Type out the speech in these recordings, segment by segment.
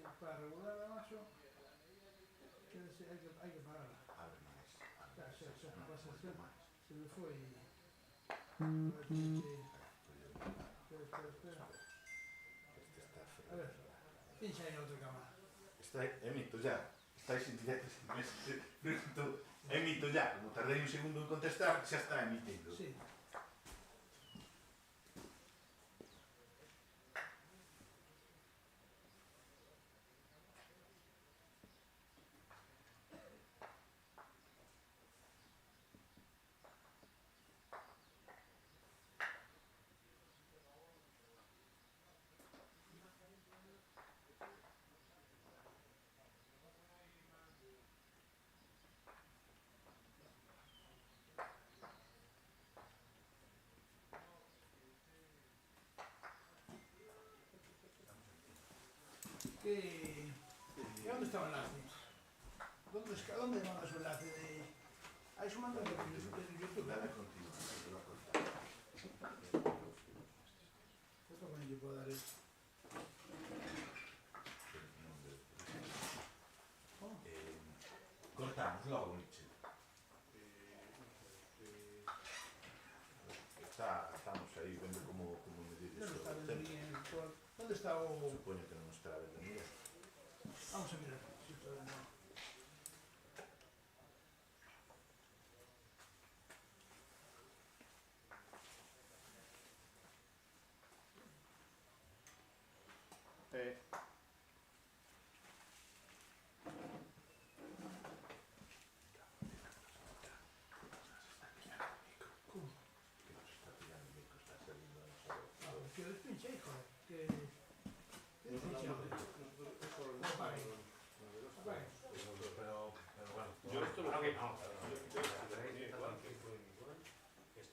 sí, para regular a mayo hay que pararla. A ver, máis. A ver, Claro, xa, lo que non, pasa es moito que máis. se me fue y... A ver, espera. Este está A ver, feo. pincha ahí la otra cámara. Está, emito ya. Estáis en directo. Emito ya. Como tardei un segundo en contestar, xa está emitindo. Sí. ¿Qué? ¿Dónde está el enlace? ¿Dónde manda su enlace de...? Ahí su manda de YouTube. Dale a continuar. Lo voy a cortar. Esto con ello puedo dar esto. Oh. Cortamos logo, Michel. Estamos aí vendo como medides ¿Dónde está o el tempo. ¿Dónde está o...? Supoño que non estará vendo ninguén. Vamos a mirar. Si está vendo. ¿Cómo? Que nos está pillando el micro, está saliendo a nosa voz. Ah, pues que despinche ahí, joder. ¿Qué despinchado? No apague. Apague. Pero bueno, Yo esto lo claro que no.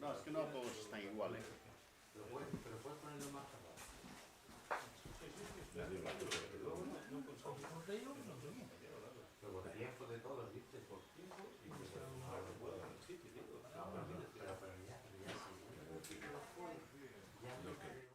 No, es que no todos están iguales. Pero puedes ponerlo más abajo. Ya digo, ¿Por qué yo? No sé. Pero por tiempo de todos, ¿viste? Por tiempo y por pero ya sí. Ya lo que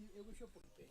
eu vexo por pé.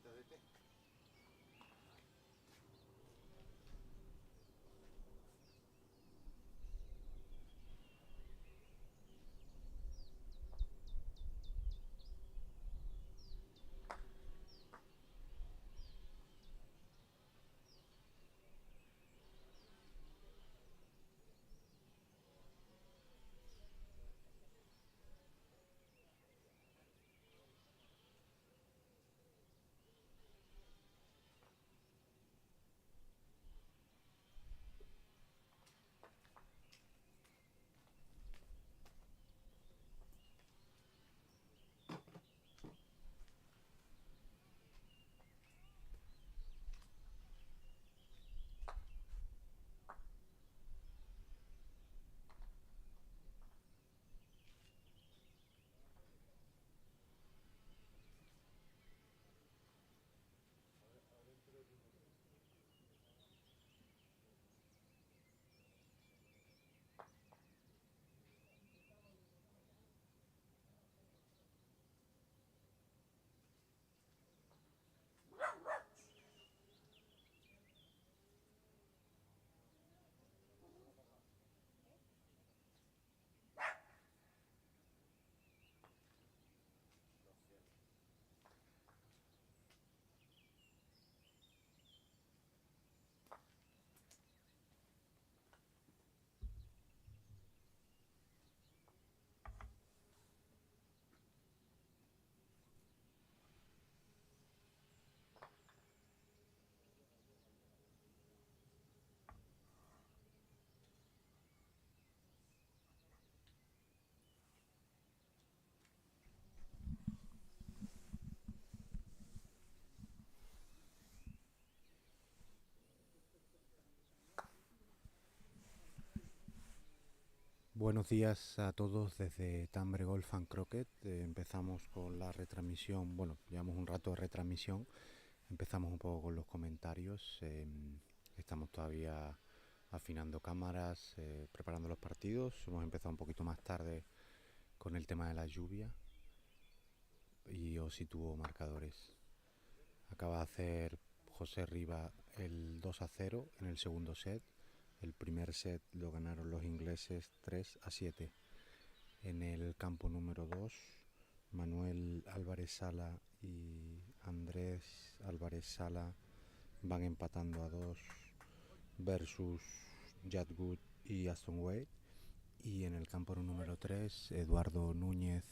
tacita de té. Buenos días a todos desde Tambre Golf and Croquet. Empezamos con la retransmisión, bueno, llevamos un rato de retransmisión, empezamos un poco con los comentarios, estamos todavía afinando cámaras, preparando los partidos, hemos empezado un poquito más tarde con el tema de la lluvia y os sitúo marcadores. Acaba de hacer José Riva el 2-0 en el segundo set. El primer set lo ganaron los ingleses 3-7. En el campo número 2, Manuel Álvarez Sala y Andrés Álvarez Sala van empatando a 2 versus Jad Good y Aston Wade. Y en el campo número 3, Eduardo Núñez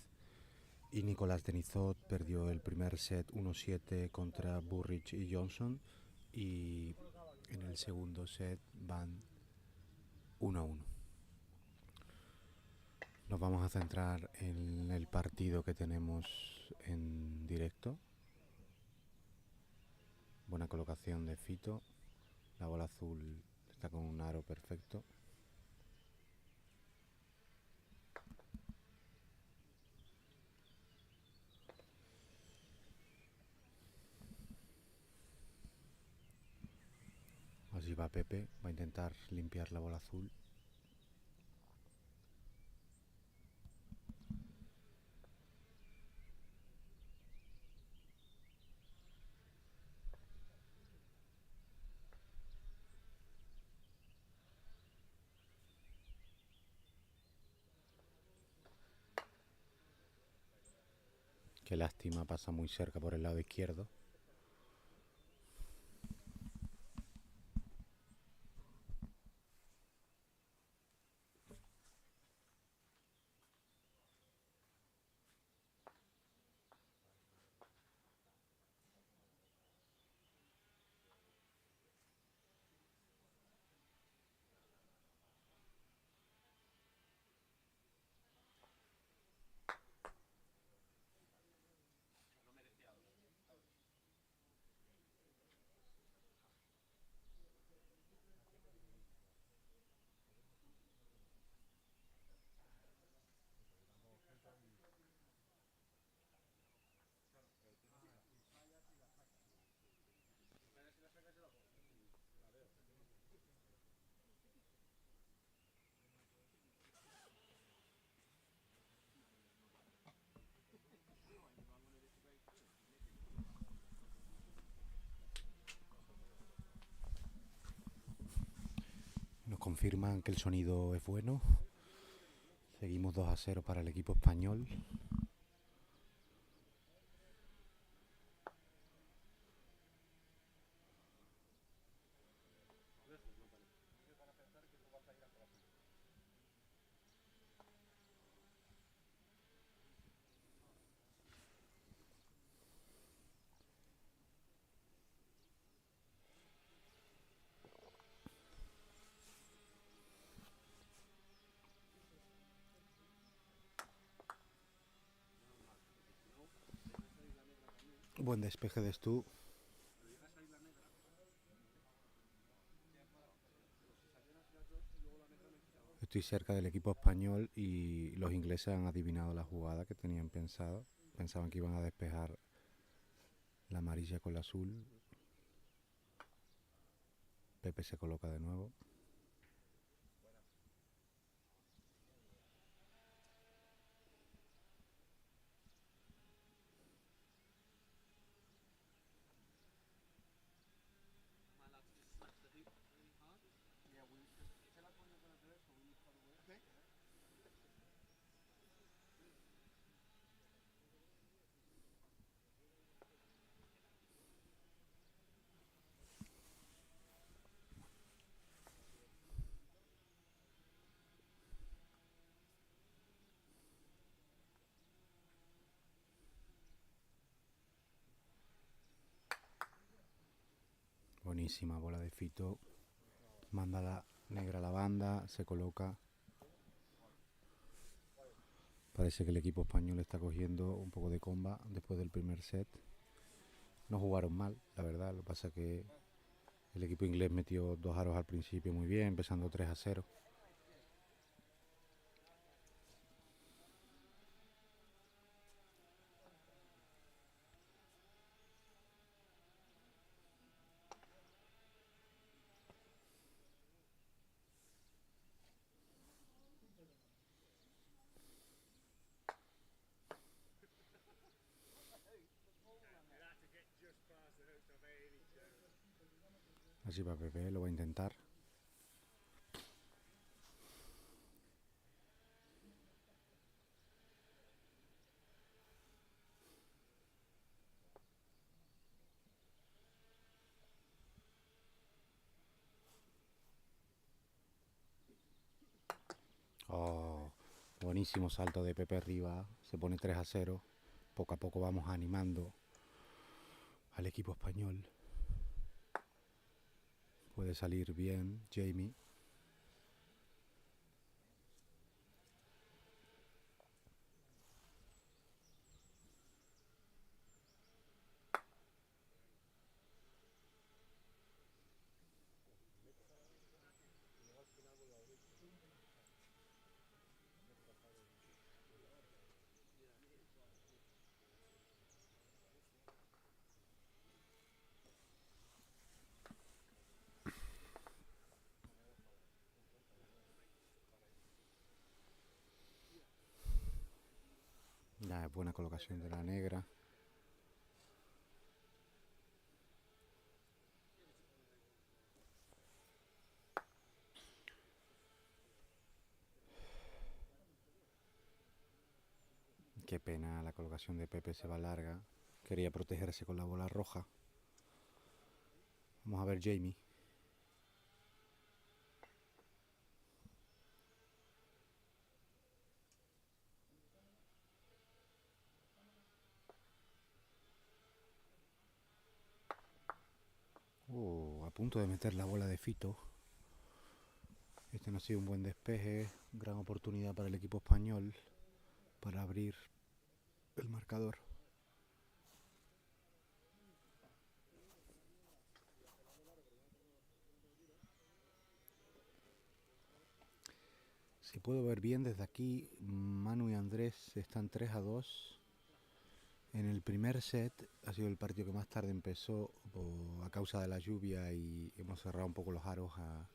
y Nicolás Denizot perdió el primer set 1-7 contra Burrich y Johnson. Y en el segundo set van 1-1. Nos vamos a centrar en el partido que tenemos en directo. Buena colocación de Fito. La bola azul está con un aro perfecto. Así va Pepe. Va a intentar limpiar la bola azul. Qué lástima, pasa muy cerca por el lado izquierdo. confirman que el sonido es bueno. Seguimos 2-0 para el equipo español. Buen despeje de Stu. Estoy cerca del equipo español y los ingleses han adivinado la jugada que tenían pensado. Pensaban que iban a despejar la amarilla con la azul. Pepe se coloca de nuevo. Buenísima bola de Fito. Manda la negra a la banda, se coloca. Parece que el equipo español está cogiendo un poco de comba después del primer set. No jugaron mal, la verdad. Lo que pasa es que el equipo inglés metió 2 aros al principio muy bien, empezando 3-0. Así va Pepe, lo va a intentar. Oh, buenísimo salto de Pepe arriba. Se pone 3-0. Poco a poco vamos animando al equipo español. Puede salir bien Jamie. Ya es buena colocación de la negra. Qué pena, la colocación de Pepe se va larga. Quería protegerse con la bola roja. Vamos a ver Jamie. A punto de meter la bola de Fito. Este no ha sido un buen despeje. Gran oportunidad para el equipo español para abrir el marcador. Si puedo ver bien desde aquí, Manu y Andrés están 3-2. En el primer set ha sido el partido que más tarde empezó a causa de la lluvia y hemos cerrado un poco los aros a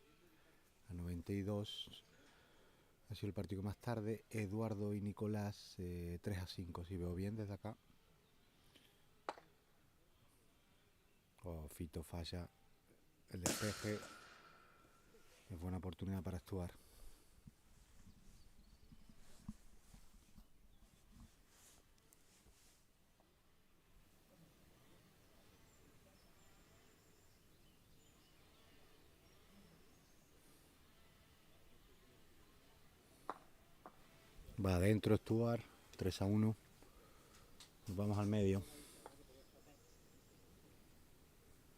92. Ha sido el partido que más tarde. Eduardo y Nicolás 3-5, si veo bien desde acá. Fito falla el despeje. Es buena oportunidad para actuar. Va adentro Stuart, 3-1. Nos vamos al medio.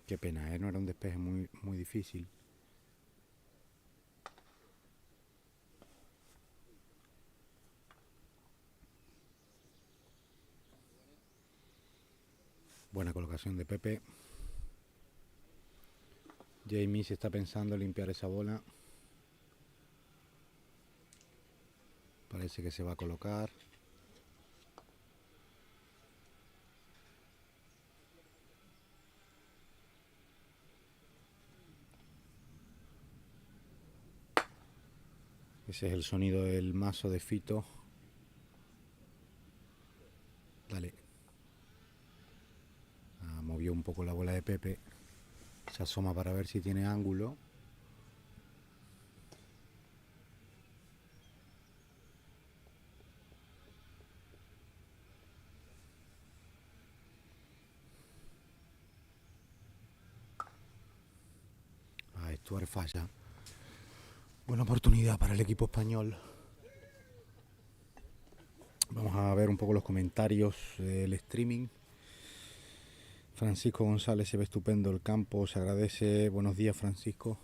Qué pena, no era un despeje muy difícil. Buena colocación de Pepe. Jamie se está pensando limpiar esa bola. Parece que se va a colocar. Ese es el sonido del mazo de Fito. Dale. Movió un poco la bola de Pepe. Se asoma para ver si tiene ángulo. Stuart falla. Buena oportunidad para el equipo español. Vamos a ver un poco los comentarios del streaming. Francisco González, se ve estupendo el campo, se agradece. Buenos días, Francisco.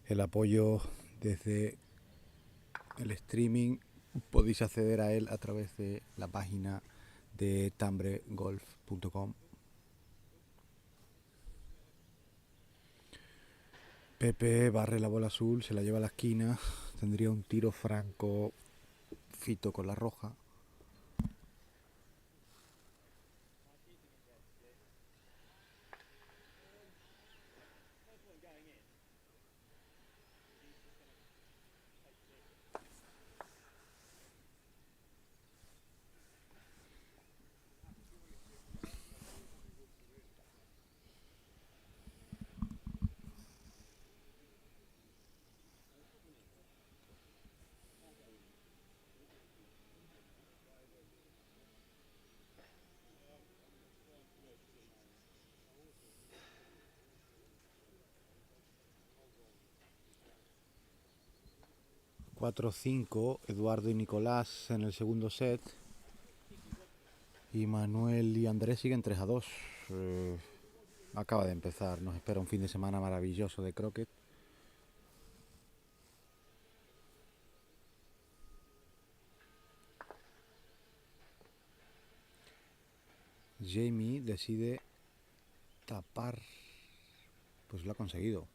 El apoyo desde el streaming. Podéis acceder a él a través de la página de tambregolf.com. Pepe barre la bola azul, se la lleva a la esquina. Tendría un tiro franco Fito con la roja. ...4-5... Eduardo y Nicolás en el segundo set. Y Manuel y Andrés siguen 3-2. Acaba de empezar. Nos espera un fin de semana maravilloso de croquet. Jamie decide tapar. Pues lo ha conseguido.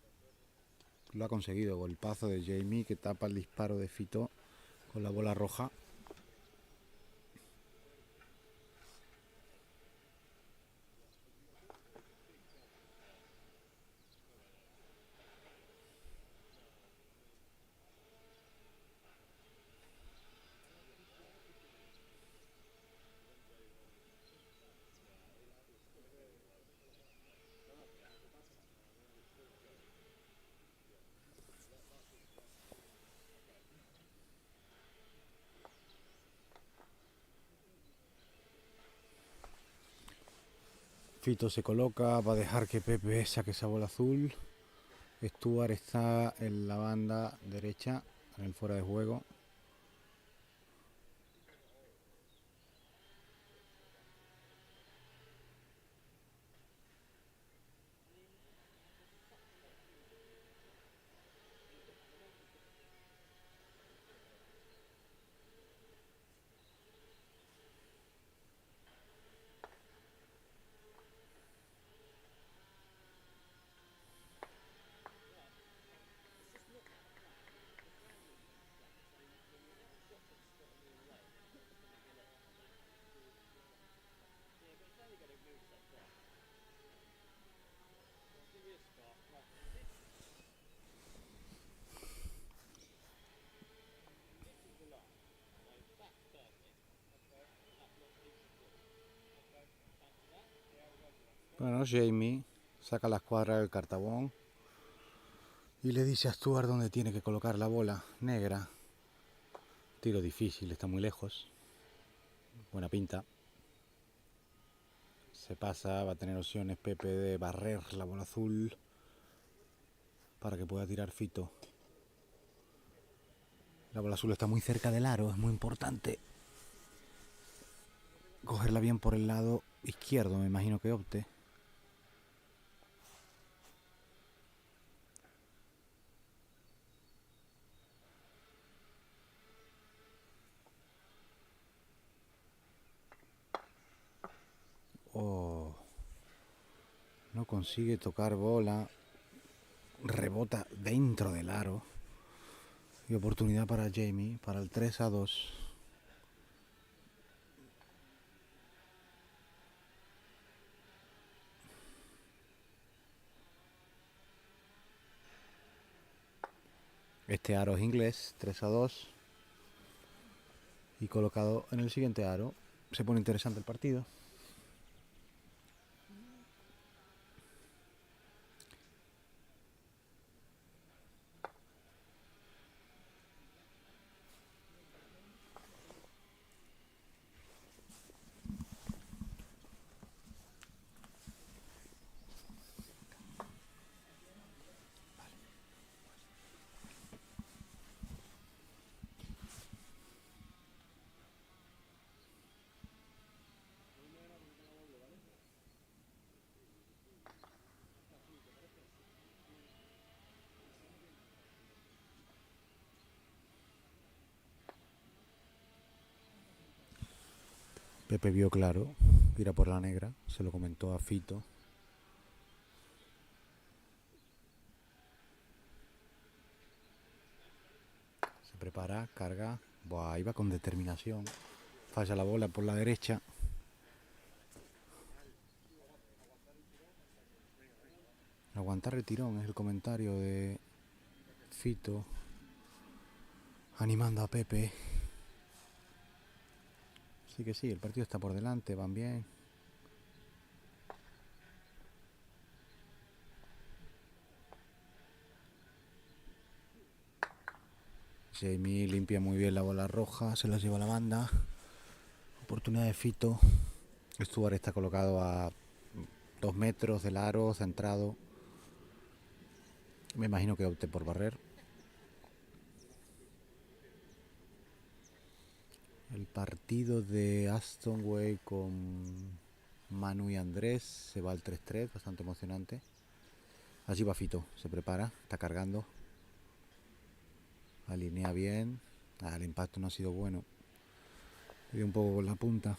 Lo ha conseguido. Golpazo de Jamie que tapa el disparo de Fito con la bola roja. Fito se coloca, va a dejar que Pepe saque esa bola azul. Stuart está en la banda derecha, en el fuera de juego. Bueno, Jamie saca la escuadra del cartabón. Y le dice a Stuart dónde tiene que colocar la bola negra. Tiro difícil, está muy lejos. Buena pinta. Se pasa, va a tener opciones Pepe de barrer la bola azul para que pueda tirar Fito. La bola azul está muy cerca del aro, es muy importante cogerla bien por el lado izquierdo, me imagino que opte. Oh, no consigue tocar bola, rebota dentro del aro. Y oportunidad para Jamie, para el 3-2. Este aro es inglés, 3-2. Y colocado en el siguiente aro, se pone interesante el partido. Pepe vio claro, ir a por la negra, se lo comentó a Fito. Se prepara, carga, buah, iba con determinación, falla la bola por la derecha. Aguantar el tirón es el comentario de Fito, animando a Pepe. Así que sí, el partido está por delante, van bien. Jamie limpia muy bien la bola roja, se la lleva a la banda. Oportunidad de Fito. Stuart está colocado a 2 metros del aro, centrado. Me imagino que opte por barrer. El partido de Aston Way con Manu y Andrés se va al 3-3, bastante emocionante. Allí va Fito, se prepara, está cargando. Alinea bien. El impacto no ha sido bueno. Le dio un poco con la punta.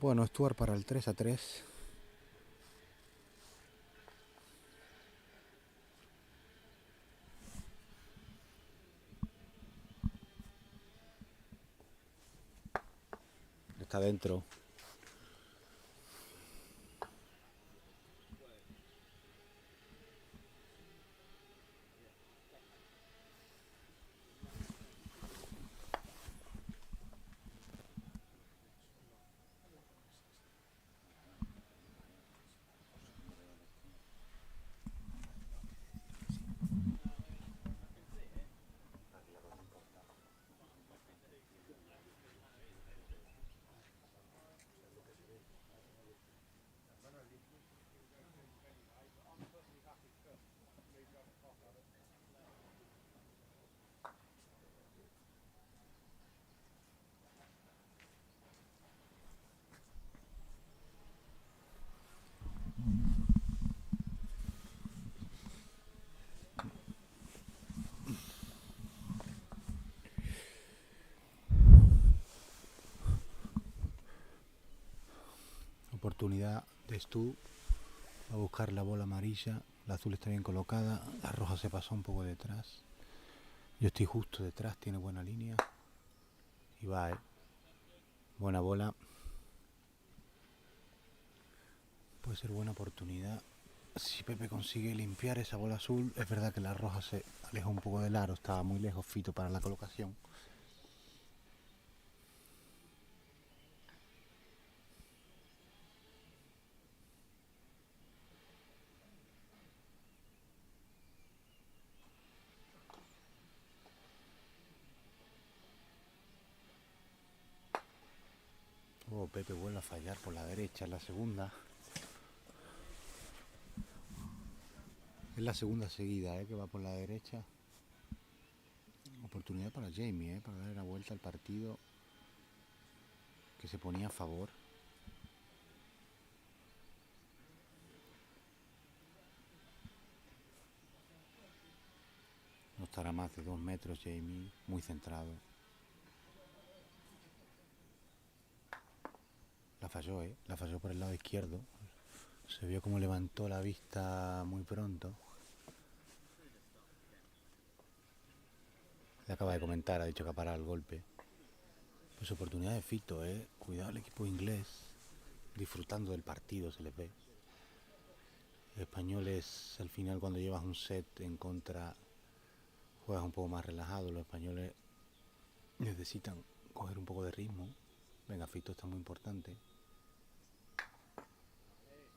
Bueno, Stuart para el 3-3. Está dentro. Oportunidad de Stu a buscar la bola amarilla. La azul está bien colocada, la roja se pasó un poco detrás. Yo estoy justo detrás, tiene buena línea. Y va, buena bola. Puede ser buena oportunidad. Si Pepe consigue limpiar esa bola azul, es verdad que la roja se aleja un poco del aro, estaba muy lejos Fito para la colocación. Oh, Pepe vuelve a fallar por la derecha, en la segunda. Es la segunda seguida, que va por la derecha. Oportunidad para Jamie, para darle la vuelta al partido que se ponía a favor. No estará más de 2 metros Jamie, muy centrado. La falló, la falló por el lado izquierdo. Se vio como levantó la vista muy pronto. Le acaba de comentar, ha dicho que ha parado el golpe. Pues oportunidad de Fito, cuidado el equipo inglés, disfrutando del partido se les ve. Españoles, al final cuando llevas un set en contra, juegas un poco más relajado. Los españoles necesitan coger un poco de ritmo. Venga, Fito está muy importante.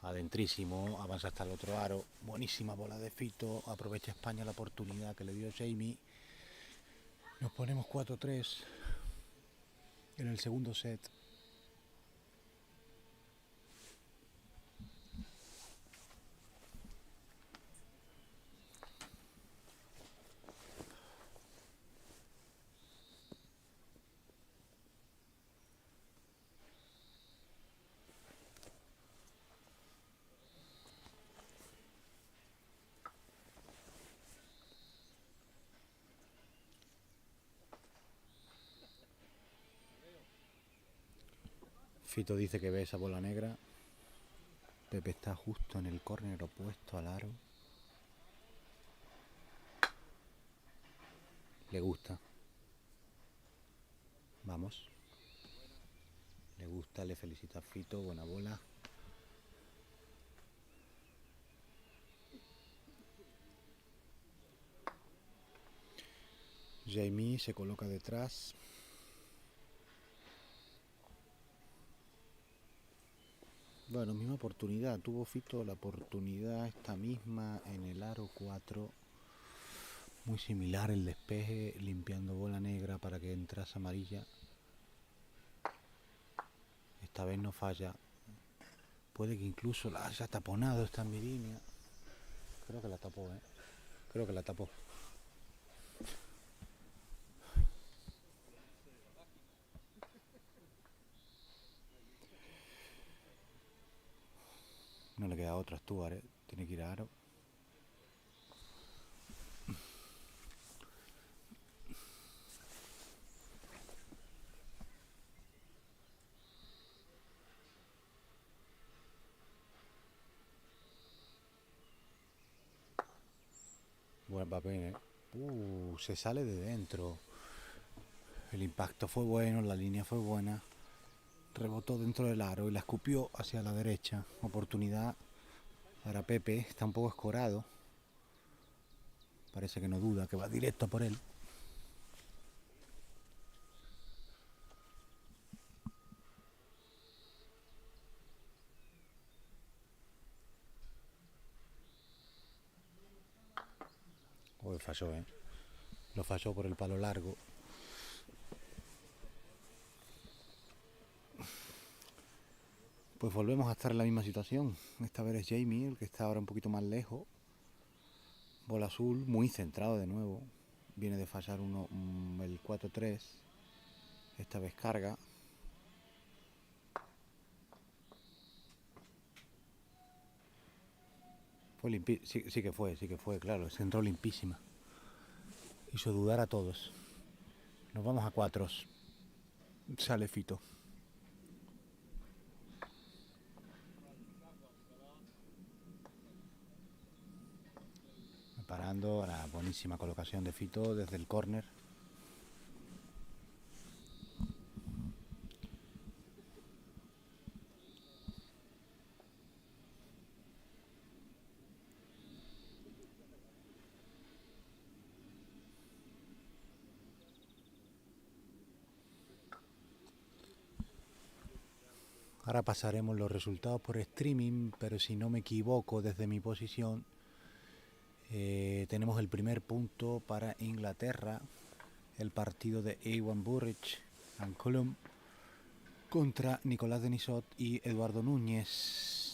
Adentrísimo, avanza hasta el otro aro. Buenísima bola de Fito. Aprovecha España la oportunidad que le dio Jamie. Nos ponemos 4-3 en el segundo set. Fito dice que ve esa bola negra. Pepe está justo en el córner opuesto al aro. Le gusta. Vamos. Le gusta, le felicita a Fito. Buena bola. Jamie se coloca detrás. Bueno, misma oportunidad. Tuvo Fito la oportunidad esta misma en el aro 4. Muy similar el despeje, limpiando bola negra para que entrase amarilla. Esta vez no falla. Puede que incluso la haya taponado esta en mi línea. Creo que la tapó, Creo que la tapó. No le queda otra a Stuart, Tiene que ir a aro. Buen papel, se sale de dentro. El impacto fue bueno, la línea fue buena. Rebotó dentro del aro y la escupió hacia la derecha. Oportunidad para Pepe. Está un poco escorado. Parece que no duda, que va directo por él. Falló, Lo falló por el palo largo. Pues volvemos a estar en la misma situación. Esta vez es Jamie, el que está ahora un poquito más lejos. Bola azul, muy centrado de nuevo. Viene de fallar el 4-3. Esta vez carga. Fue sí que fue, claro. Se entró limpísima. Hizo dudar a todos. Nos vamos a 4. Sale Fito. Parando, la buenísima colocación de Fito desde el córner. Ahora pasaremos los resultados por streaming, pero si no me equivoco desde mi posición, tenemos el primer punto para Inglaterra, el partido de Ewan Burridge and Cullum. contra Nicolás Denisot y Eduardo Núñez.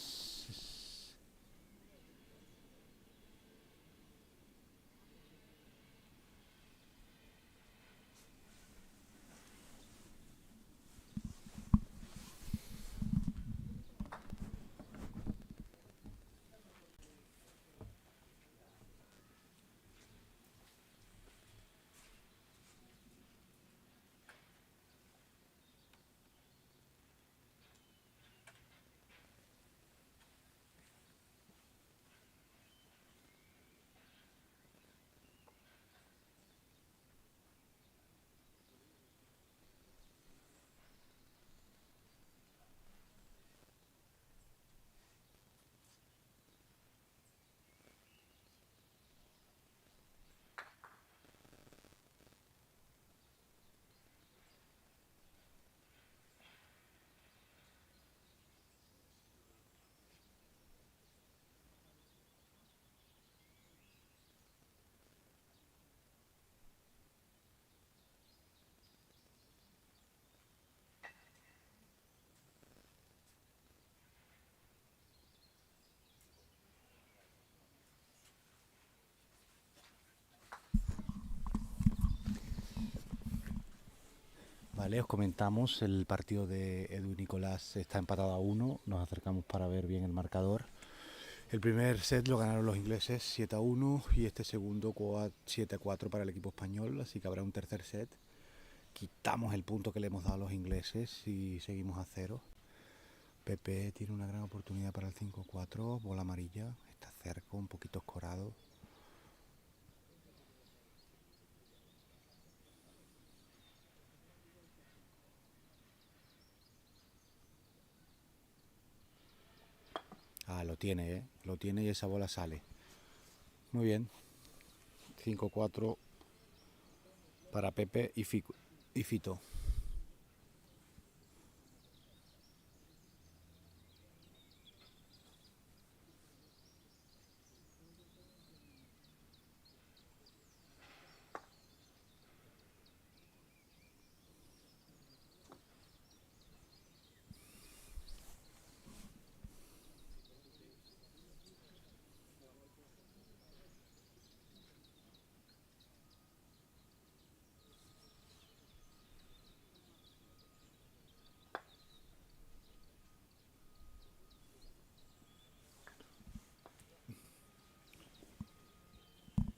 Vale, os comentamos, el partido de Edu y Nicolás está empatado a 1, nos acercamos para ver bien el marcador. El primer set lo ganaron los ingleses 7-1 y este segundo 7-4 para el equipo español, así que habrá un tercer set. Quitamos el punto que le hemos dado a los ingleses y seguimos a 0. Pepe tiene una gran oportunidad para el 5-4, bola amarilla, está cerca, un poquito escorado. Ah, lo tiene, lo tiene y esa bola sale. Muy bien. 5-4 para Pepe y Fito.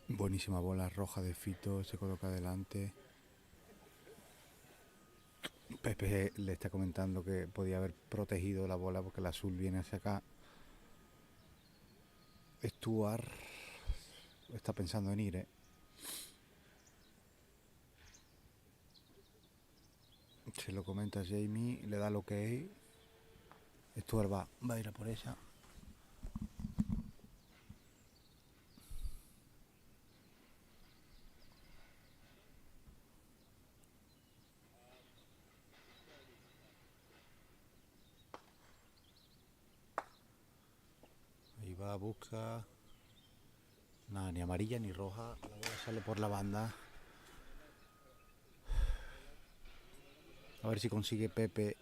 Buenísima bola roja de Fito, se coloca adelante. Pepe le está comentando que podía haber protegido la bola porque el azul viene hacia acá. Stuart está pensando en ir, Se lo comenta a Jamie, le da lo que es. Stuart va a ir a por ella. Ahí va, busca. Nada, ni amarilla ni roja. La bola sale por la banda. A ver si consigue Pepe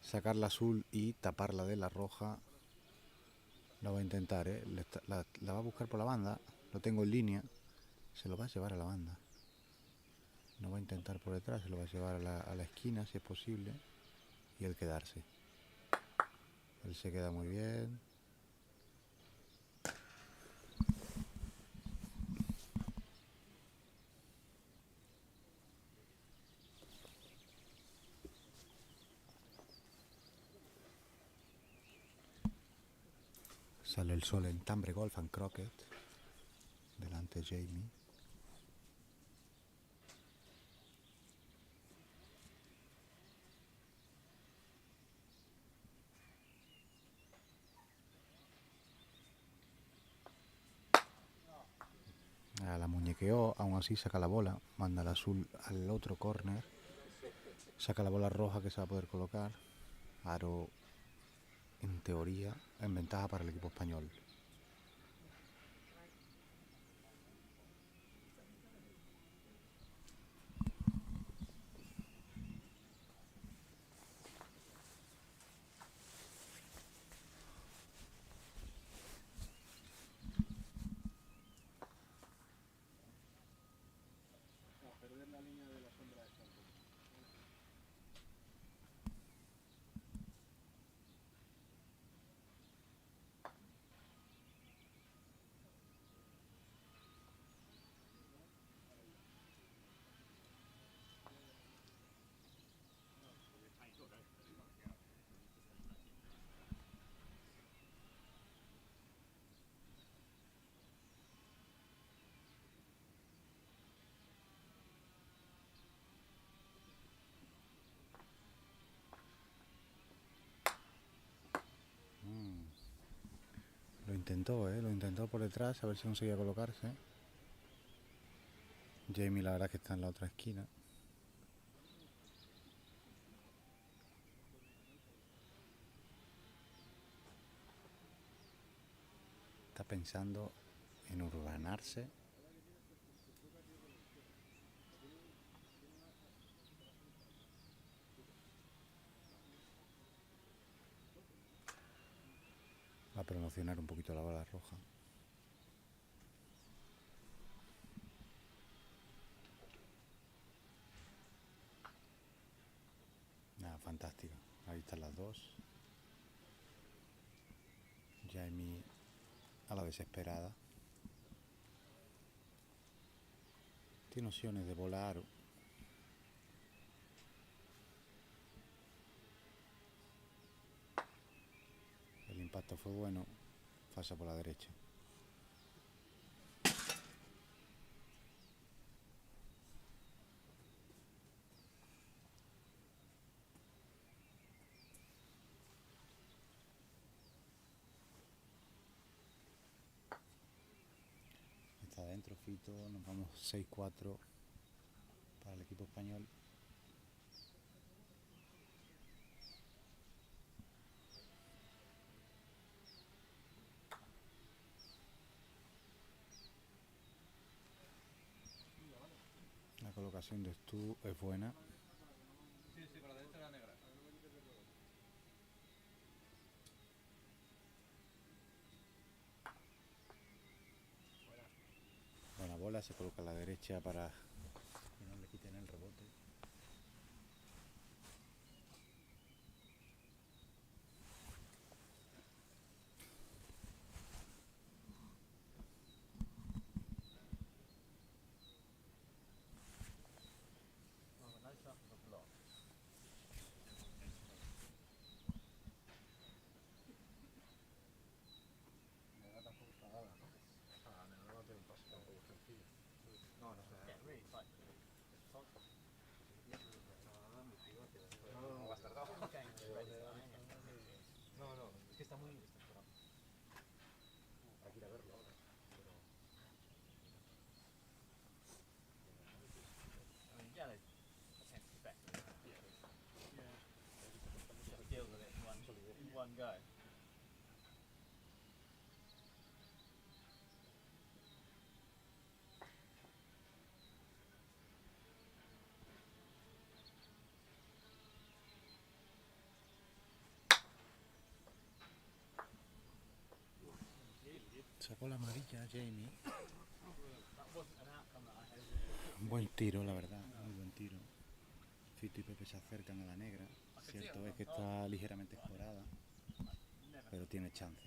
sacar la azul y taparla de la roja. Lo va a intentar, la va a buscar por la banda. Lo tengo en línea. Se lo va a llevar a la banda. No va a intentar por detrás, se lo va a llevar a la esquina si es posible. Y el quedarse. Él se queda muy bien. Sale el sol en Tambre Golf and Croquet. Delante Jamie. La muñequeó, aún así saca la bola, manda el azul al otro córner, saca la bola roja que se va a poder colocar. Aro, en teoría, en ventaja para el equipo español. Lo intentó por detrás a ver si conseguía colocarse. Jamie la verdad que está en la otra esquina. Está pensando en urbanarse. Va a promocionar un poquito la bola roja. Nada, fantástica. Ahí están las dos. Jamie a la desesperada. Tiene opciones de bola aro. El impacto fue bueno. Pasa por la derecha. Está adentro Fito. Nos vamos 6-4 para el equipo español. La colocación de Stu es buena. Sí, por la derecha la negra. Buena bola, se coloca a la derecha para que no le quiten el rebote. Es que está muy destemporado. Hay que ir a verlo ahora. I mean, yeah, they tend to be better. Just deal with it in one go. Sacó la amarilla Jamie. That wasn't an outcome that I had. Buen tiro, la verdad, muy buen tiro. Fito y Pepe se acercan a la negra. Cierto es que está ligeramente escorada, pero tiene chance.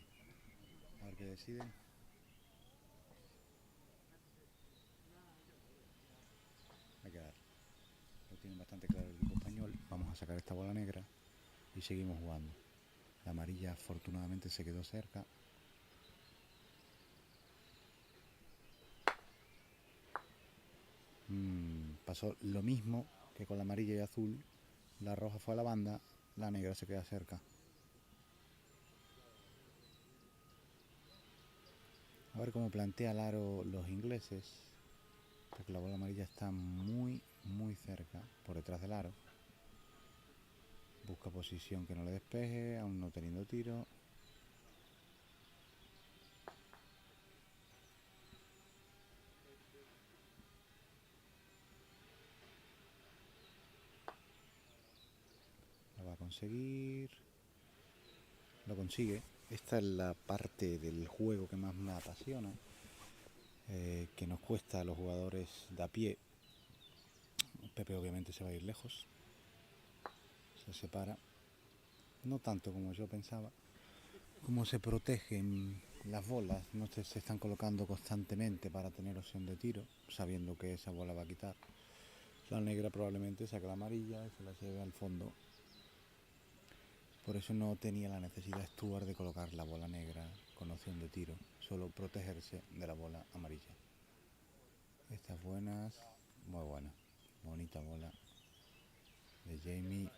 A ver qué deciden. Hay que dar. Lo tienen bastante claro el equipo español. Vamos a sacar esta bola negra y seguimos jugando. La amarilla afortunadamente se quedó cerca. Pasó lo mismo que con la amarilla y azul. La roja fue a la banda, la negra se queda cerca. A ver cómo plantea el aro los ingleses, porque la bola amarilla está muy cerca, por detrás del aro. Busca posición que no le despeje, aún no teniendo tiro. Lo va a conseguir. Lo consigue. Esta es la parte del juego que más me apasiona, que nos cuesta a los jugadores de a pie. Pepe obviamente se va a ir lejos. Se separa. No tanto como yo pensaba. Como se protegen las bolas, no se están colocando constantemente para tener opción de tiro, sabiendo que esa bola va a quitar. La negra probablemente saque la amarilla y se la lleve al fondo. Por eso no tenía la necesidad Stuart de colocar la bola negra con opción de tiro, solo protegerse de la bola amarilla. Estas buenas, muy buena, bonita bola de Jamie.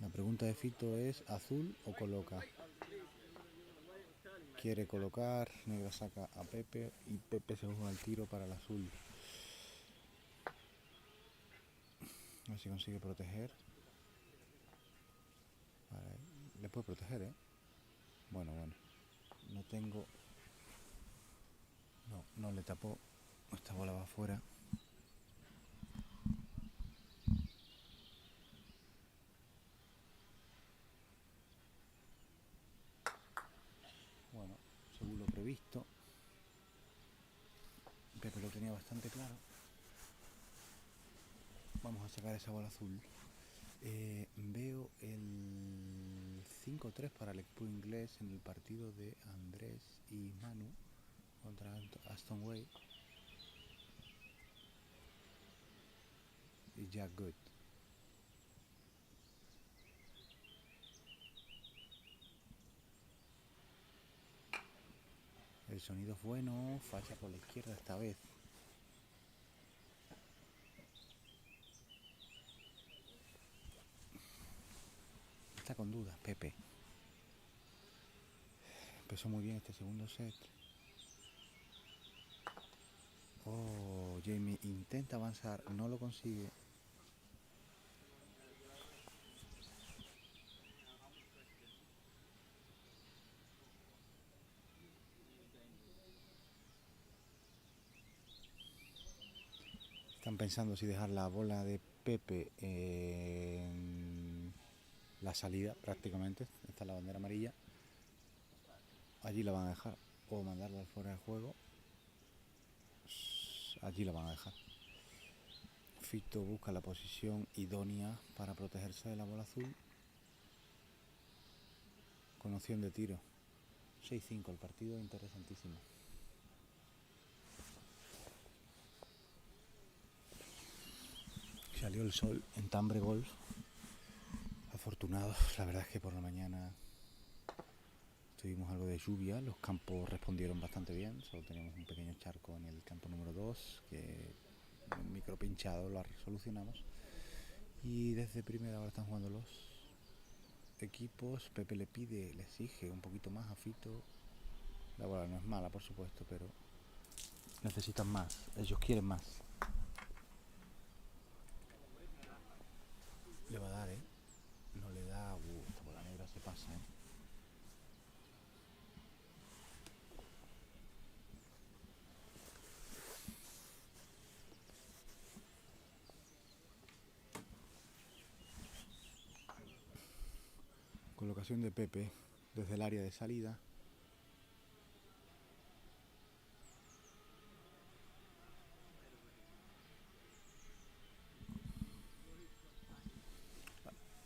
La pregunta de Fito es: ¿azul o coloca? quiere colocar, negra saca a Pepe y Pepe se juega el tiro para el azul. A ver si consigue proteger. Vale, le puede proteger, ¿eh? Bueno. No tengo... No le tapó. Esta bola va afuera. Bueno, según lo previsto. Pepe lo tenía bastante claro. Vamos a sacar esa bola azul. Veo el 5-3 para el equipo inglés en el partido de Andrés y Manu contra Aston Way y Jack Good. El sonido es bueno, falla por la izquierda esta vez. Está con dudas, Pepe. Empezó muy bien este segundo set. Oh, Jamie intenta avanzar, no lo consigue. Están pensando si dejar la bola de Pepe en la salida prácticamente. Está la bandera amarilla. Allí la van a dejar. O mandarla fuera de juego. Allí la van a dejar. Fito busca la posición idónea para protegerse de la bola azul. Con opción de tiro. 6-5, el partido interesantísimo. Salió el sol en Tambre Golf. Afortunados, la verdad es que por la mañana tuvimos algo de lluvia, los campos respondieron bastante bien, solo teníamos un pequeño charco en el campo número 2, que un micro pinchado lo solucionamos. Y desde primera hora están jugando los equipos. Pepe le exige un poquito más a Fito. La bola no es mala, por supuesto, pero necesitan más, ellos quieren más. Le va a dar, no le da. Esta bola negra se pasa, Colocación de Pepe desde el área de salida.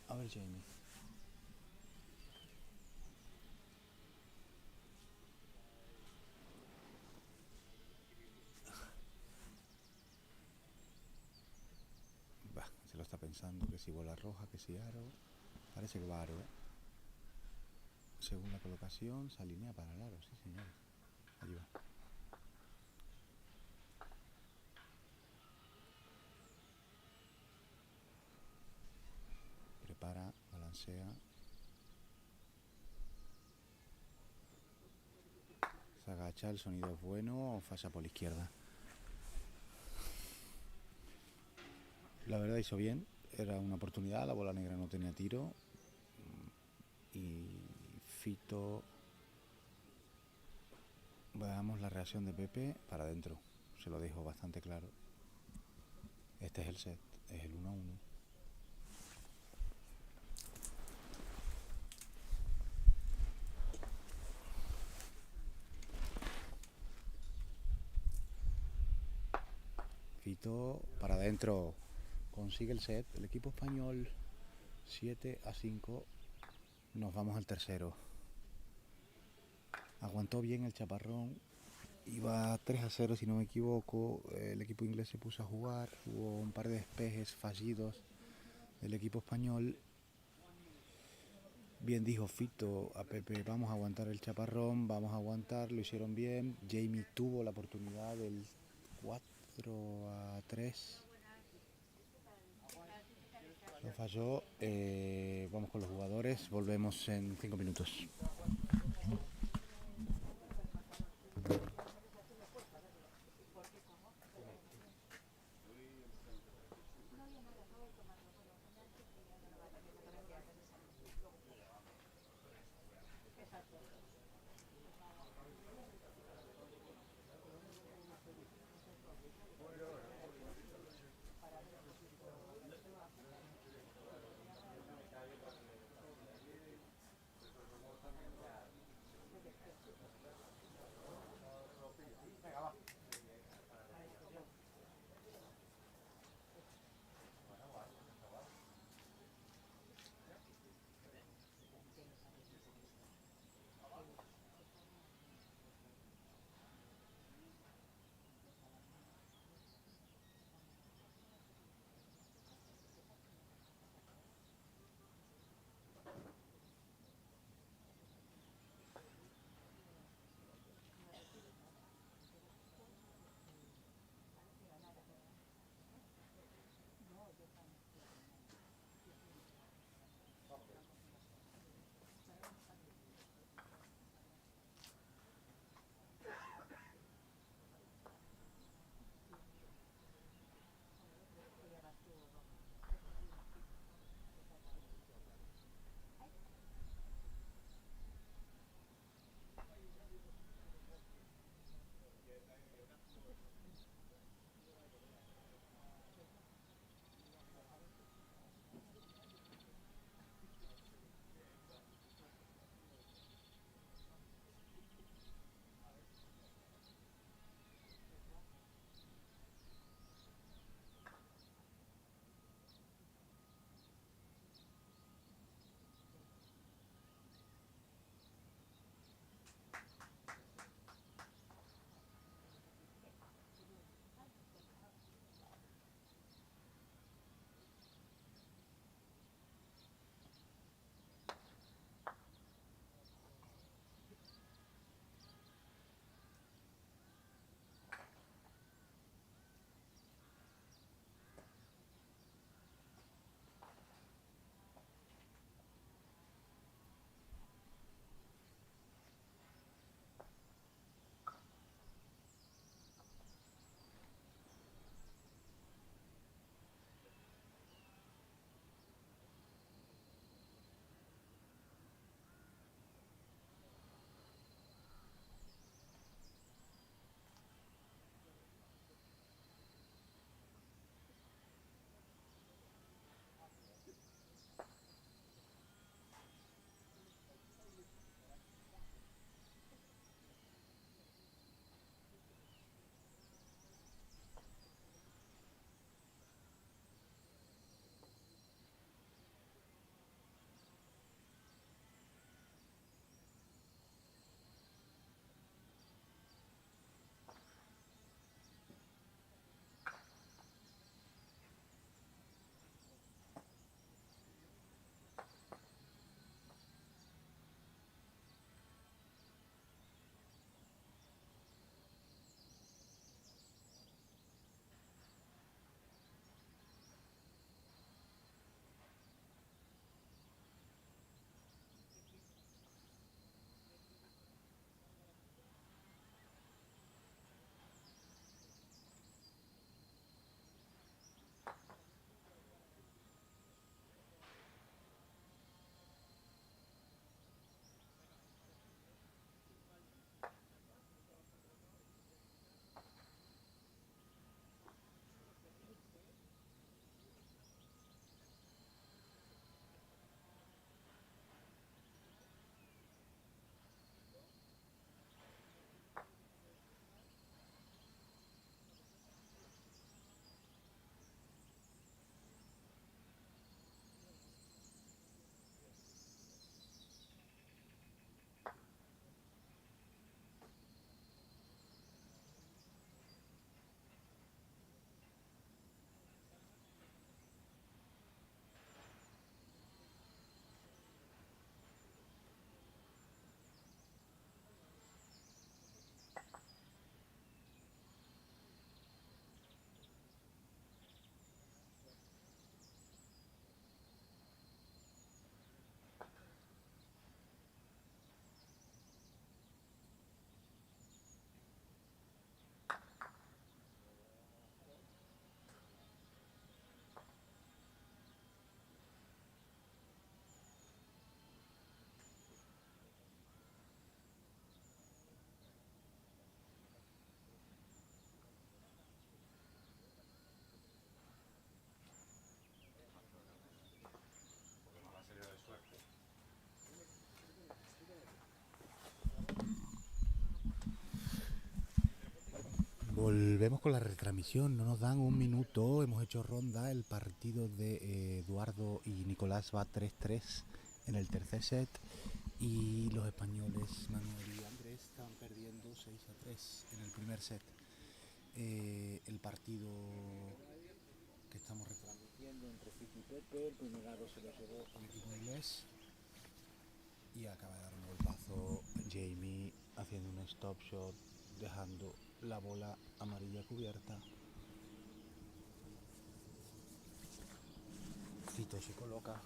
A ver, Jamie. Se lo está pensando, que si bola roja, que si aro. Parece que va aro, Según la colocación, se alinea para el aro, sí señor. Allí va. Prepara, balancea. Se agacha, el sonido es bueno, falla por la izquierda. La verdad hizo bien, era una oportunidad, la bola negra no tenía tiro. Y Fito... Veamos la reacción de Pepe para adentro, se lo dejo bastante claro. Este es el set, es el 1-1. Fito para adentro, consigue el set, el equipo español 7-5, nos vamos al tercero. Aguantó bien el chaparrón, iba 3-0 si no me equivoco, el equipo inglés se puso a jugar, hubo un par de despejes fallidos del equipo español. Bien dijo Fito a Pepe, vamos a aguantar el chaparrón, vamos a aguantar, lo hicieron bien. Jamie tuvo la oportunidad del 4-3. Lo falló. Vamos con los jugadores, volvemos en 5 minutos. Volvemos con la retransmisión, no nos dan un minuto, hemos hecho ronda, el partido de Eduardo y Nicolás va 3-3 en el tercer set y los españoles Manuel y Andrés están perdiendo 6-3 en el primer set. El partido que estamos retransmitiendo entre Fito y Pepe, el primer aro se lo llevó el equipo inglés y acaba de dar un golpazo Jamie haciendo un stop shot, dejando la bola amarilla cubierta. Fito se coloca.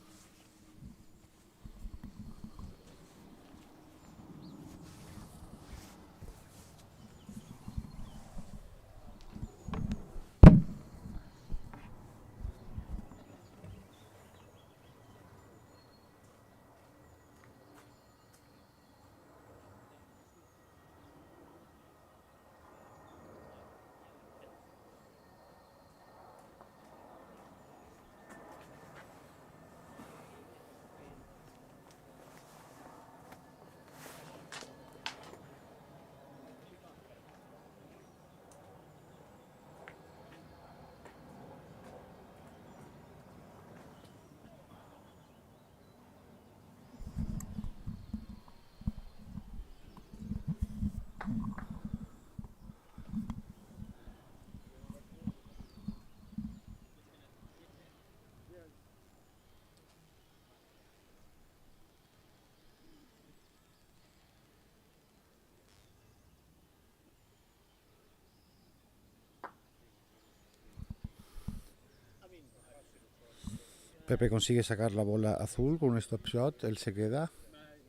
Pepe consigue sacar la bola azul con un stop shot, él se queda.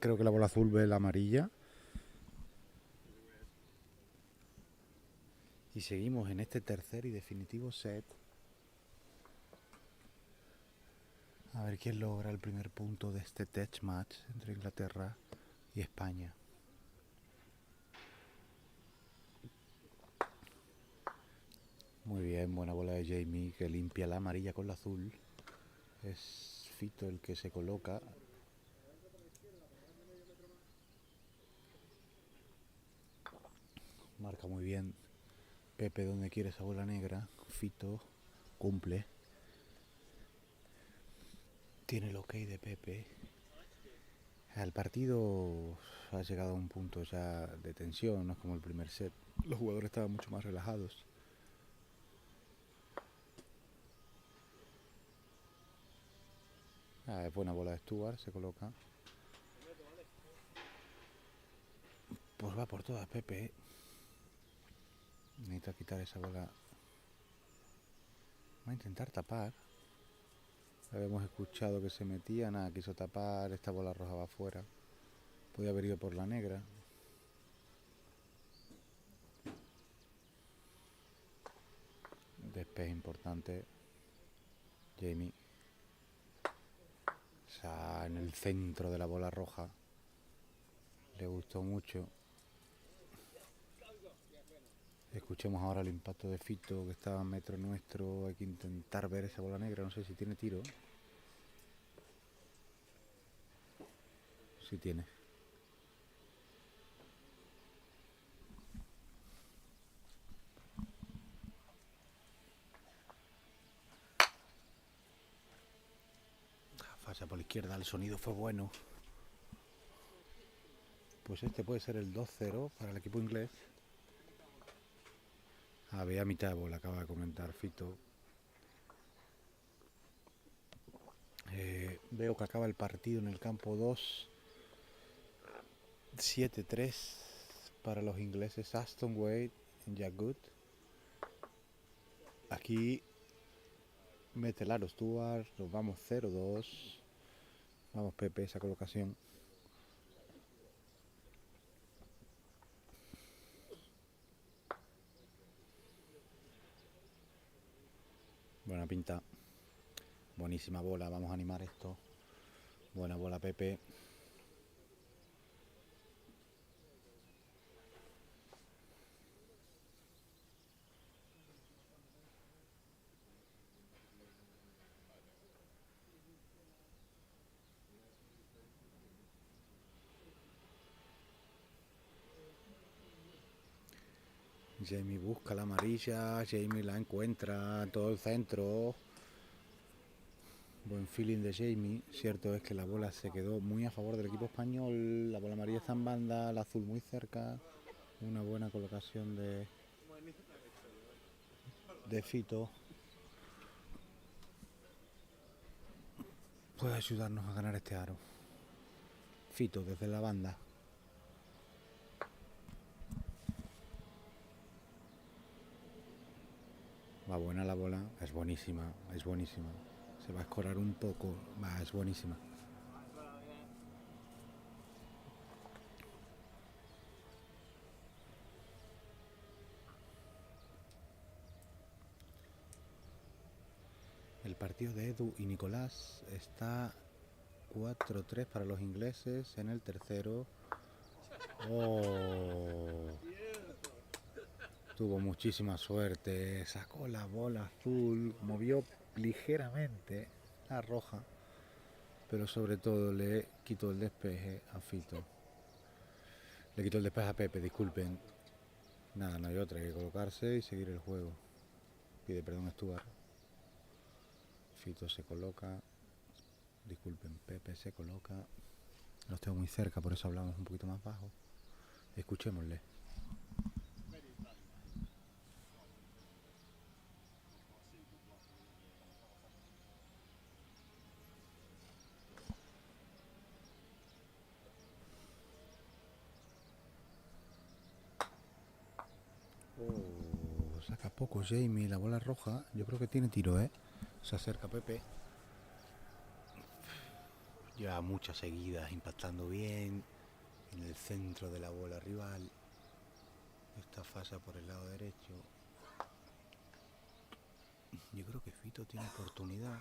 Creo que la bola azul ve la amarilla. Y seguimos en este tercer y definitivo set. A ver quién logra el primer punto de este test match entre Inglaterra y España. Muy bien, buena bola de Jamie que limpia la amarilla con la azul. Es Fito el que se coloca. Marca muy bien Pepe donde quiere esa bola negra. Fito cumple. Tiene el ok de Pepe. El partido ha llegado a un punto ya de tensión, no es como el primer set. Los jugadores estaban mucho más relajados. Es buena bola de Stuart, se coloca. Pues va por todas Pepe. Necesita quitar esa bola. Va a intentar tapar. Habíamos escuchado que se metía, nada, quiso tapar, esta bola roja va afuera. Podía haber ido por la negra. Despeje importante. Jamie. O sea, en el centro de la bola roja. Le gustó mucho. Escuchemos ahora el impacto de Fito, que está a metro nuestro. Hay que intentar ver esa bola negra. No sé si tiene tiro. Sí tiene. Falla por la izquierda, el sonido fue bueno. Pues este puede ser el 2-0 para el equipo inglés. Había mitad de bola, acaba de comentar Fito. Veo que acaba el partido en el campo 2. 7-3 para los ingleses. Aston Wade en Jack Good. Aquí mete el aro Stuart. Nos vamos 0-2. Vamos Pepe, esa colocación. Buena pinta. Buenísima bola, vamos a animar esto. Buena bola Pepe. Jamie busca la amarilla, Jamie la encuentra en todo el centro. Buen feeling de Jamie. Cierto es que la bola se quedó muy a favor del equipo español. La bola amarilla está en banda, el azul muy cerca. Una buena colocación de Fito. Puede ayudarnos a ganar este aro. Fito desde la banda. Va buena la bola, es buenísima, es buenísima. Se va a escorar un poco, va, es buenísima. El partido de Edu y Nicolás está 4-3 para los ingleses en el tercero. Oh. Tuvo muchísima suerte, sacó la bola azul, movió ligeramente la roja, pero sobre todo le quitó el despeje a Fito. Le quitó el despeje a Pepe, disculpen. Nada, no hay otra, hay que colocarse y seguir el juego. Pide perdón Stuart. Fito se coloca, disculpen, Pepe se coloca. Los tengo muy cerca, por eso hablamos un poquito más bajo. Escuchémosle. Oh, saca poco Jamie, la bola roja. Yo creo que tiene tiro, ¿eh? Se acerca Pepe. Lleva muchas seguidas, impactando bien en el centro de la bola rival. Esta falla por el lado derecho. Yo creo que Fito tiene oportunidad.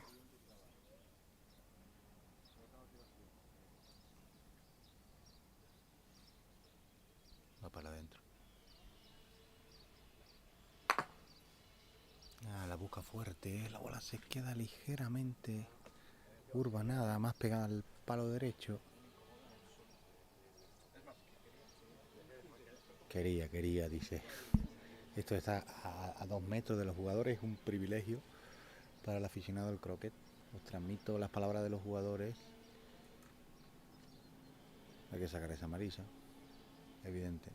Va para adentro. La busca fuerte, la bola se queda ligeramente urbanada, más pegada al palo derecho. Quería, dice. Esto está a 2 metros de los jugadores, es un privilegio para el aficionado del croquet. Os transmito las palabras de los jugadores. Hay que sacar esa amarilla, evidente.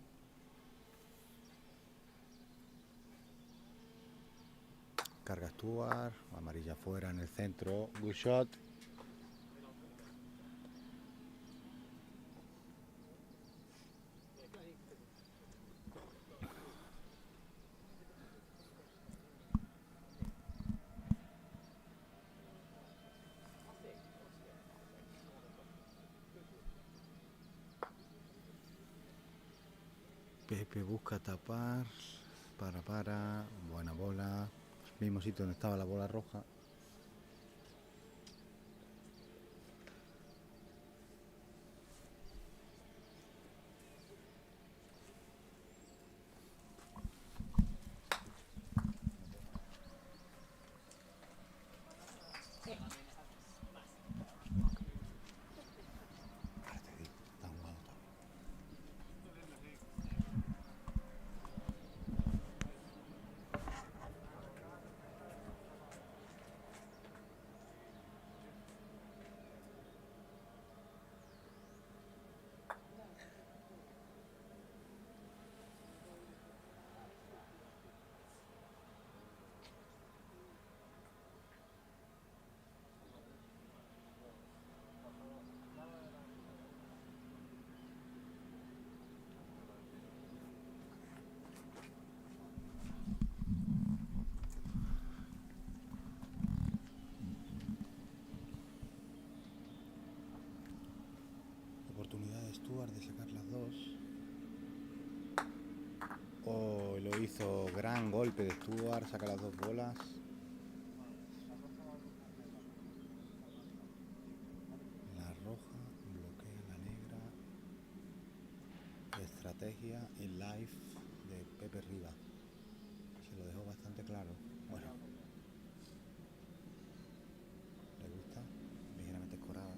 Carga Stuart, amarilla fuera en el centro, good shot. Pepe busca tapar, para, buena bola, mismo sitio donde estaba la bola roja. Oportunidad de Stuart de sacar las dos. Oh, lo hizo, gran golpe de Stuart, saca las dos bolas. La roja bloquea la negra. Estrategia y live de Pepe Riva. Se lo dejó bastante claro. Bueno, le gusta, ligeramente escorada.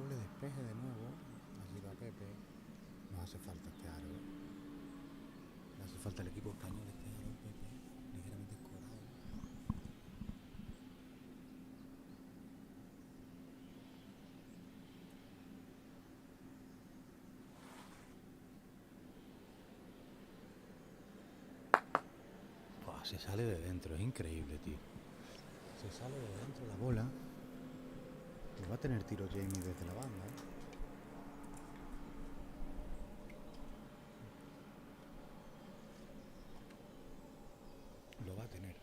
doble despeje de nuevo. Allí va Pepe. Nos hace falta este aro. Le hace falta al equipo español este aro, Pepe. Ligeramente escorado. Se sale de dentro, es increíble, tío. Se sale de dentro la bola. Pues va a tener tiro Jamie desde la banda, ¿eh? Lo va a tener.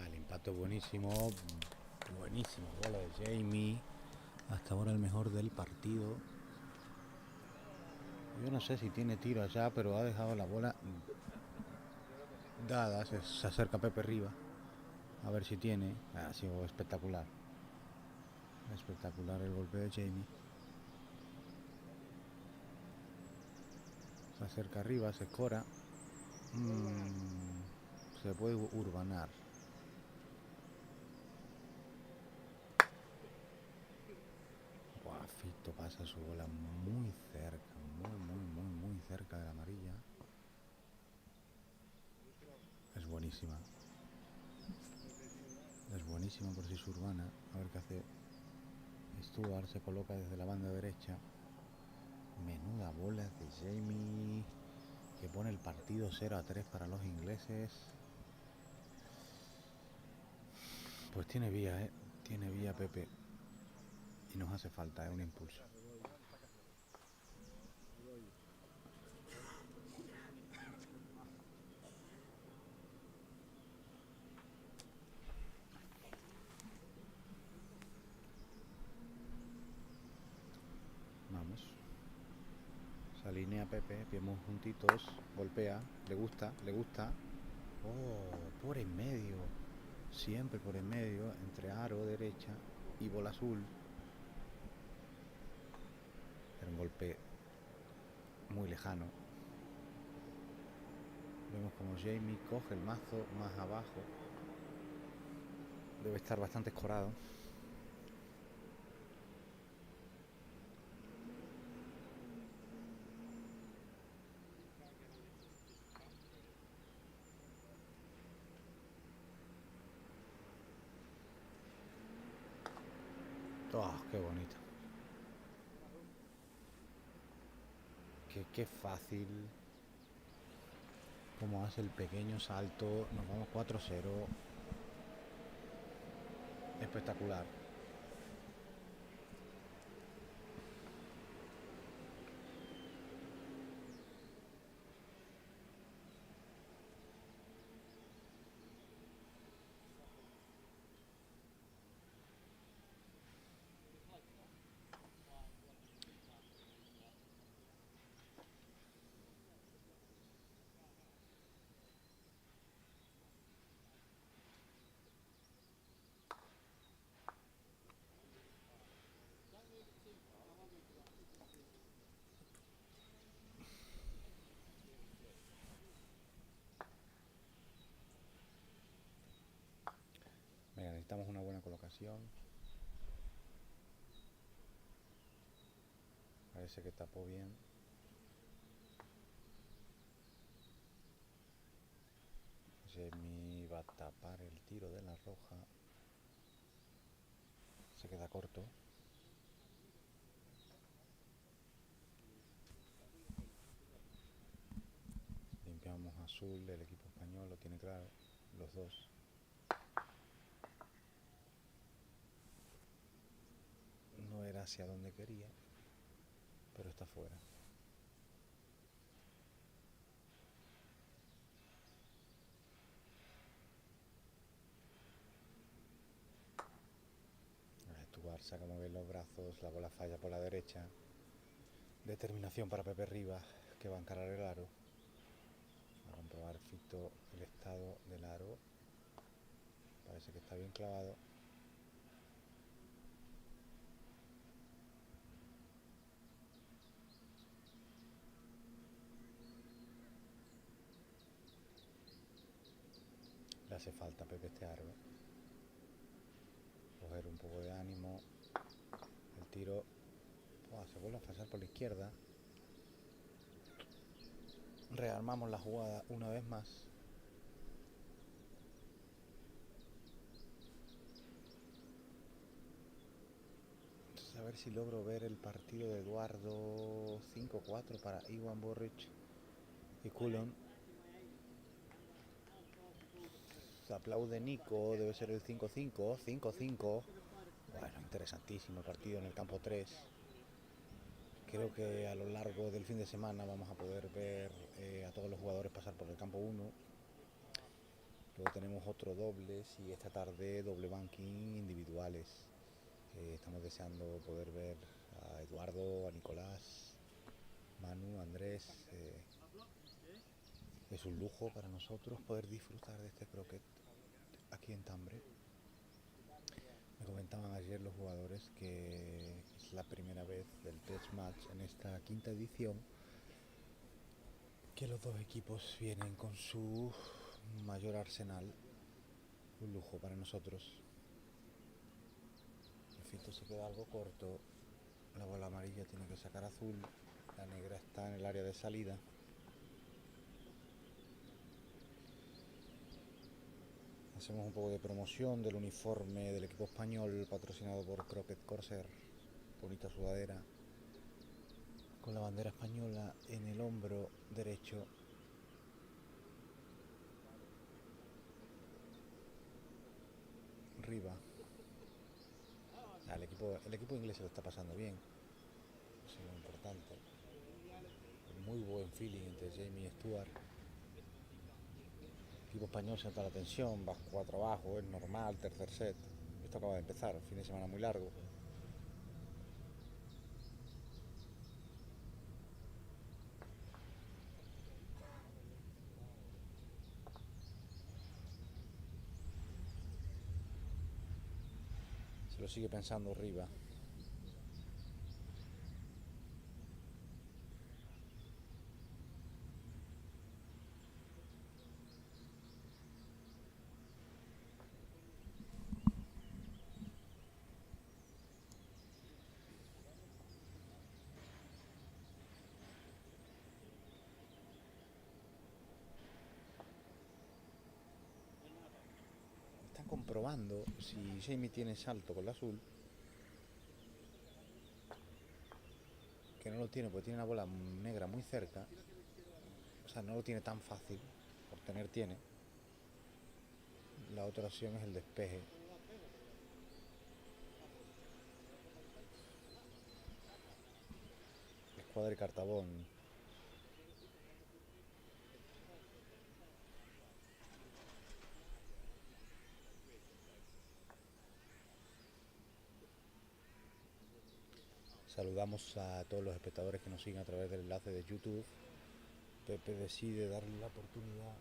El impacto es buenísimo. Buenísimo. Bola de Jamie. Hasta ahora el mejor del partido. Yo no sé si tiene tiro allá, pero ha dejado la bola dada. Se acerca Pepe Riva. A ver si tiene. Ha sido espectacular. Espectacular el golpe de Jamie. Se acerca arriba, se escora. Se puede urbanar. Fito pasa su bola muy cerca, muy cerca de la amarilla. Es buenísima. Es buenísima por si es urbana. A ver qué hace. Stuart se coloca desde la banda derecha. Menuda bola de Jamie, que pone el partido 0-3 para los ingleses. Pues tiene vía, tiene vía Pepe. Y nos hace falta, un impulso. Vamos. Se alinea Pepe, pies muy juntitos, golpea, le gusta. Oh, por en medio. Siempre por en medio, entre aro derecha y bola azul. Era un golpe muy lejano. Vemos como Jamie coge el mazo más abajo. Debe estar bastante escorado. Oh, qué bonito. Qué fácil. Como hace el pequeño salto. Nos vamos 4-0. Espectacular. Venga, necesitamos una buena colocación. Parece que tapó bien. Jamie va a tapar el tiro de la roja. Se queda corto. Limpiamos azul del equipo español, lo tiene claro. Los dos. No era hacia donde quería, pero está fuera. Stuart saca muy bien los brazos, la bola falla por la derecha. Determinación para Pepe Rivas, que va a encarar el aro. Va a comprobar Fito el estado del aro. Parece que está bien clavado. Le hace falta a Pepe este árbol. Coger un poco de ánimo. El tiro se vuelve a pasar por la izquierda. Rearmamos la jugada una vez más. Entonces, a ver si logro ver el partido de Eduardo. 5-4 para Iwan Boric y Coulon. Se aplaude Nico, debe ser el 5-5. 5-5. Bueno, interesantísimo el partido en el campo 3. Creo que a lo largo del fin de semana vamos a poder ver a todos los jugadores pasar por el campo 1. Luego tenemos otro dobles y esta tarde doble banking individuales. Estamos deseando poder ver a Eduardo, a Nicolás, Manu, Andrés. Es un lujo para nosotros poder disfrutar de este croquet aquí en Tambre. Me comentaban ayer los jugadores que es la primera vez del test match en esta quinta edición que los dos equipos vienen con su mayor arsenal. Un lujo para nosotros. El fito se queda algo corto. La bola amarilla tiene que sacar azul. La negra está en el área de salida. Hacemos un poco de promoción del uniforme del equipo español patrocinado por Croquet Corsair. Bonita sudadera con la bandera española en el hombro derecho. Arriba. El equipo inglés se lo está pasando bien. Eso es lo importante. Muy buen feeling entre Jamie y Stuart. El equipo español se nota la tensión, va 4 abajo, es normal, tercer set. Esto acaba de empezar, fin de semana muy largo. Se lo sigue pensando arriba. Están comprobando si Jamie tiene salto con la azul. Que no lo tiene porque tiene una bola negra muy cerca. O sea, no lo tiene tan fácil. Por tener tiene. La otra opción es el despeje. Escuadra y cartabón. Saludamos a todos los espectadores que nos siguen a través del enlace de YouTube. Pepe decide darle la oportunidad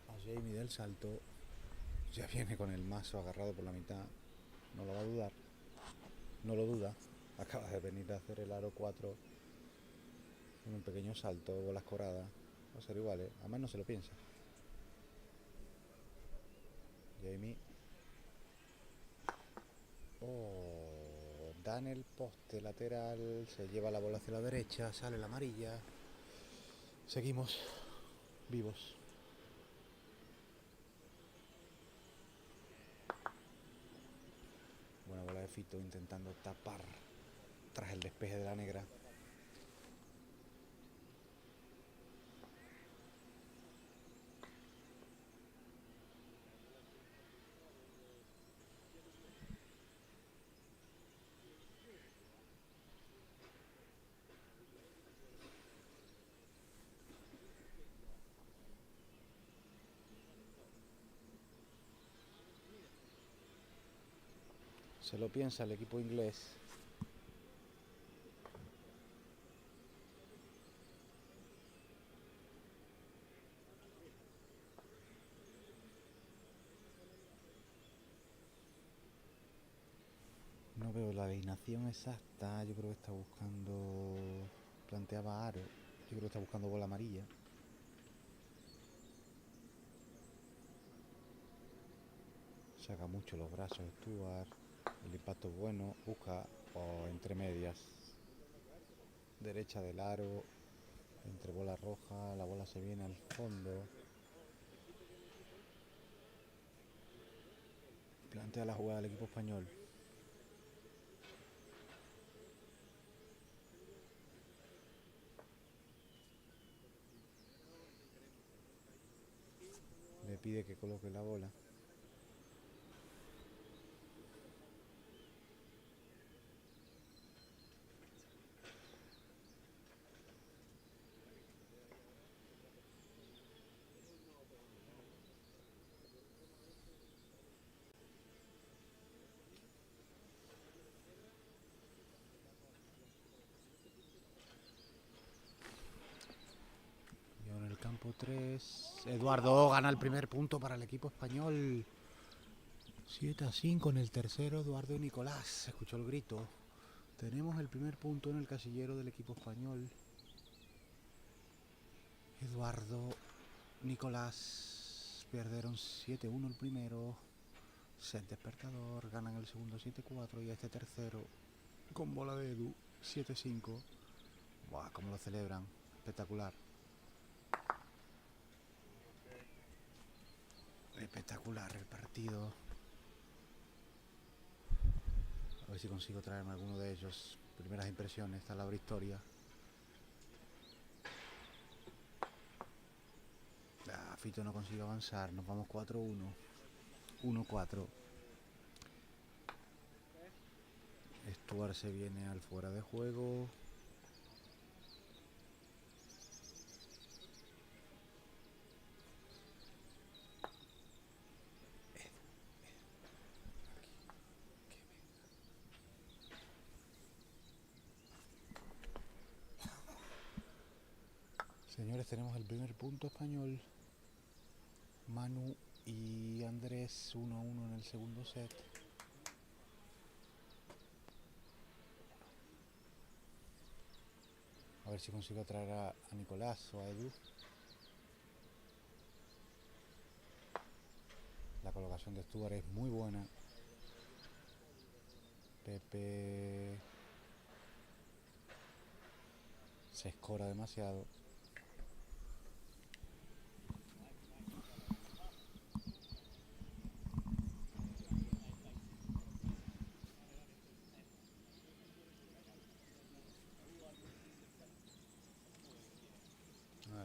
a Jamie del salto. Ya viene con el mazo agarrado por la mitad. No lo va a dudar. No lo duda. Acaba de venir a hacer el aro 4 con un pequeño salto, bolas coradas. Va a ser igual, ¿eh? Además no se lo piensa. Jamie. Da en el poste lateral. Se lleva la bola hacia la derecha. Sale la amarilla. Seguimos vivos. Buena bola de Fito intentando tapar tras el despeje de la negra. Se lo piensa el equipo inglés. No veo la alineación exacta. Yo creo que está buscando... Planteaba aro. Yo creo que está buscando bola amarilla. Saca mucho los brazos Stuart. El impacto es bueno. Busca entre medias. Derecha del aro. Entre bola roja. La bola se viene al fondo. Plantea la jugada del equipo español. Le pide que coloque la bola. Y ahora en el campo 3. Eduardo gana el primer punto para el equipo español. 7-5 en el tercero. Eduardo y Nicolás. Se escuchó el grito. Tenemos el primer punto en el casillero del equipo español. Eduardo, Nicolás perdieron 7-1 el primero. Set despertador. Ganan el segundo 7-4 y este tercero con bola de Edu 7-5. Buah, cómo lo celebran. Espectacular. Espectacular el partido. A ver si consigo traerme alguno de ellos. Primeras impresiones, esta es la historia. Fito no consigue avanzar, nos vamos 4-1. 1-4. Stuart se viene al fuera de juego. Señores, tenemos el primer punto español. Manu y Andrés 1-1 en el segundo set. A ver si consigo traer a Nicolás o a Edu. La colocación de Stuart es muy buena. Pepe se escora demasiado.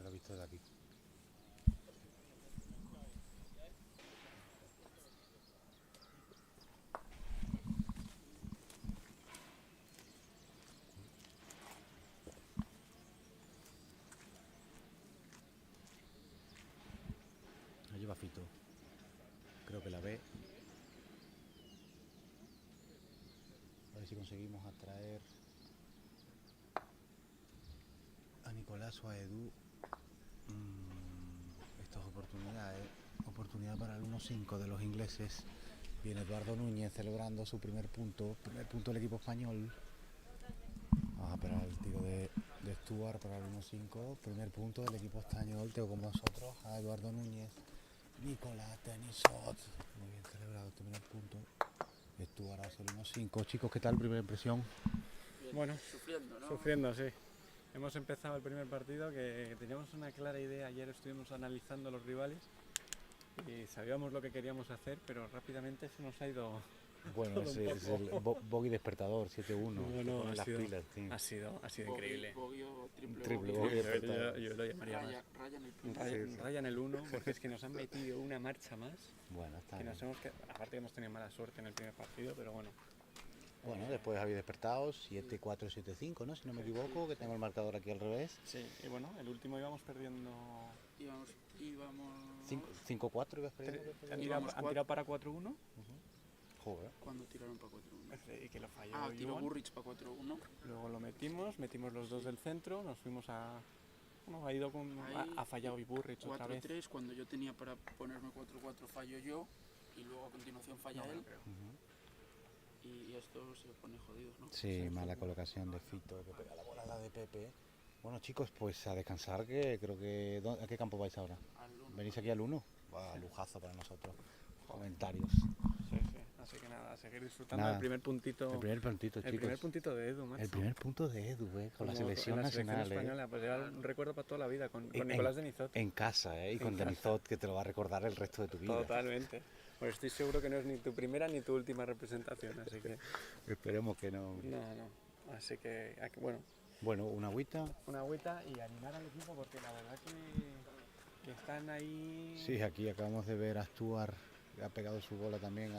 Lo he visto de aquí. La lleva Fito. Creo que la ve. A ver si conseguimos atraer a Nicolás o a Edu. Esto es oportunidad para el 1-5 de los ingleses. Viene Eduardo Núñez celebrando su primer punto del equipo español. Vamos a esperar el tiro de Stuart para el 1-5. Primer punto del equipo español. Tengo con vosotros a Eduardo Núñez, Nicolás Tenisot. Muy bien celebrado este primer punto. Stuart hace el 1-5. Chicos, ¿qué tal? Primera impresión. Bueno, Sufriendo, ¿no? sufriendo, sí. Hemos empezado el primer partido que teníamos una clara idea. Ayer estuvimos analizando los rivales y sabíamos lo que queríamos hacer, pero rápidamente se nos ha ido. Bueno, ese es el bogey despertador, 7-1. No, Te ponen las pilas, tío. ha sido increíble. Bogey o Triple bogey. bogey despertador. Yo lo llamaría más. Raya en el primer. Raya en el 1, porque es que nos han metido una marcha más. Bueno, está Que bien. nos hemos aparte que hemos tenido mala suerte en el primer partido, pero bueno. Bueno, después habéis despertado 7-4, 7-5, ¿no? Si no me equivoco, que tengo el marcador aquí al revés. Sí, y bueno, el último íbamos perdiendo. Íbamos 5-4 ibas perdiendo. Han Íbamos tirado para 4-1 Joder. cuando tiraron para 4-1. y que lo falló. Tiró Joan. Burrich para 4-1. Luego lo metimos los dos del centro, nos fuimos a. Bueno, ha ido con. Ahí, Ha fallado Iburrich otra vez. 4-3, cuando yo tenía para ponerme 4-4 fallo yo y luego a continuación falla No, él. no creo. Y esto se pone jodido, ¿no? Sí, mala colocación de Fito, que pega la bola a la de Pepe. Bueno, chicos, pues a descansar, que creo que... ¿A qué campo vais ahora? Al uno. ¿Venís aquí al 1? Lujazo para nosotros. Comentarios. Así que nada, a seguir disfrutando Nada, del primer puntito. El primer puntito, El chicos. primer puntito de Edu, macho. El primer punto de Edu, con la Como selección en la selección nacional, española, pues ya un recuerdo para toda la vida, con En- Nicolás Denizot. En casa, y En con casa. Denizot, que te lo va a recordar el resto de tu vida. Totalmente. Pues estoy seguro que no es ni tu primera ni tu última representación, así que Esperemos que no. no. Así que, bueno, Bueno, una agüita. una agüita y animar al equipo porque la verdad que están ahí. Sí, aquí acabamos de ver a Stuart, que ha pegado su bola también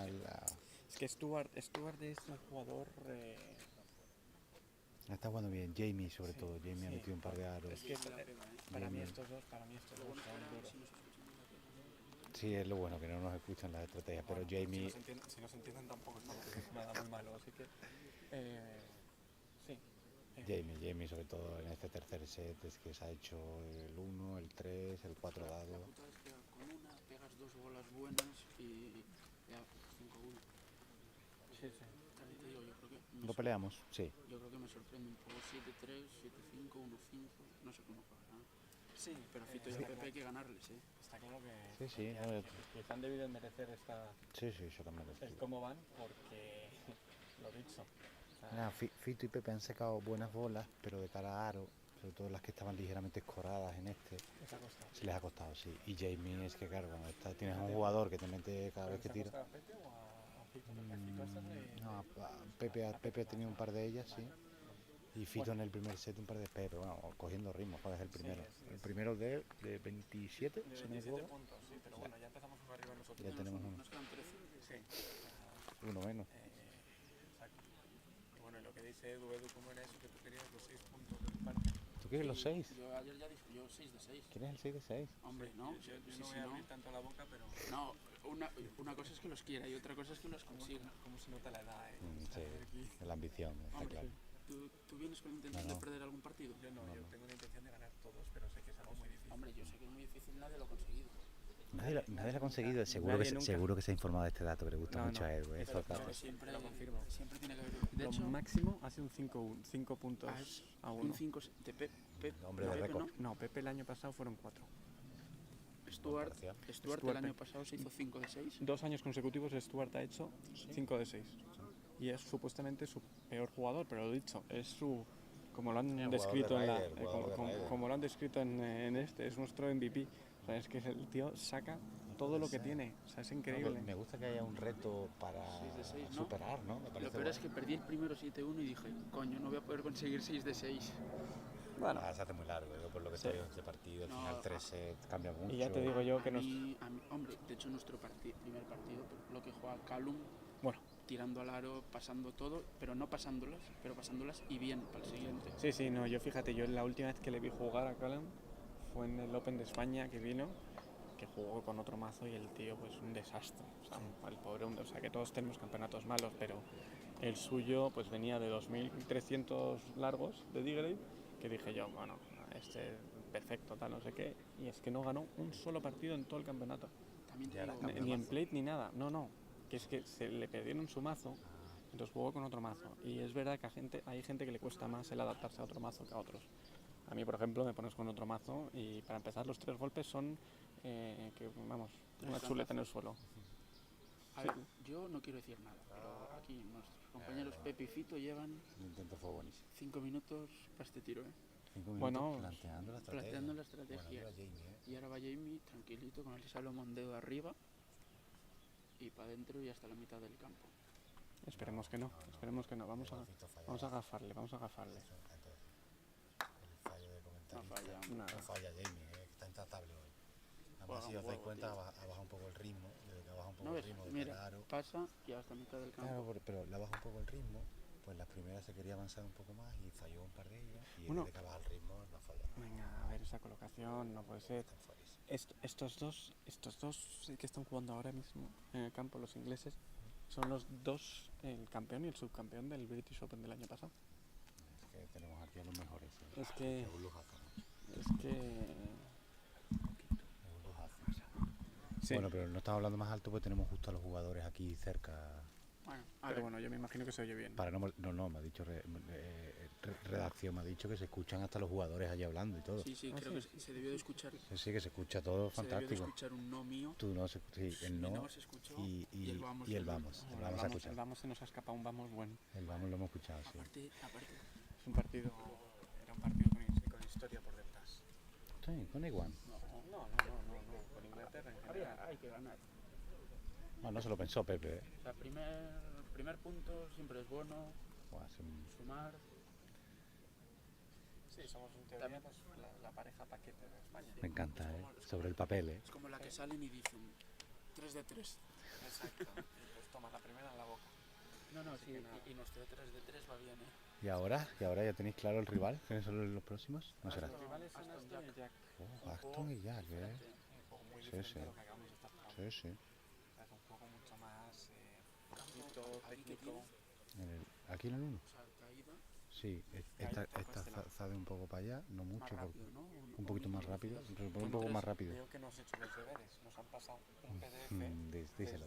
Es que Stuart es un jugador. Está jugando bien, Jamie sobre Sí, todo. Jamie ha sí. metido un par de aros. Es que para mí Jamie. estos dos son duros. Sí, es lo bueno, que no nos escuchan las estrategias, pero Jamie. Si no se entienden tampoco estamos nada muy malo, así que. Sí. Jamie sobre todo en este tercer set es que se ha hecho el 1, el 3, el 4 dado. La puta es que con una pegas 2 bolas buenas y ya 5-1. Sí. También te digo, yo creo que ¿Lo peleamos? Sí. yo creo que me sorprende un poco 7-3, 7-5, 1-5, no sé cómo pagará. Sí, Pero Fito y a Pepe hay que ganarles, ¿eh? Está claro que. Sí, que- a ver. que han debido merecer Sí, yo también lo el digo. cómo van porque. Lo dicho. O sea, Nada, Fito y Pepe han sacado buenas bolas, pero de cara a aro, sobre todo las que estaban ligeramente escoradas en este, les ha costado. se les ha costado, sí. Y Jamie es que, claro, cuando tienes a un jugador que te mete cada vez que tira. ¿Les ha costado a Pepe o a Fito? Porque Fito estas de. No, Pepe ha tenido un par de ellas, sí. Y Fito en el primer set un par de Pepe, bueno, cogiendo ritmo, joder, es el primero. El primero de 27, De si no me 27 equivoco. puntos, sí, pero bueno, ya empezamos uno arriba nosotros. Ya tenemos uno. Nos quedan 13. Sí. Uno menos. Exacto. Y bueno, y lo que dice Edu, ¿cómo era eso que tú querías? Los 6 puntos del parque. ¿Tú quieres los 6? Yo ayer ya dije, yo 6 de 6. ¿Quieres el 6 de 6? Hombre, no. Yo Sí, no sí, voy a no. abrir tanto la boca, pero. No, una cosa es que los quiera y otra cosa es que los consiga. ¿Cómo se nota la edad, Sí, la ambición, está Hombre, claro. ¿tú vienes con la intención No. de perder algún partido? Yo tengo la intención de ganar todos, pero sé que es algo muy difícil. Hombre, yo sé que es muy difícil, nadie lo ha conseguido. Nadie lo ha conseguido, Nadie nunca. seguro que se ha informado de este dato, que le gusta No, mucho no. a Edu, eso Pero- claro. pero Siempre lo confirmo. Siempre tiene que haber. De Lo hecho, máximo ha sido un 5 puntos a un 1. 5 de Hombre de Pepe, récord. ¿no? No, Pepe el año pasado fueron 4. Stuart Stuart el año pasado se hizo 5 de 6. 2 años consecutivos Stuart ha hecho 5 de 6. Y es supuestamente su peor jugador, pero lo dicho, es su. Como lo han jugador descrito de en la, Ryder, jugador de Ryder. como lo han descrito en este, es nuestro MVP. O sea, es que el tío saca todo lo que tiene. O sea, es increíble. Me gusta que haya un reto para 6 de 6, ¿no? superar, ¿no? Me Lo parece peor es guay. que perdí el primero 7-1 y dije, coño, no voy a poder conseguir 6 de 6. Bueno, Se hace muy largo, yo por lo que Sí. estoy en este partido, al No, final 3 sets cambia mucho. y ya te digo yo que A nos. mí, hombre, de hecho nuestro primer partido, lo que juega Callum, Bueno, tirando al aro, pasando todo, pero no pasándolas, pero pasándolas y bien para el siguiente. sí, no, yo fíjate, yo la última vez que le vi jugar a Callum fue en el Open de España que vino, que jugó con otro mazo y el tío pues un desastre. O sea, el pobre, o sea, que todos tenemos campeonatos malos, pero el suyo pues venía de 2300 largos de D-Grade, que dije yo, bueno, este perfecto, tal, no sé qué, y es que no ganó un solo partido en todo el campeonato. También te Ya la digo, cambia. Ni en plate ni nada, no, que es que se le perdieron su mazo, entonces jugó con otro mazo. Y es verdad que hay gente que le cuesta más el adaptarse a otro mazo que a otros. A mí, por ejemplo, me pones con otro mazo y para empezar los 3 golpes son, una Descanso. chuleta en el suelo. a ver, yo no quiero decir nada, pero aquí nuestros compañeros Pepe y Fito llevan El intento fue buenísimo. 5 minutos para este tiro, 5 minutos Bueno, planteando la estrategia. planteando la Bueno, estrategia. arriba Jamie, Y ahora va Jamie tranquilito con el Salomón dedo arriba y para adentro y hasta la mitad del campo. Esperemos que no. Vamos a agafarle. Entonces, el fallo de No comentario. falla. Nada. No falla Jamie, que está intratable hoy. Además, Juega si un os dais huevo, cuenta, tío. ha bajado un poco el ritmo. Desde que ha bajado un poco ¿No el ves? ritmo de Mira, Cararo. pasa y hasta mitad del campo. Claro, pero le ha bajado un poco el ritmo. Pues la primera se quería avanzar un poco más y falló un par de ellas. Y Bueno. desde que ha bajado el ritmo, no ha fallado. Venga, a ver esa colocación, no puede ser. Están fuerísimos. Estos dos que están jugando ahora mismo en el campo, los ingleses, son los dos, el campeón y el subcampeón del British Open del año pasado. Es que tenemos aquí a los mejores. Es que- Es un lujazo, ¿no? Es que... Es un lujazo. Sí, Bueno, pero no estamos hablando más alto porque tenemos justo a los jugadores aquí cerca. Bueno, a pero ver, bueno, yo me imagino que se oye bien. Para no, me ha dicho redacción me ha dicho que se escuchan hasta los jugadores allí hablando y todo. Sí, sí, creo que se debió de escuchar. Sí, que se escucha todo Se debió de fantástico. escuchar un no mío. Tú no, sí, el Mi no se escuchó y el vamos. El vamos se ha El escuchado. vamos se nos ha escapado un vamos bueno. El vamos lo hemos escuchado, sí. Aparte, Es un partido, era un partido con historia por detrás. Sí, con igual. No, con Inglaterra en general. hay que ganar. No se lo pensó Pepe. O sea, primer punto siempre es bueno, Buah, sumar. Sí, somos en teoría pues, la pareja paquete de España. me encanta, sobre el papel, Es como la que salen y dicen 3 de 3. Exacto. Y pues toma la primera en la boca. No, sí, y nuestro 3 de 3 va bien, ¿Y ahora ya tenéis claro el rival? ¿Quiénes son los próximos? No será. Los rivales son Aston y Jack. Aston y Jack, Un juego muy Sí, diferente sí. a lo que hagamos esta temporada. Sí, sí. Es un juego mucho más bonito, técnico. Aquí en el 1. O sea, caída Sí, esta zade un poco para allá, no más mucho, rápido, ¿no? un poquito más rápido, un poco más rápido. Creo que no has hecho los deberes. Nos han pasado un PDF. Díselo.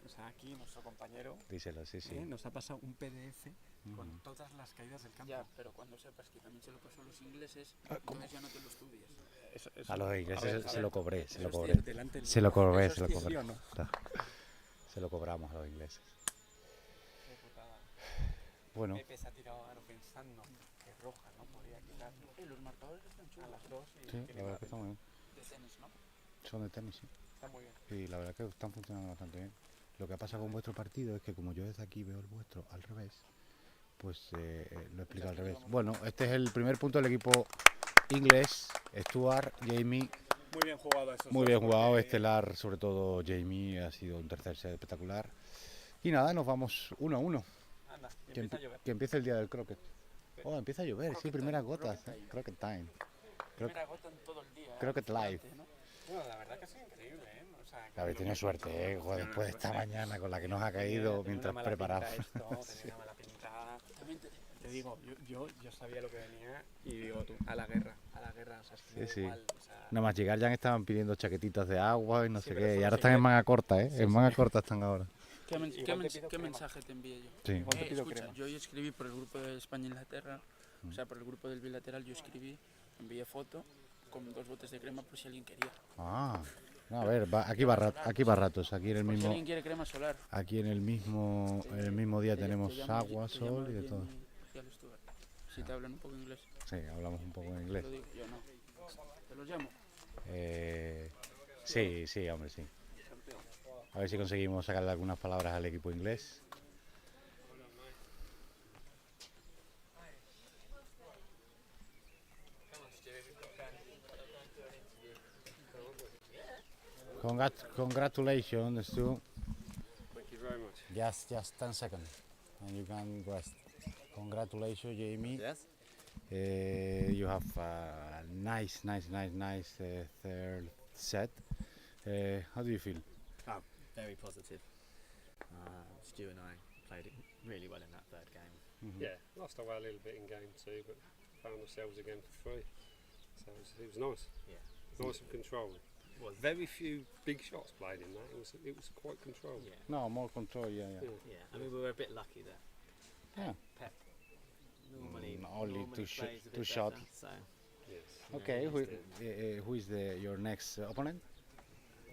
O sea, aquí nuestro compañero Díselo, sí. nos ha pasado un PDF con todas las caídas del campo. Ya, pero cuando sepas que también se lo pasó a los ingleses, entonces ya no te lo estudies. A los ingleses se lo cobré, se lo Eso cobré. es delante del- Se lo cobré, ¿Eso se lo es cierto, cobré. sí o no? Se lo cobramos a los ingleses. Qué putada. Bueno, Pepe se ha tirado a aro pensando que roja, ¿no? Podría quitar Los marcadores están a chulos. las 2 y sí, tiene la verdad que que están muy bien. De tenis, ¿no? Son de tenis, sí. está muy bien. Y la verdad que están funcionando bastante bien. Lo que ha pasado con vuestro partido es que como yo desde aquí veo el vuestro al revés, pues lo he explicado al revés. Bueno, este es el primer punto del equipo inglés. Stuart, Jamie, Muy bien jugado eso. muy bien jugado. Estelar, sobre todo Jamie, ha sido un tercer set espectacular. Y nada, nos vamos 1-1. Anda, y Que, empieza a llover. que empiece el día del croquet. Oh, empieza a llover, sí, primeras gotas. Croquet time. Primera gota en todo el día. Croquet live. ¿no? Bueno, la verdad que es increíble, ¿eh? O sea, que Habéis tenido suerte, joder, después de esta mañana con la que nos ha caído mientras preparamos. Tenía una mala pinta. También Te digo, yo sabía lo que venía y digo tú, a la guerra, o sea, es que me da Sí. igual, o sea, Nada más llegar ya estaban pidiendo chaquetitas de agua y no Sí, sé pero qué. eso Y no ahora se están en puede. manga corta, ¿eh? Sí, En sí. manga corta están ahora. ¿Qué, Igual te pido qué crema. mensaje te envié yo? Sí. Igual te pido Escucha, crema. yo hoy escribí por el grupo de España-Inglaterra, o sea, por el grupo del bilateral, yo escribí, envié foto con 2 botes de crema por si alguien quería. Ah, no, a ver, aquí va ratos. Aquí en el Por si mismo, alguien quiere crema solar. aquí en el mismo día tenemos agua, sol y de todo. Si te hablan un poco inglés, Sí, hablamos un poco en te inglés. lo digo, yo no. Te los llamo. Sí, hombre, sí. A ver si conseguimos sacarle algunas palabras al equipo inglés. Congratulations to Thank you very much. just 10 seconds and you can rest. Congratulations, Jamie. Yes. You have a nice third set. How do you feel? Very positive. Stu and I played it really well in that third game. Yeah, lost away a little bit in game 2, but found ourselves again for 3. So it was nice. Yeah. Nice and controlled. Was Very few big shots played in that. It was quite controlled. Yeah. No, more control, yeah. Yeah. I mean, we were a bit lucky there. Yeah. Pep normally Only normally two plays a bit two shots. better, so Yes. Okay, Yeah, who is your next opponent?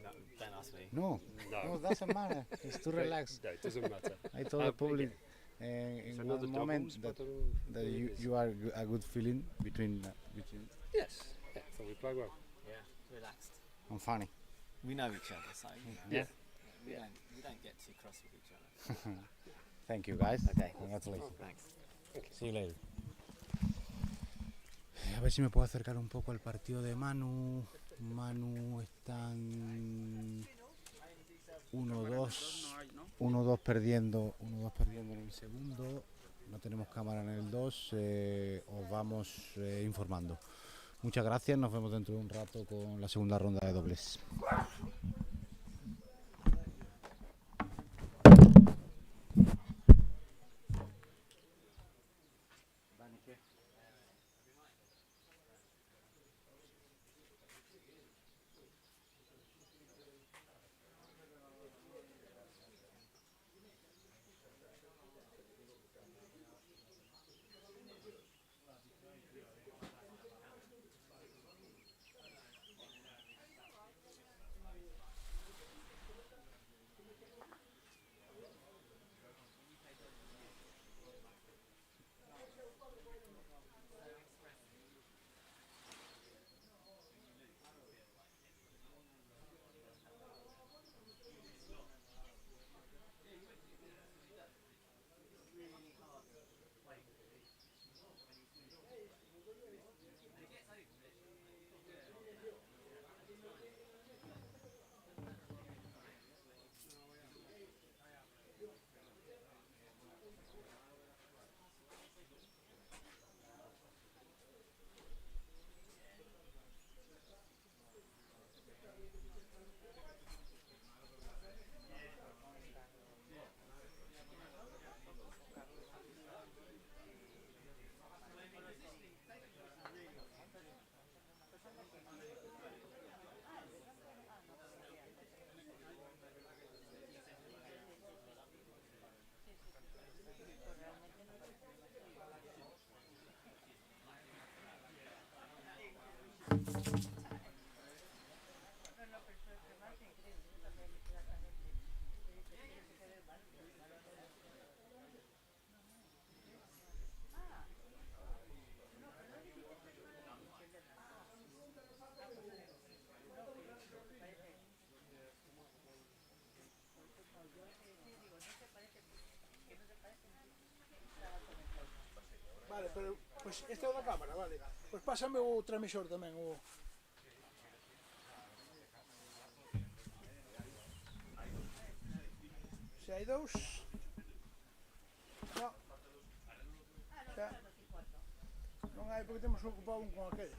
no, don't ask me. No, No. doesn't matter. It's too relaxed. No, it doesn't matter. I told the public It's in another one moment doubles, that, but that it is. you are a good feeling between Yes. Yeah, so we play well. Yeah, relaxed. and funny. We know each other, so you know, Yeah. we don't get too cross with each other. Thank you, guys. Okay. Congratulations. Thanks. See you later. A ver si me puedo acercar un poco al partido de Manu. Manu están 1-2. 1-2 perdiendo en el segundo. No tenemos cámara en el 2. Os vamos informando. Muchas gracias. Nos vemos dentro de un rato con la segunda ronda de dobles. Vale, pero pois esta é outra cámara, vale. Pois pásame o transmisor tamén, o... Se hai dous... No. Xa. Non hai porque temos ocupado un con aquel.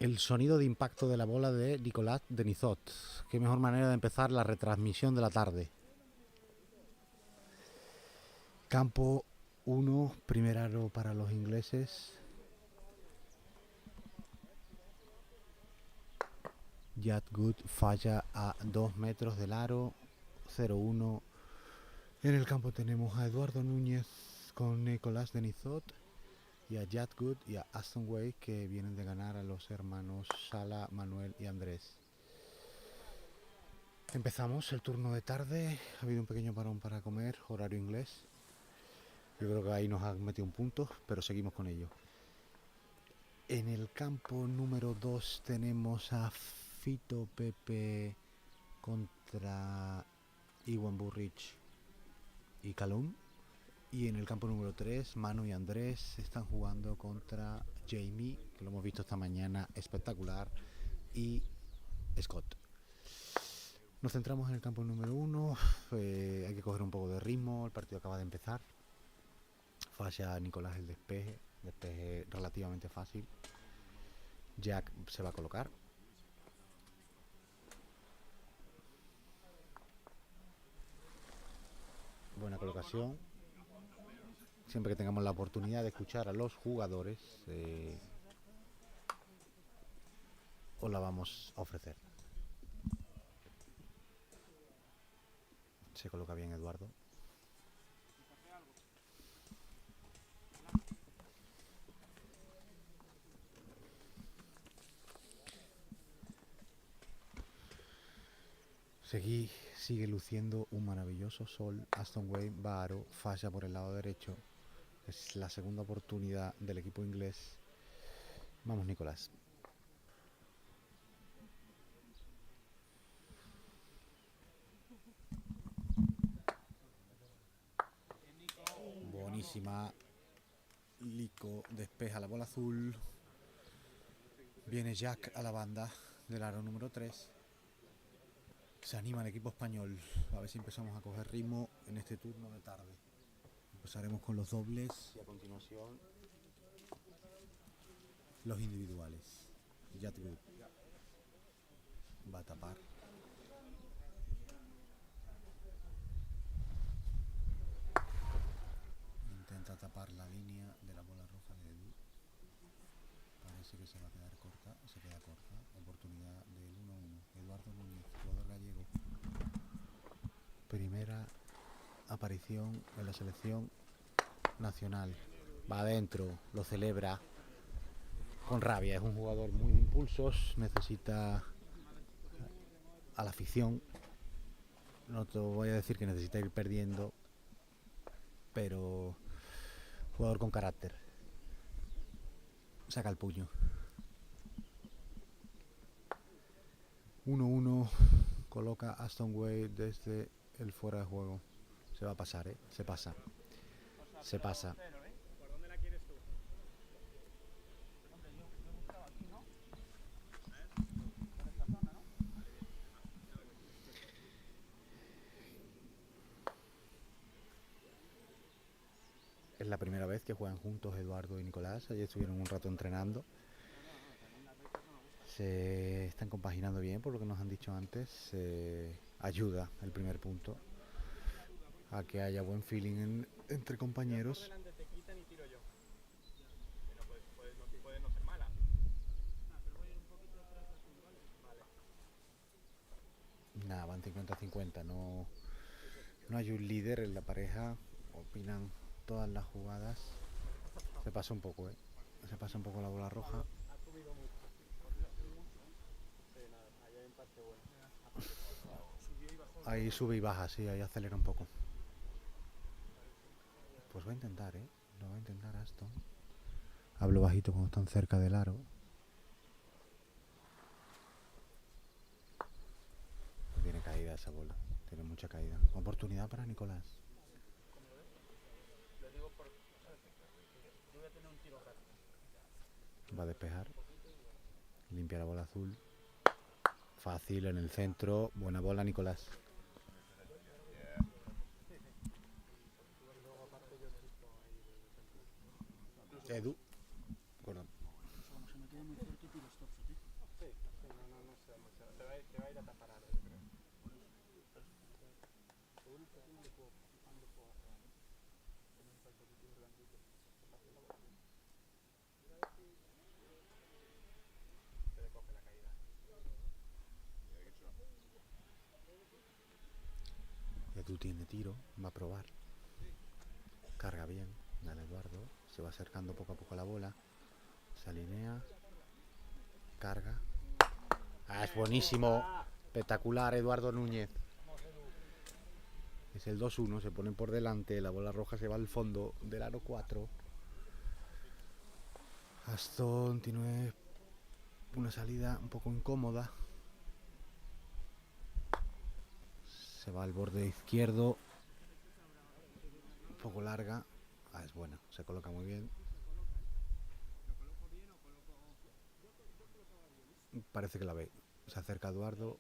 el sonido de impacto de la bola de Nicolás Denizot. Qué mejor manera de empezar la retransmisión de la tarde. Campo 1, primer aro para los ingleses. Jad Good falla a 2 metros del aro, 0-1. En el campo tenemos a Eduardo Núñez con Nicolás Denizot y a Jad Good y a Aston Way, que vienen de ganar a los hermanos Sala, Manuel y Andrés. Empezamos el turno de tarde, ha habido un pequeño parón para comer, horario inglés. Yo creo que ahí nos han metido un punto, pero seguimos con ello. En el campo número 2 tenemos a Fito Pepe contra Iwan Burrich y Calum. Y en el campo número 3, Manu y Andrés están jugando contra Jamie, que lo hemos visto esta mañana, espectacular, y Scott. Nos centramos en el campo número 1, hay que coger un poco de ritmo, el partido acaba de empezar. Falla Nicolás el despeje relativamente fácil. Jack se va a colocar. Buena colocación. Siempre que tengamos la oportunidad de escuchar a los jugadores, os la vamos a ofrecer. Se coloca bien Eduardo. Sigue luciendo un maravilloso sol. Aston Way va a aro, falla por el lado derecho. Es la segunda oportunidad del equipo inglés. Vamos, Nicolás. Buenísima. Lico despeja la bola azul. Viene Jack a la banda del aro número 3. Se anima el equipo español. A ver si empezamos a coger ritmo en este turno de tarde. Empezaremos con los dobles y a continuación los individuales. Jadwood va a tapar. Intenta tapar la línea de la bola roja de Edu. Parece que se va a quedar corta. Se queda corta. Oportunidad del 1-1. Eduardo Núñez, jugador gallego. Primera aparición en la selección nacional. Va adentro, lo celebra con rabia. Es un jugador muy de impulsos, necesita a la afición. No te voy a decir que necesita ir perdiendo, pero jugador con carácter. Saca el puño. 1-1. Coloca Aston Way desde el fuera de juego. Se va a pasar, se pasa. Se pasa. Es la primera vez que juegan juntos Eduardo y Nicolás. Ayer estuvieron un rato entrenando. Se están compaginando bien, por lo que nos han dicho antes. Ayuda el primer punto a que haya buen feeling entre compañeros. Nada, van 50-50. No hay un líder en la pareja. Opinan todas las jugadas. Se pasa un poco, se pasa un poco la bola roja. Ahí sube y baja, sí, ahí acelera un poco. Pues va a intentar, lo va a intentar Aston. Hablo bajito cuando están cerca del aro. Tiene caída esa bola, tiene mucha caída. Oportunidad para Nicolás. Va a despejar. Limpia la bola azul. Fácil en el centro. Buena bola, Nicolás. Edu. Bueno. Ya tú tiene tiro, va a probar. Carga bien, dale Eduardo. Se va acercando poco a poco a la bola. Se alinea. Carga. Ah, es buenísimo. Espectacular, Eduardo Núñez. Es el 2-1, se ponen por delante. La bola roja se va al fondo del aro 4. Aston tiene una salida un poco incómoda. Se va al borde izquierdo. Un poco larga. Ah, es buena, se coloca muy bien. Parece que la ve. Se acerca Eduardo.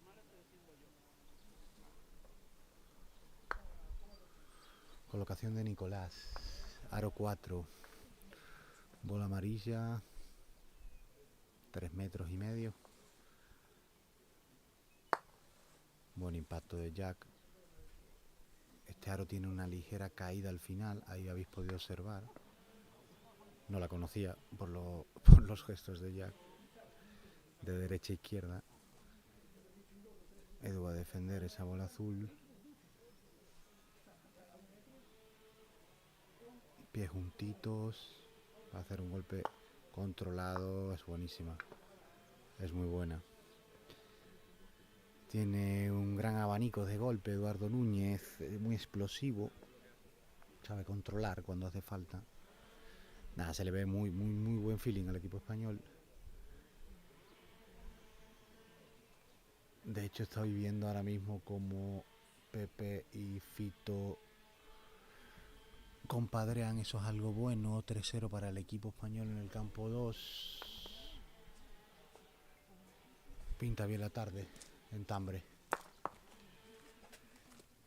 Colocación de Nicolás. Aro 4. Bola amarilla. 3,5 metros. Buen impacto de Jack. Este aro tiene una ligera caída al final. Ahí habéis podido observar. No la conocía por los gestos de Jack. De derecha a izquierda. Edu va a defender esa bola azul. Pies juntitos. Va a hacer un golpe controlado. Es buenísima. Es muy buena. Tiene un gran abanico de golpe Eduardo Núñez. Muy explosivo. Sabe controlar cuando hace falta. Nada, se le ve muy buen feeling al equipo español. De hecho, estoy viendo ahora mismo como Pepe y Fito compadrean. Eso es algo bueno. 3-0 para el equipo español en el campo 2. Pinta bien la tarde en Tambre.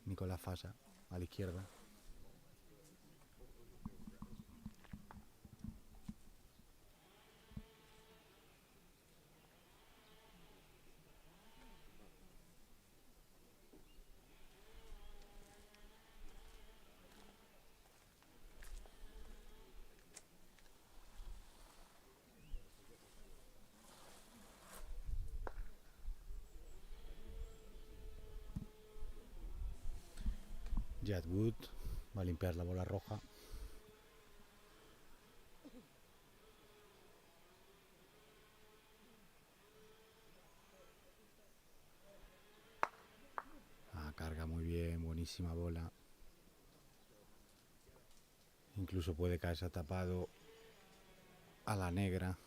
Nicolás Fasa a la izquierda. Jad Wood va a limpiar la bola roja. Carga muy bien, buenísima bola. Incluso puede caerse tapado a la negra.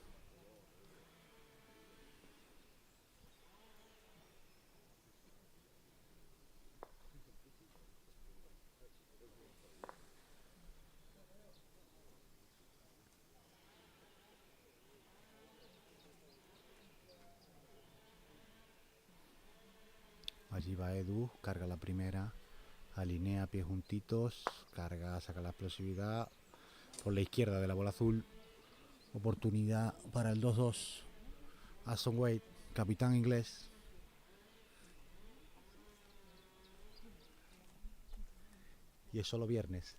Allí va Edu, carga la primera, alinea pies juntitos, carga, saca la explosividad por la izquierda de la bola azul. Oportunidad para el 2-2. Aston Wade, capitán inglés. Y es solo viernes.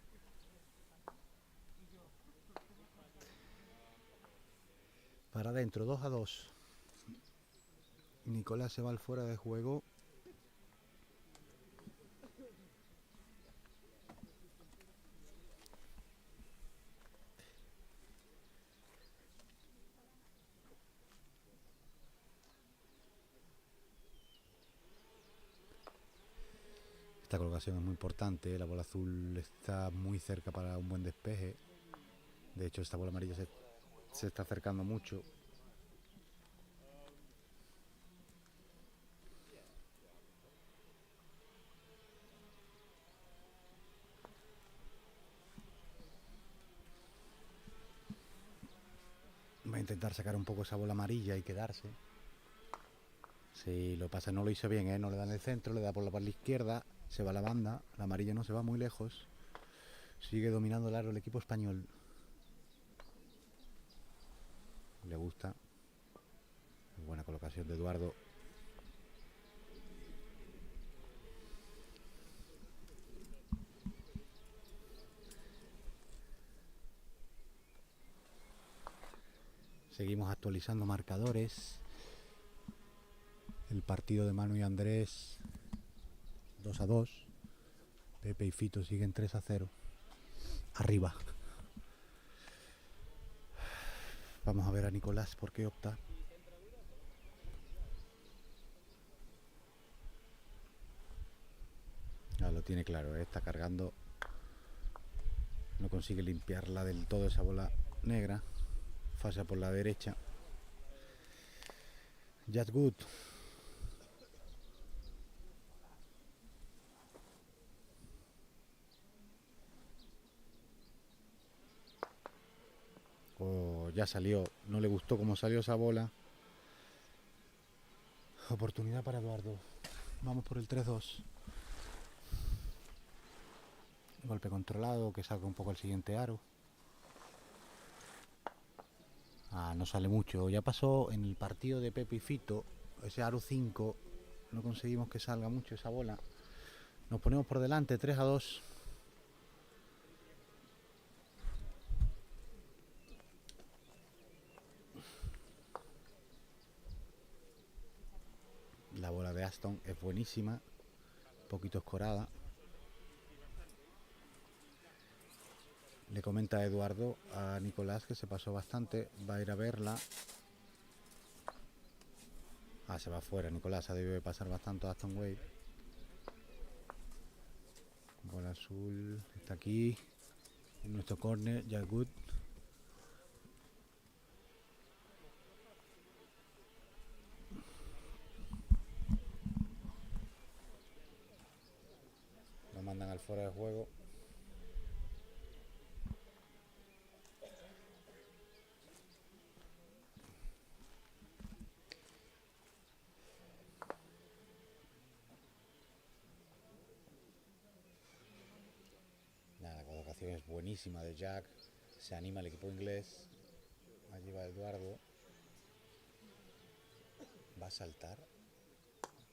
Para adentro, 2-2. Nicolás se va al fuera de juego. Esta colocación es muy importante. La bola azul está muy cerca para un buen despeje. De hecho, esta bola amarilla se está acercando mucho. Va a intentar sacar un poco esa bola amarilla y quedarse. Si lo pasa, no lo hizo bien, ¿eh? No le da en el centro, le da por la izquierda. Se va a la banda. La amarilla no se va muy lejos. Sigue dominando el aro el equipo español. Le gusta. Buena colocación de Eduardo. Seguimos actualizando marcadores. El el partido de Manu y Andrés 2-2. Pepe y Fito siguen 3-0. Arriba. Vamos a ver a Nicolás por qué opta. Ah, lo tiene claro, está cargando. No consigue limpiarla del todo esa bola negra. Falla por la derecha. Just good. Oh, ya salió. No le gustó cómo salió esa bola. Oportunidad para Eduardo. Vamos por el 3-2. Golpe controlado, que salga un poco el siguiente aro. Ah, no sale mucho. Ya pasó en el partido de Pepe y Fito. Ese aro 5. No conseguimos que salga mucho esa bola. Nos ponemos por delante 3-2. La bola de Aston es buenísima. Un poquito escorada. Le comenta Eduardo a Nicolás que se pasó bastante. Va a ir a verla. Ah, se va fuera. Nicolás ha debido de pasar bastante a Aston Wade. Bola azul. Está aquí. En nuestro corner. Ya good. Lo mandan al fuera de juego. La colocación es buenísima de Jack. Se anima el equipo inglés. Allí va Eduardo. Va a saltar.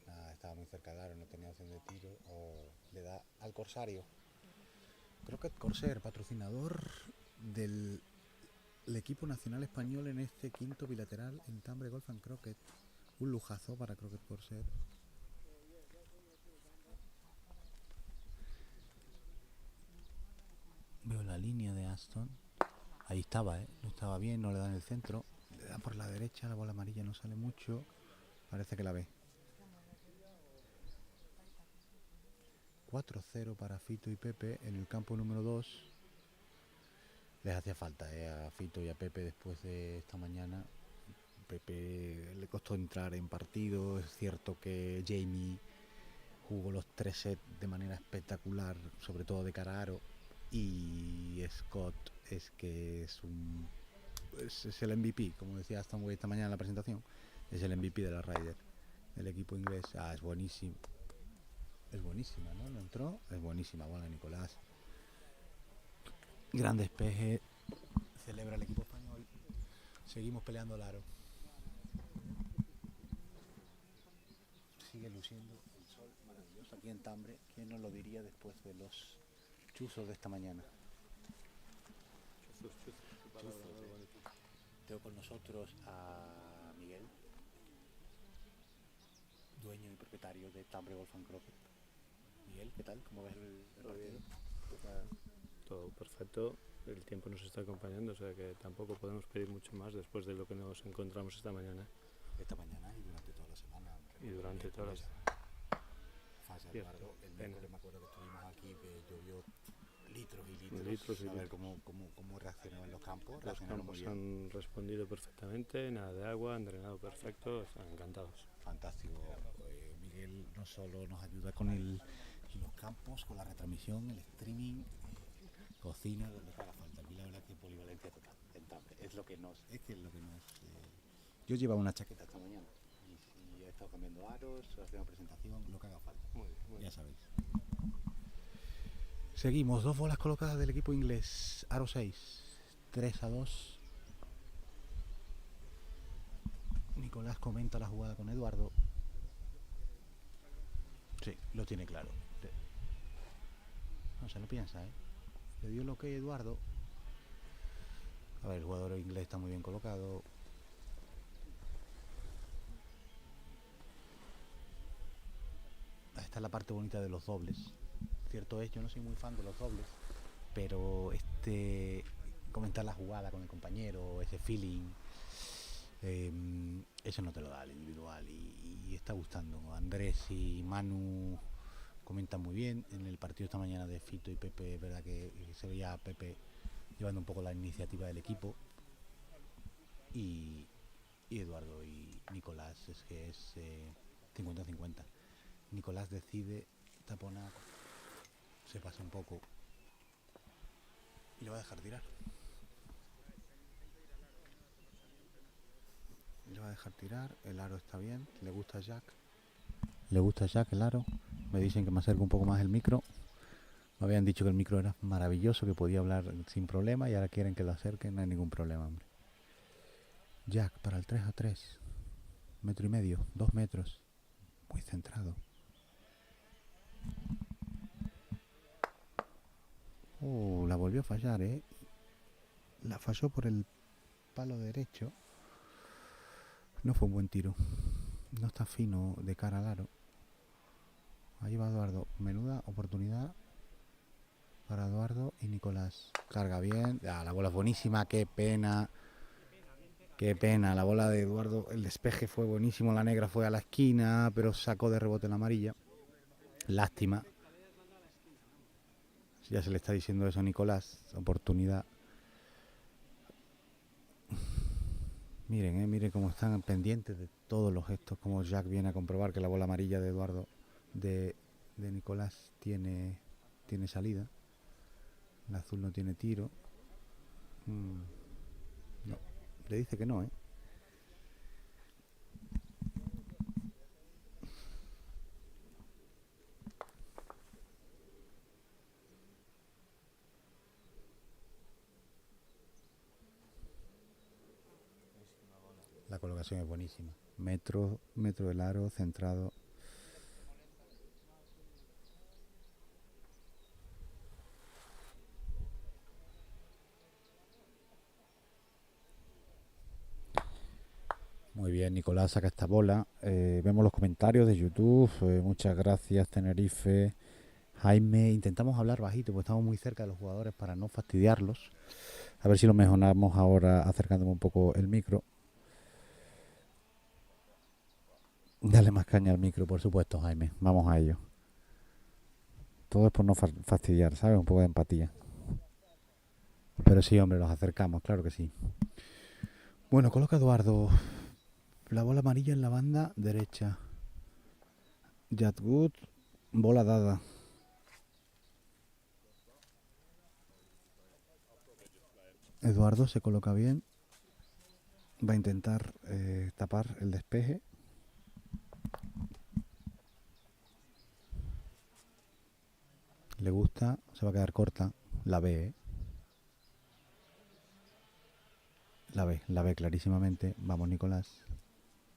Nada, estaba muy cerca del aro, no tenía opción de tiro. O le da al Corsario. Croquet Corsair, patrocinador del equipo nacional español en este quinto bilateral en Tambre Golf and Croquet. Un lujazo para Croquet Corsair. Veo la línea de Aston. Ahí estaba, no estaba bien, no le da en el centro. Le da por la derecha, la bola amarilla no sale mucho. Parece que la ve. 4-0 para Fito y Pepe en el campo número 2. Les hacía falta a Fito y a Pepe después de esta mañana. Pepe le costó entrar en partido. Es cierto que Jamie jugó los 3 sets de manera espectacular, sobre todo de cara a aro. Y Scott es que es el MVP, como decía Aston Wade esta mañana en la presentación. Es el MVP de la Ryder, del equipo inglés. Ah, es buenísimo. Es buenísima, ¿no? No entró. Es buenísima bola, Nicolás. Gran despeje. Celebra el equipo español. Seguimos peleando el aro. Sigue luciendo el sol maravilloso aquí en Tambre. ¿Quién nos lo diría después de los chuzos de esta mañana? Tengo con nosotros a Miguel, dueño y propietario de Tambre Golf and Croquet. Miguel, ¿qué tal? ¿Cómo ves el partido? Todo perfecto, el tiempo nos está acompañando, o sea que tampoco podemos pedir mucho más después de lo que nos encontramos esta mañana. Esta mañana y durante toda la semana. Y durante toda la semana. Falla, Cierto, Eduardo. El pena. miércoles me acuerdo que estuvimos aquí, que llovió litros y litros. Litros y a ver litros. cómo reaccionaron los campos. Los Reaccionaron muy campos bien. han respondido perfectamente, nada de agua, han drenado perfecto, están encantados. Fantástico. Miguel no solo nos ayuda con los campos, con la retransmisión, el streaming, cocina, donde haga falta. Aquí la verdad que polivalencia total, en Tambre. Es lo que nos... Yo llevaba una chaqueta esta mañana y he estado cambiando aros, haciendo presentación, lo que haga falta. Muy bien. Ya sabéis. Seguimos, 2 bolas colocadas del equipo inglés. Aro 6, 3-2. Nicolás comenta la jugada con Eduardo. Sí, lo tiene claro. Sí. No se lo piensa, Le dio lo que Eduardo. A ver, el jugador inglés está muy bien colocado. esta es la parte bonita de los dobles. Cierto es, yo no soy muy fan de los dobles, pero comentar la jugada con el compañero, ese feeling, eso no te lo da el individual y está gustando. Andrés y Manu comentan muy bien. En el partido esta mañana de Fito y Pepe, es verdad que se veía a Pepe llevando un poco la iniciativa del equipo, y Eduardo y Nicolás es que es 50-50. Nicolás decide taponar, se pasa un poco y le va a dejar tirar. Le va a dejar tirar, el aro está bien, le gusta a Jack. Le gusta a Jack el aro. Me dicen que me acerque un poco más el micro. Me habían dicho que el micro era maravilloso, que podía hablar sin problema, y ahora quieren que lo acerquen, no hay ningún problema, hombre. Jack para el 3-3. 1,5 metros, 2 metros. Muy centrado. La volvió a fallar, ¿eh? La falló por el palo derecho. No fue un buen tiro. No está fino de cara al aro. Ahí va Eduardo. Menuda oportunidad para Eduardo y Nicolás. Carga bien. La bola es buenísima. Qué pena. Qué pena. La bola de Eduardo. El despeje fue buenísimo. La negra fue a la esquina, pero sacó de rebote la amarilla. Lástima. Ya se le está diciendo eso a Nicolás. Oportunidad. Miren cómo están pendientes de todos los gestos. Como Jack viene a comprobar que la bola amarilla de Eduardo, de Nicolás, tiene salida. El azul no tiene tiro. No, le dice que no, ¿eh? La colocación es buenísima. Metro del aro, centrado. Muy bien, Nicolás saca esta bola. Vemos los comentarios de YouTube. Muchas gracias, Tenerife. Jaime, intentamos hablar bajito porque estamos muy cerca de los jugadores para no fastidiarlos. A ver si lo mejoramos ahora acercándome un poco el micro. Dale más caña al micro, por supuesto, Jaime. Vamos a ello. Todo es por no fastidiar, ¿sabes? Un poco de empatía. Pero sí, hombre, los acercamos, claro que sí. Bueno, coloca Eduardo la bola amarilla en la banda derecha. Jadwood, bola dada. Eduardo se coloca bien. Va a intentar tapar el despeje. Le gusta, se va a quedar corta. La ve, ¿eh? La ve clarísimamente. Vamos, Nicolás.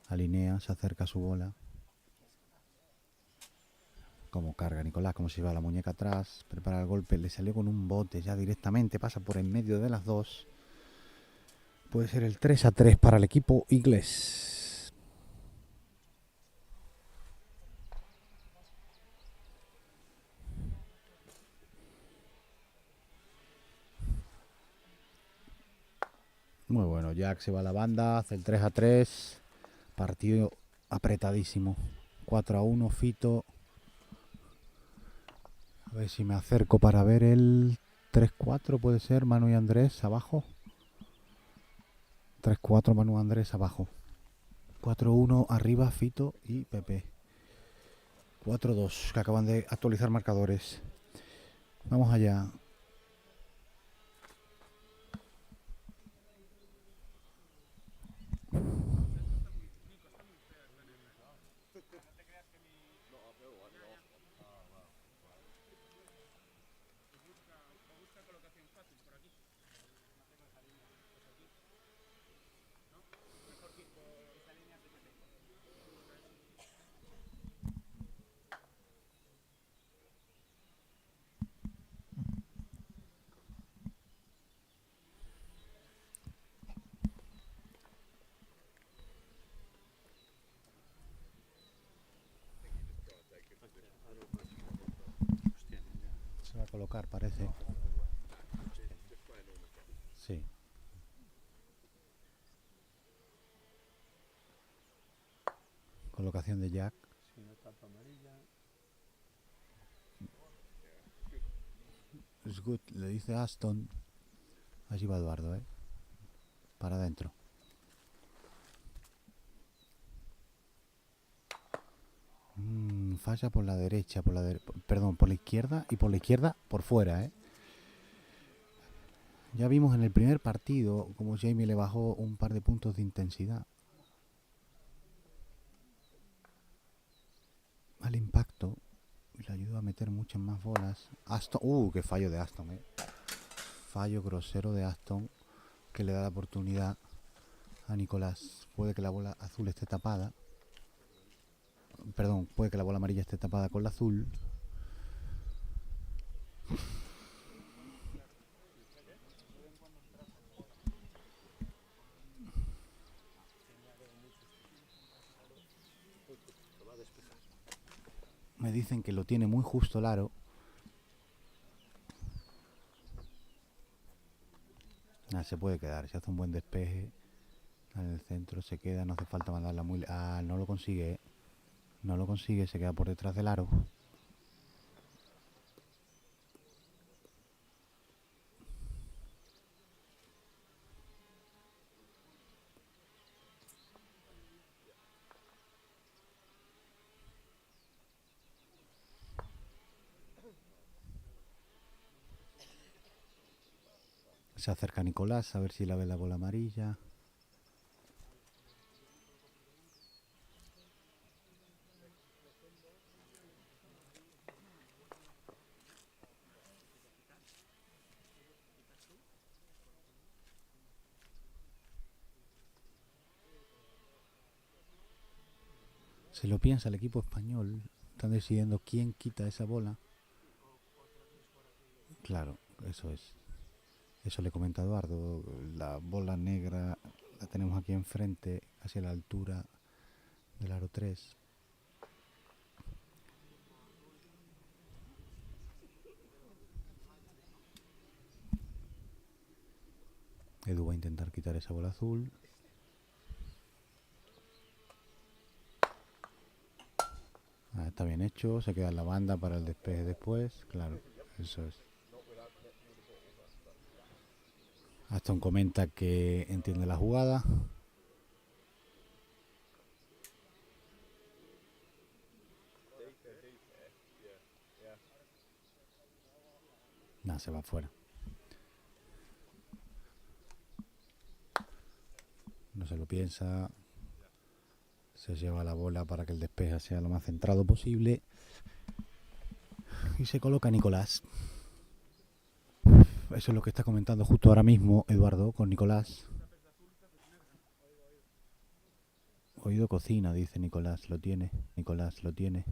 Alinea, se acerca a su bola. Como carga Nicolás, como si va la muñeca atrás. Prepara el golpe, le salió con un bote ya directamente. Pasa por en medio de las dos. Puede ser el 3-3 para el equipo inglés. Muy bueno, Jack se va a la banda, hace el 3-3. Partido apretadísimo. 4-1, Fito. A ver si me acerco para ver el 3-4, puede ser. Manu y Andrés abajo. 3-4, Manu y Andrés abajo. 4-1 arriba, Fito y Pepe. 4-2, que acaban de actualizar marcadores. Vamos allá. colocar, parece. Sí. Colocación de Jack. Si no tapa amarilla. Es good, le dice Aston. Allí va Eduardo, para adentro. Falla por la derecha, perdón, por la izquierda, y por la izquierda por fuera, Ya vimos en el primer partido como Jamie le bajó un par de puntos de intensidad al impacto y le ayudó a meter muchas más bolas. Aston, qué fallo de Aston, fallo grosero de Aston, que le da la oportunidad a Nicolás. Puede que la bola azul esté tapada. Perdón, puede que la bola amarilla esté tapada con la azul. Me dicen que lo tiene muy justo el aro. Se puede quedar, se hace un buen despeje. En el centro se queda, no hace falta mandarla muy... no lo consigue, No lo consigue, se queda por detrás del aro. Se acerca Nicolás a ver si la ve la bola amarilla. Se lo piensa el equipo español. Están decidiendo quién quita esa bola. Claro, eso es. Eso le comenta Eduardo. La bola negra la tenemos aquí enfrente, hacia la altura del aro 3. Edu va a intentar quitar esa bola azul. Está bien hecho, se queda en la banda para el despeje después. Claro, eso es. Aston comenta que entiende la jugada. Se va fuera. No se lo piensa. Se lleva la bola para que el despeje sea lo más centrado posible. Y se coloca Nicolás. Eso es lo que está comentando justo ahora mismo Eduardo con Nicolás. Oído cocina, dice Nicolás, lo tiene. Nicolás lo tiene.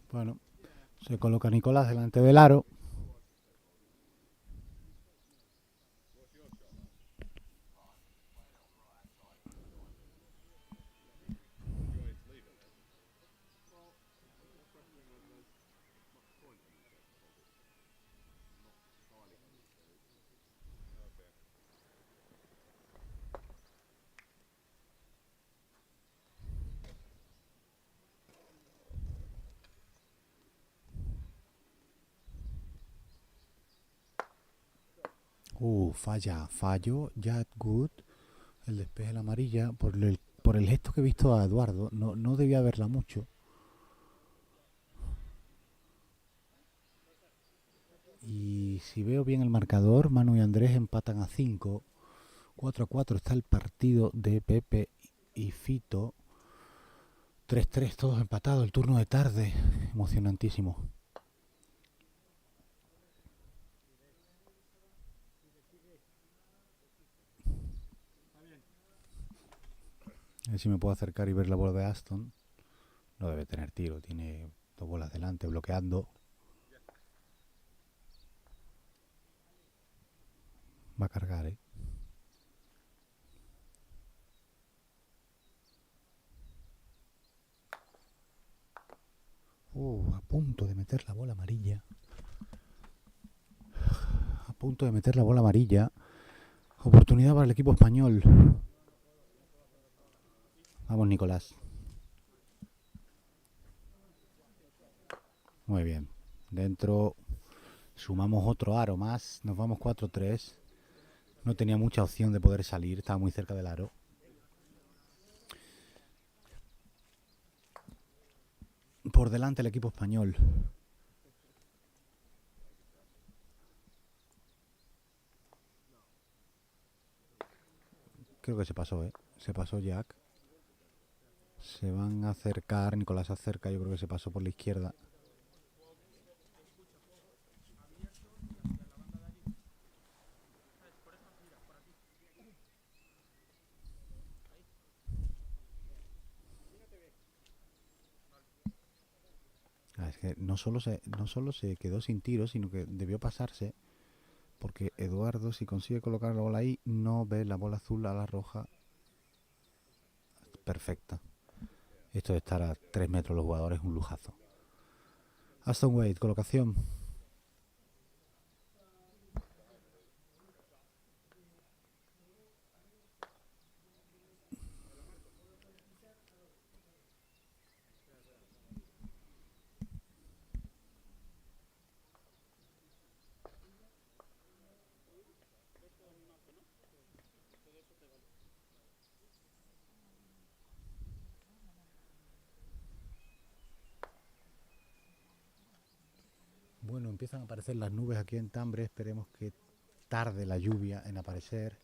Bueno, se coloca Nicolás delante del aro. Fallo, Jack Good, el despeje de la amarilla, por el gesto que he visto a Eduardo, no debía verla mucho. Y Y si veo bien el marcador, Manu y Andrés empatan a 5. 4-4 está el partido de Pepe y Fito. 3-3 todos empatados, el turno de tarde. Emocionantísimo. A ver si me puedo acercar y ver la bola de Aston. No debe tener tiro, tiene dos bolas delante bloqueando. Va a cargar, ¿eh? A punto de meter la bola amarilla. A punto de meter la bola amarilla. Oportunidad para el equipo español. Vamos, Nicolás. Muy bien. Dentro sumamos otro aro más. Nos vamos 4-3. No tenía mucha opción de poder salir. Estaba muy cerca del aro. Por delante el equipo español. Creo que se pasó, ¿eh? Se pasó Jack. Se van a acercar. Nicolás se acerca. Yo creo que se pasó por la izquierda. Es que no solo se quedó sin tiro, sino que debió pasarse, porque Eduardo, si consigue colocar la bola ahí, no ve la bola azul a la roja. Perfecta. Esto de estar a 3 metros los jugadores es un lujazo. Aston Wade, colocación. Bueno, empiezan a aparecer las nubes aquí en Tambre. Esperemos que tarde la lluvia en aparecer.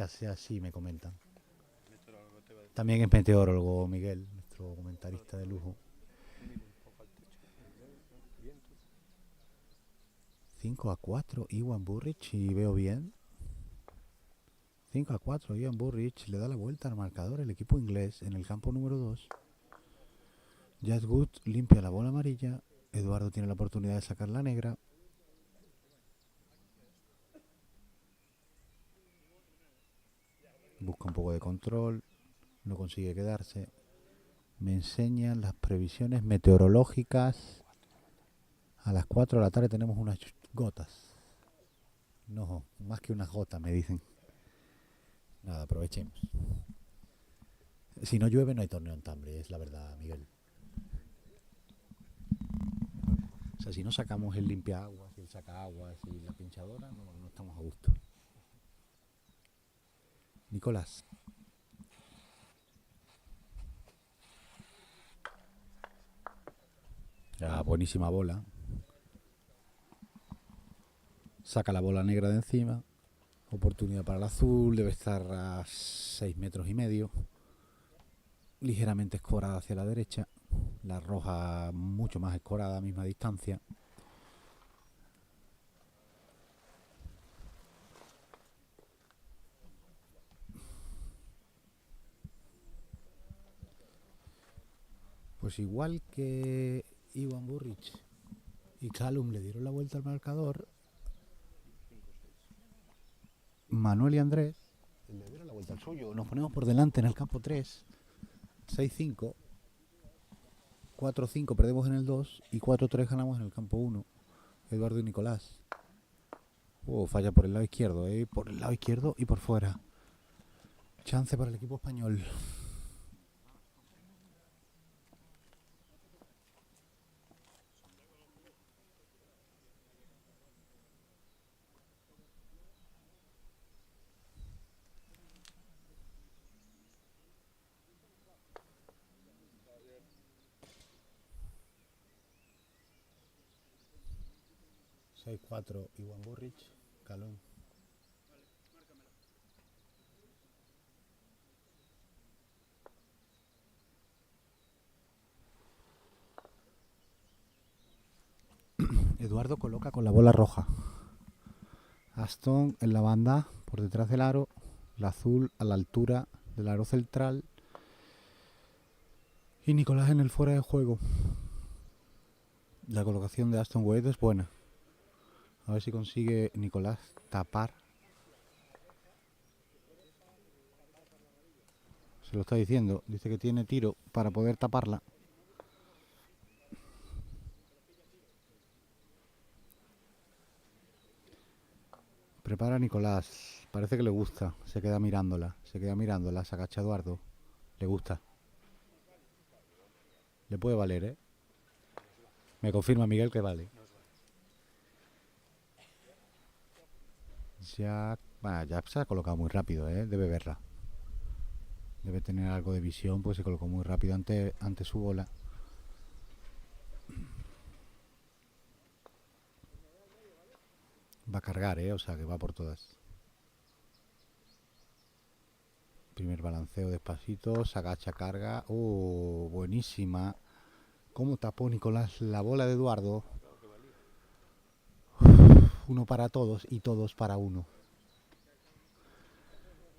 Sea así, me comentan. También es meteorólogo Miguel, nuestro comentarista de lujo. 5-4, Iwan Burrich, y veo bien. 5-4, Iwan Burrich le da la vuelta al marcador el equipo inglés en el campo número 2. Jazz Good limpia la bola amarilla. Eduardo tiene la oportunidad de sacar la negra. Busca un poco de control. No consigue quedarse. Me enseñan las previsiones meteorológicas. A las 4 de la tarde tenemos unas gotas. No, más que unas gotas, me dicen. Nada, aprovechemos. Si no llueve no hay torneo en Tambre, es la verdad, Miguel. O sea, si no sacamos el limpiaguas, el sacaaguas y la pinchadora, no estamos a gusto. Nicolás. Ya, buenísima bola. Saca la bola negra de encima. Oportunidad para el azul. Debe estar a 6 metros y medio. Ligeramente escorada hacia la derecha. La roja mucho más escorada a misma distancia. Pues igual que Iwan Burrich y Callum le dieron la vuelta al marcador, Manuel y Andrés le dieron la vuelta al suyo. Nos ponemos por delante en el campo 3. 6-5. 4-5 perdemos en el 2 y 4-3 ganamos en el campo 1. Eduardo y Nicolás. Falla por el lado izquierdo, por el lado izquierdo y por fuera. Chance para el equipo español. 6-4 Iwan Burrich, Calón. Eduardo coloca con la bola roja. Aston en la banda, por detrás del aro. La azul a la altura del aro central. Y Nicolás en el fuera de juego. La colocación de Aston Wade es buena. A ver si consigue Nicolás tapar. Se lo está diciendo. Dice que tiene tiro para poder taparla. Prepara Nicolás. Parece que le gusta. Se queda mirándola. Se agacha Eduardo. Le gusta. Le puede valer, ¿eh? Me confirma Miguel que vale. Ya se ha colocado muy rápido, ¿eh? Debe verla. Debe tener algo de visión, pues se colocó muy rápido ante su bola. Va a cargar, o sea que va por todas. Primer balanceo despacito, se agacha, carga. Oh, buenísima. ¿Cómo tapó Nicolás la bola de Eduardo? Uno para todos y todos para uno.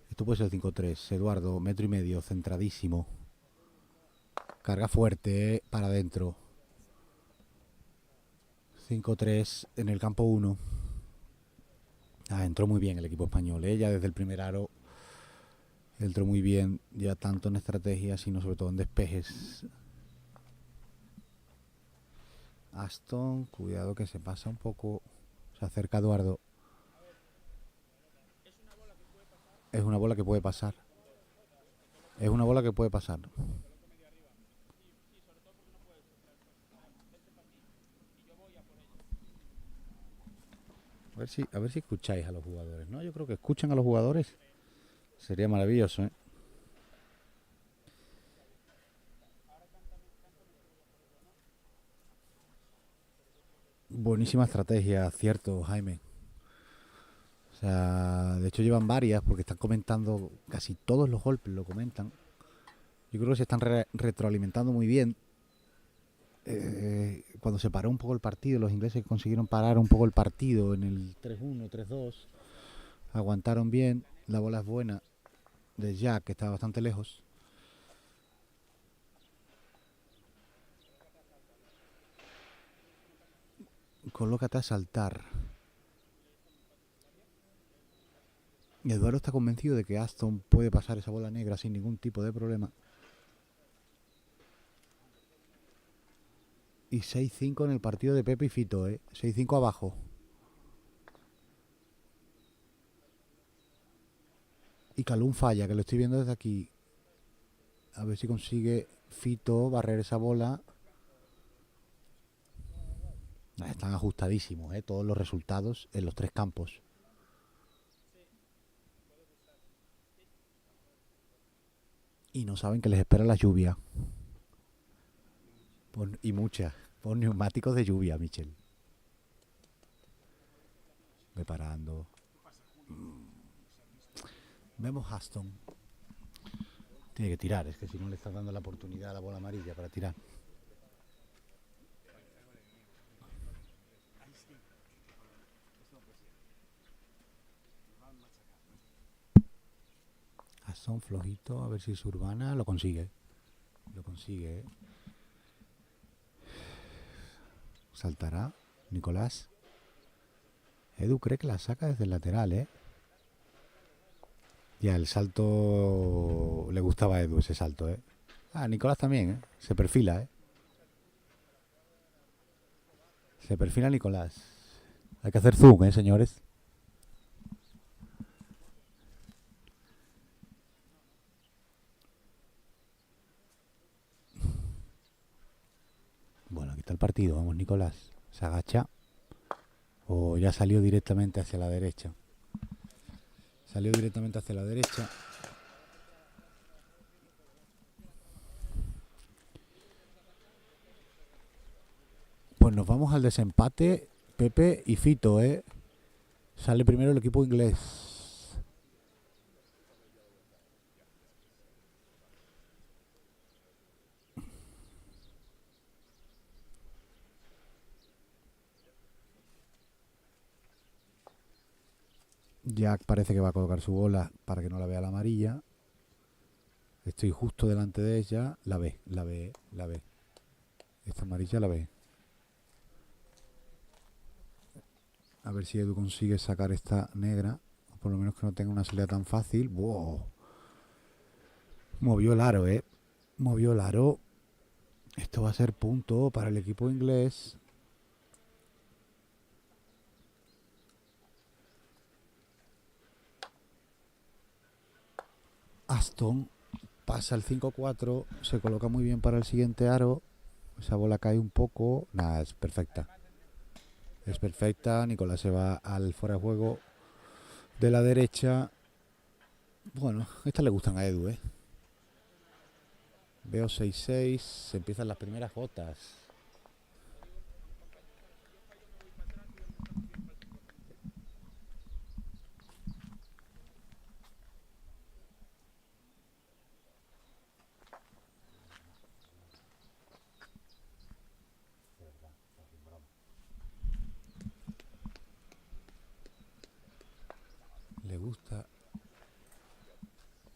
Esto puede ser el 5-3. Eduardo, 1,5 metros, centradísimo. Carga fuerte, para adentro. 5-3 en el campo 1. Entró muy bien el equipo español, ya desde el primer aro. Entró muy bien, ya tanto en estrategia, sino sobre todo en despejes. Aston, cuidado que se pasa un poco. Se acerca Eduardo. Es una bola que puede pasar. Es una bola que puede pasar. A ver si escucháis a los jugadores, ¿no? Yo creo que escuchan a los jugadores. Sería maravilloso, ¿eh? Buenísima estrategia, cierto, Jaime. O sea, de hecho llevan varias porque están comentando casi todos los golpes, lo comentan. Yo creo que se están retroalimentando muy bien. Cuando se paró un poco el partido, los ingleses consiguieron parar un poco el partido en el 3-1, 3-2. Aguantaron bien. La bola es buena de Jack, que estaba bastante lejos. Colócate a saltar. Y Eduardo está convencido de que Aston puede pasar esa bola negra sin ningún tipo de problema. Y 6-5 en el partido de Pepe y Fito, 6-5 abajo. Y Calum falla, que lo estoy viendo desde aquí. A ver si consigue Fito barrer esa bola. Están ajustadísimos, todos los resultados en los 3 campos. Y no saben que les espera la lluvia. Y muchas. Por neumáticos de lluvia, Michel. Preparando. Vemos Aston. Tiene que tirar, es que si no le estás dando la oportunidad a la bola amarilla para tirar. Aston flojito, a ver si es Urbana. Lo consigue. Lo consigue. Saltará Nicolás. Edu cree que la saca desde el lateral, Ya, el salto le gustaba a Edu, ese salto, Nicolás también, se perfila, Se perfila Nicolás. Hay que hacer zoom, señores. Bueno, aquí está el partido, vamos Nicolás. Se agacha. O ya salió directamente hacia la derecha. Salió directamente hacia la derecha. Pues nos vamos al desempate, Pepe y Fito, ¿eh? Sale primero el equipo inglés. Jack parece que va a colocar su bola para que no la vea la amarilla. Estoy justo delante de ella. La ve. Esta amarilla la ve. A ver si Edu consigue sacar esta negra. O por lo menos que no tenga una salida tan fácil. ¡Wow! Movió el aro, ¿eh? Movió el aro. Esto va a ser punto para el equipo inglés. Aston pasa el 5-4. Se coloca muy bien para el siguiente aro. Esa bola cae un poco. Nada, es perfecta. Es perfecta. Nicolás se va al fuera de juego de la derecha. Bueno, estas le gustan a Edu, ¿eh? Veo 6-6. Se empiezan las primeras gotas.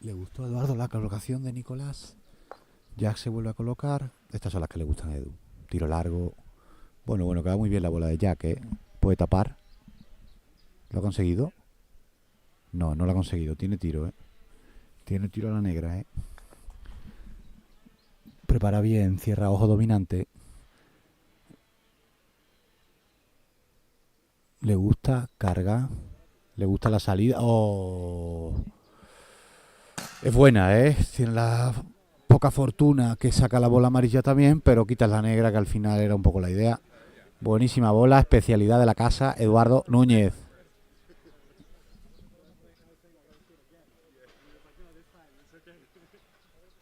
Le gustó a Eduardo la colocación de Nicolás. Jack se vuelve a colocar. Estas son las que le gustan a Edu. Tiro largo. Bueno, queda muy bien la bola de Jack, ¿eh? Puede tapar. ¿Lo ha conseguido? No lo ha conseguido. Tiene tiro, ¿eh? Tiene tiro a la negra, ¿eh? Prepara bien. Cierra ojo dominante. Le gusta. Carga. Le gusta la salida. ¡Oh! Es buena, ¿eh? Tiene la poca fortuna que saca la bola amarilla también, pero quitas la negra, que al final era un poco la idea. Buenísima bola, especialidad de la casa, Eduardo Núñez.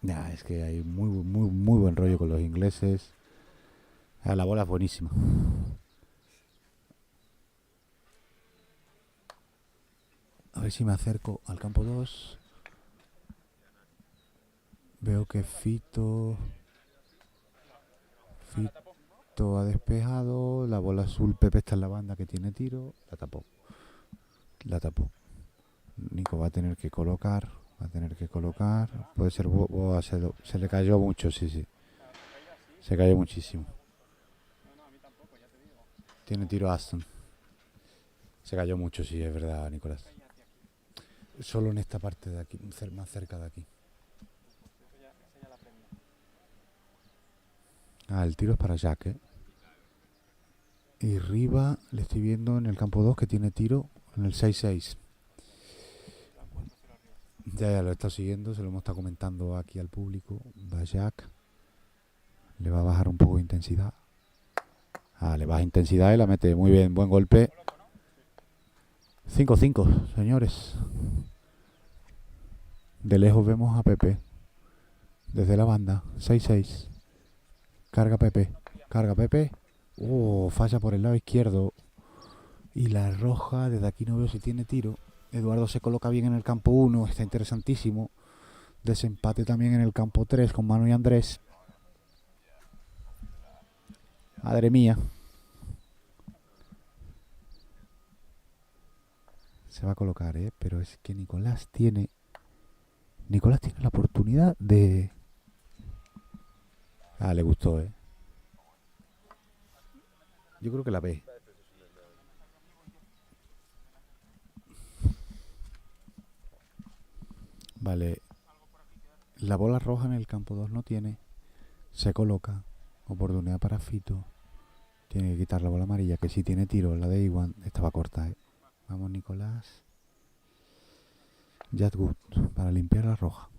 Ya, es que hay muy buen rollo con los ingleses. La bola es buenísima. A ver si me acerco al campo 2. Veo que Fito ha despejado. La bola azul, Pepe está en la banda que tiene tiro. La tapó. Nico va a tener que colocar. Puede ser se le cayó mucho, sí. Se cayó muchísimo. Tiene tiro Aston. Se cayó mucho, sí, es verdad, Nicolás. Solo en esta parte de aquí, más cerca de aquí. El tiro es para Jack, ¿eh? Y Riva le estoy viendo en el campo 2 que tiene tiro en el 6-6. Ya lo está siguiendo, se lo hemos estado comentando aquí al público. Va Jack. Le va a bajar un poco de intensidad. Le baja intensidad y la mete muy bien. Buen golpe. 5-5, señores. De lejos vemos a Pepe. Desde la banda. 6-6. Carga Pepe. Falla por el lado izquierdo. Y la roja, desde aquí no veo si tiene tiro. Eduardo se coloca bien en el campo 1. Está interesantísimo. Desempate también en el campo 3 con Manu y Andrés. Madre mía. Se va a colocar, pero es que Nicolás tiene la oportunidad de... le gustó, Yo creo que la ve. Vale. La bola roja en el campo 2 no tiene. Se coloca. Oportunidad para Fito. Tiene que quitar la bola amarilla, que sí tiene tiro. La de Iwan estaba corta, Vamos, Nicolás. Jadgut para limpiar la roja.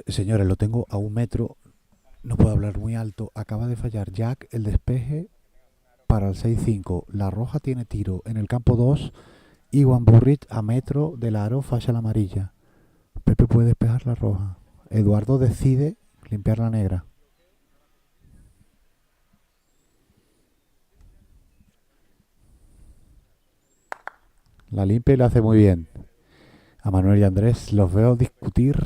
Señores, lo tengo a 1 metro. No puedo hablar muy alto. Acaba de fallar Jack el despeje para el 6-5. La roja tiene tiro. En el campo 2, Iwan Burrich a metro del aro falla la amarilla. Pepe puede despejar la roja. Eduardo decide limpiar la negra. La limpia y la hace muy bien. A Manuel y Andrés los veo discutir,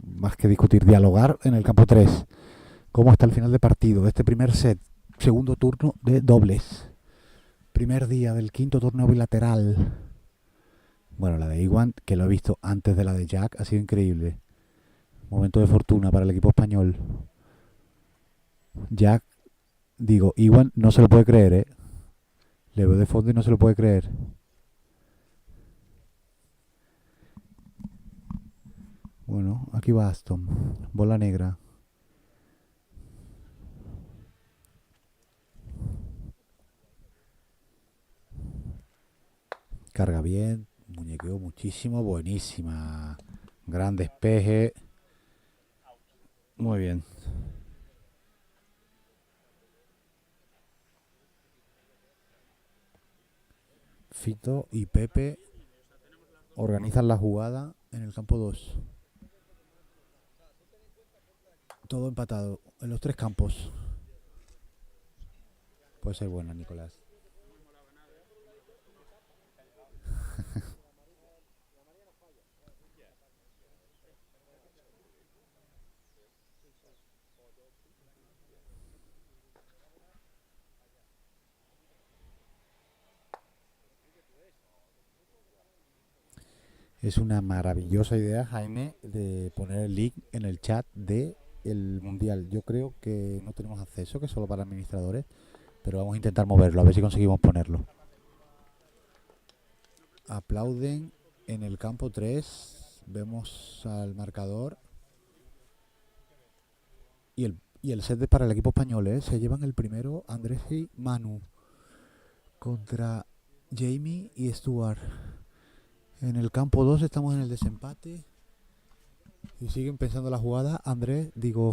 más que discutir, dialogar en el campo 3. ¿Cómo está el final de partido de este primer set? Segundo turno de dobles. Primer día del quinto torneo bilateral. Bueno, la de Iwan, que lo he visto antes de la de Jack, ha sido increíble. Momento de fortuna para el equipo español. Jack, digo, Iwan no se lo puede creer, ¿eh? Le veo de fondo y no se lo puede creer. Bueno, aquí va Aston. Bola negra. Carga bien. Muñequeo muchísimo. Buenísima. Gran despeje. Muy bien. Fito y Pepe organizan la jugada en el campo 2. Todo empatado en los 3 campos. Puede ser buena, Nicolás. Es una maravillosa idea, Jaime, de poner el link en el chat de el mundial. Yo creo que no tenemos acceso, que es solo para administradores, pero vamos a intentar moverlo, a ver si conseguimos ponerlo. Aplauden en el campo 3. Vemos al marcador. Y el set para el equipo español, ¿eh? Se llevan el primero Andrés y Manu contra Jamie y Stuart. En el campo 2 estamos en el desempate. Y siguen pensando la jugada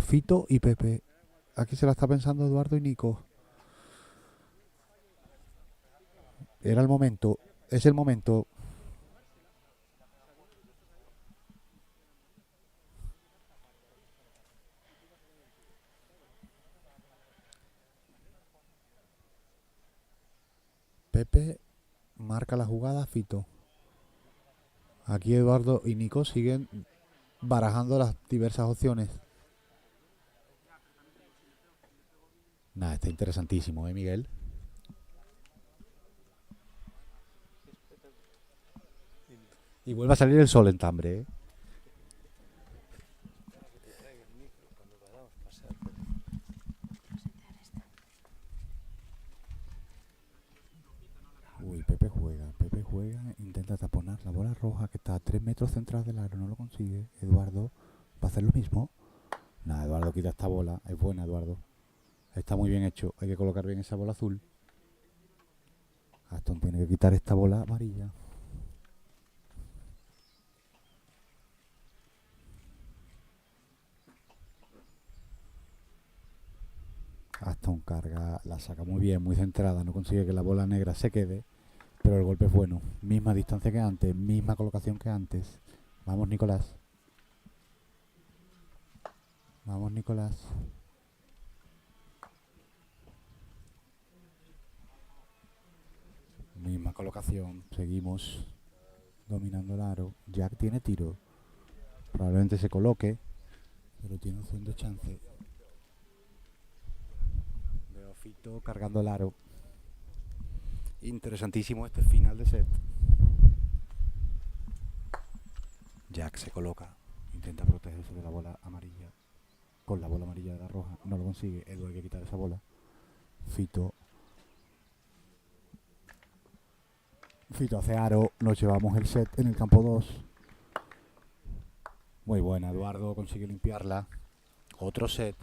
Fito y Pepe. Aquí se la está pensando Eduardo y Nico. Era el momento. Es el momento. Pepe marca la jugada, Fito. Aquí Eduardo y Nico siguen barajando las diversas opciones. Nada, está interesantísimo, Miguel? Y vuelve a salir el sol en Tambre, ¿eh? Uy, Pepe juega, intenta taponar la bola roja que está a 3 metros central del aro, no lo consigue. Eduardo va a hacer lo mismo. Nada, Eduardo quita esta bola, es buena, Eduardo. Está muy bien hecho, hay que colocar bien esa bola azul. Aston tiene que quitar esta bola amarilla. Aston carga, la saca muy bien, muy centrada, no consigue que la bola negra se quede, pero el golpe es bueno. Misma distancia que antes, misma colocación que antes. Vamos, Nicolás. Vamos, Nicolás. Misma colocación, seguimos dominando el aro. Jack tiene tiro. Probablemente se coloque, pero tiene opción de chance. Veo Fito cargando el aro. Interesantísimo este final de set. Jack se coloca, intenta protegerse de la bola amarilla. Con la bola amarilla de la roja, no lo consigue. Edu, hay que quitar esa bola. Fito hace aro, nos llevamos el set en el campo 2. Muy buena, Eduardo consigue limpiarla. Otro set.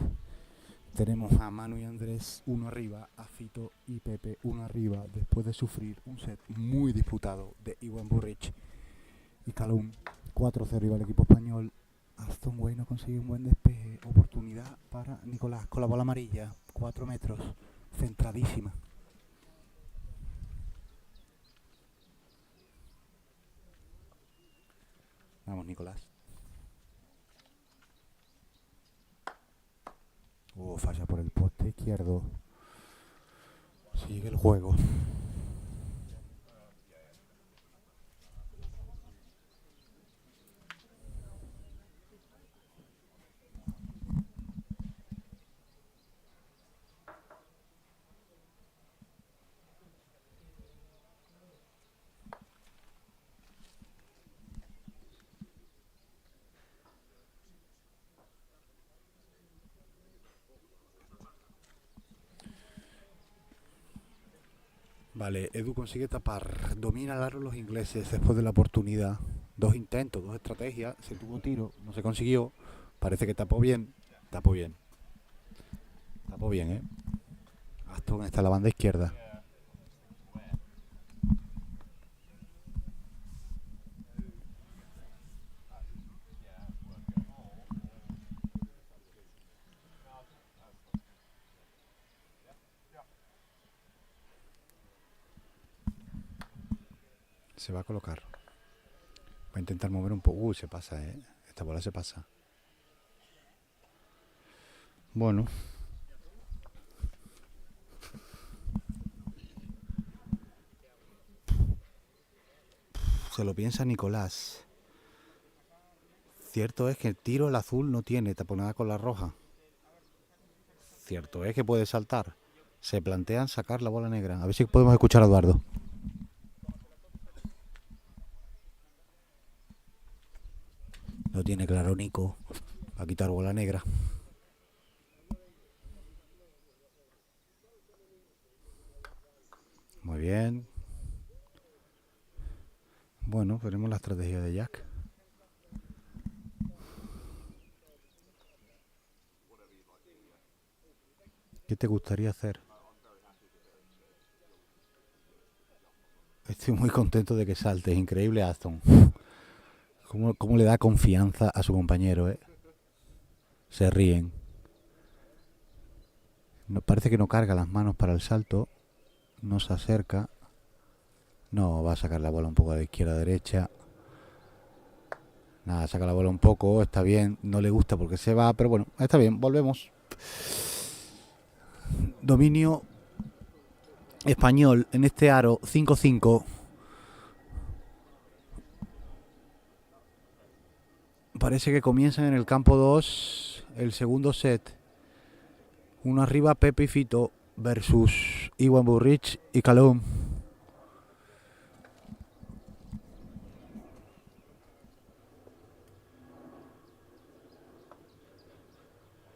Tenemos a Manu y Andrés uno arriba, a Fito y Pepe uno arriba, después de sufrir un set muy disputado de Iwan Burrich y Calum. 4-0 arriba el equipo español. Aston Way no consigue un buen despeje. Oportunidad para Nicolás con la bola amarilla. 4 metros. Centradísima. Vamos, Nicolás. Falla por el poste izquierdo. Sigue el juego. Vale, Edu consigue tapar. Domina el aro los ingleses después de la oportunidad. 2 intentos, 2 estrategias. Se tuvo tiro, no se consiguió. Parece que tapó bien. Tapó bien. Tapó bien, ¿eh? Aston está en la banda izquierda. Se va a colocar. Va a intentar mover un poco. Se pasa, ¿eh? Esta bola se pasa. Bueno. Se lo piensa Nicolás. Cierto es que el tiro el azul no tiene taponada con la roja. Cierto es que puede saltar. Se plantean sacar la bola negra. A ver si podemos escuchar a Eduardo. Lo tiene claro Nico. Va a quitar bola negra. Muy bien. Bueno, veremos la estrategia de Jack. ¿Qué te gustaría hacer? Estoy muy contento de que salte. Es increíble, Aston. ¿Cómo le da confianza a su compañero, eh? Se ríen. No, parece que no carga las manos para el salto. No se acerca. No, va a sacar la bola un poco de izquierda a derecha. Nada, saca la bola un poco. Está bien. No le gusta porque se va. Pero bueno, está bien. Volvemos. Dominio español en este aro. 5-5. Parece que comienzan en el campo 2 el segundo set. Uno arriba, Pepe y Fito versus Iwan Burrich y Calum.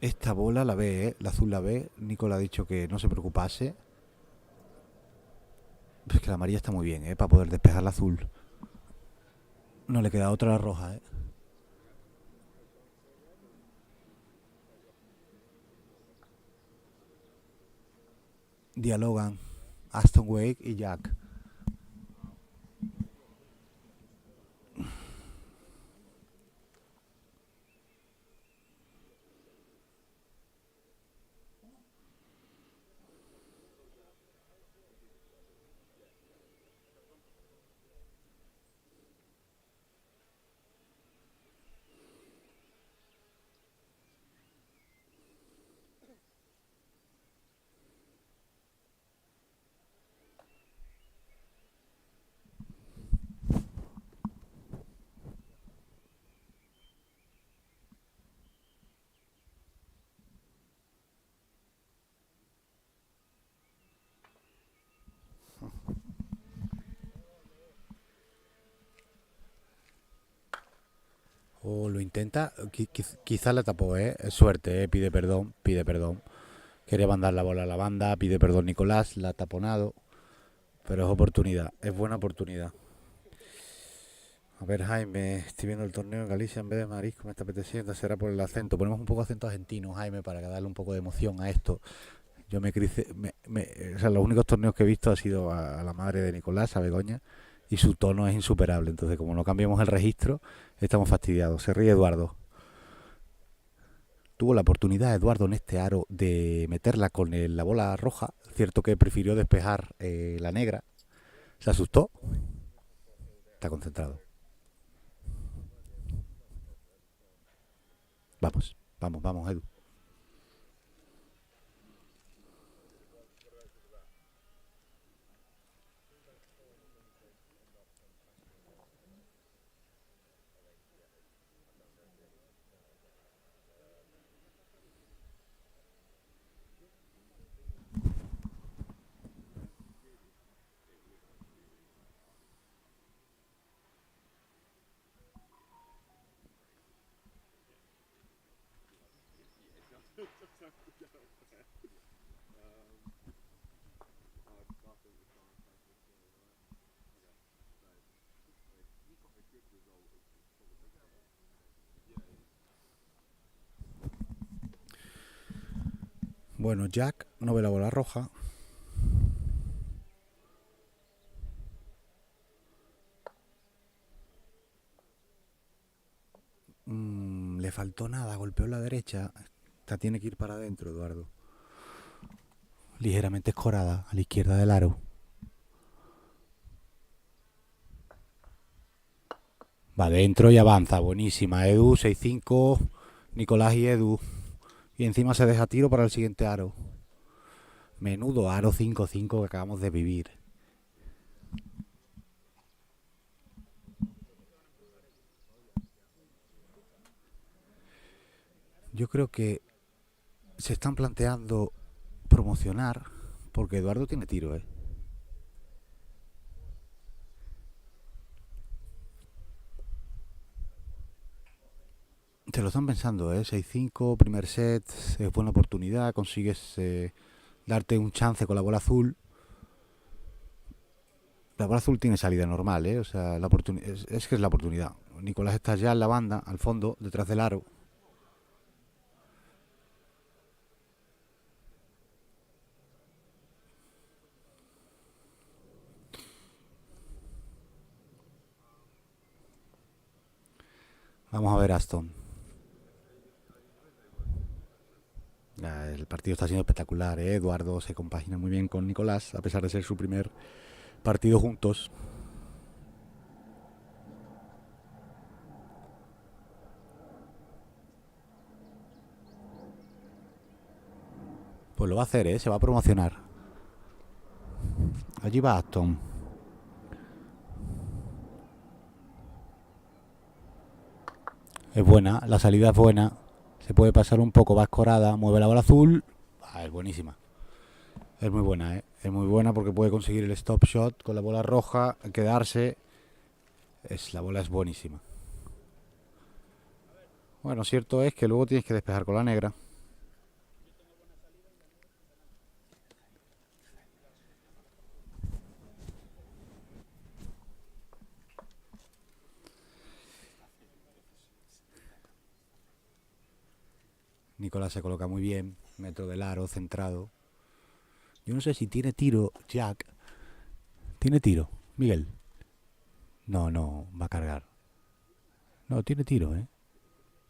Esta bola la ve, la azul la ve. Nico le ha dicho que no se preocupase. Es que la amarilla está muy bien, para poder despejar la azul. No le queda otra la roja, Dialogan Aston Wake y Jack. O lo intenta, quizás la tapó, es suerte, pide perdón. Quería mandar la bola a la banda, pide perdón Nicolás, la ha taponado. Pero es oportunidad, es buena oportunidad. A ver, Jaime, estoy viendo el torneo en Galicia en vez de Marisco, me está apeteciendo, será por el acento. Ponemos un poco de acento argentino, Jaime, para darle un poco de emoción a esto. Yo o sea, los únicos torneos que he visto ha sido a la madre de Nicolás, a Begoña, y su tono es insuperable. Entonces, como no cambiamos el registro, estamos fastidiados. Se ríe Eduardo. tuvo la oportunidad Eduardo en este aro de meterla con la bola roja. Cierto que prefirió despejar la negra. Se asustó. Está concentrado. Vamos, vamos, vamos, Edu. Bueno, Jack no ve la bola roja. Le faltó nada, golpeó la derecha. Esta tiene que ir para adentro, Eduardo. Ligeramente escorada, a la izquierda del aro. Va adentro y avanza, buenísima. Edu, 6-5, Nicolás y Edu. Y encima se deja tiro para el siguiente aro. Menudo aro 5-5 que acabamos de vivir. Yo creo que se están planteando promocionar, porque Eduardo tiene tiro, ¿eh? Te lo están pensando, ¿eh? 6-5, primer set, es buena oportunidad, consigues darte un chance con la bola azul. La bola azul tiene salida normal, ¿eh? O sea, la es que es la oportunidad. Nicolás está ya en la banda, al fondo, detrás del aro. Vamos a ver Aston. El partido está siendo espectacular, ¿eh? Eduardo se compagina muy bien con Nicolás, a pesar de ser su primer partido juntos. Pues lo va a hacer, ¿eh? Se va a promocionar. Allí va Aston. Es buena, la salida es buena. Se puede pasar un poco, va escorada, mueve la bola azul. Es buenísima. Es muy buena, ¿eh? Es muy buena porque puede conseguir el stop shot con la bola roja, quedarse. La bola es buenísima. Bueno, cierto es que luego tienes que despejar con la negra. Nicolás se coloca muy bien, metro del aro, centrado. Yo no sé si tiene tiro, Jack. ¿Tiene tiro, Miguel? No, va a cargar. No, tiene tiro, ¿eh?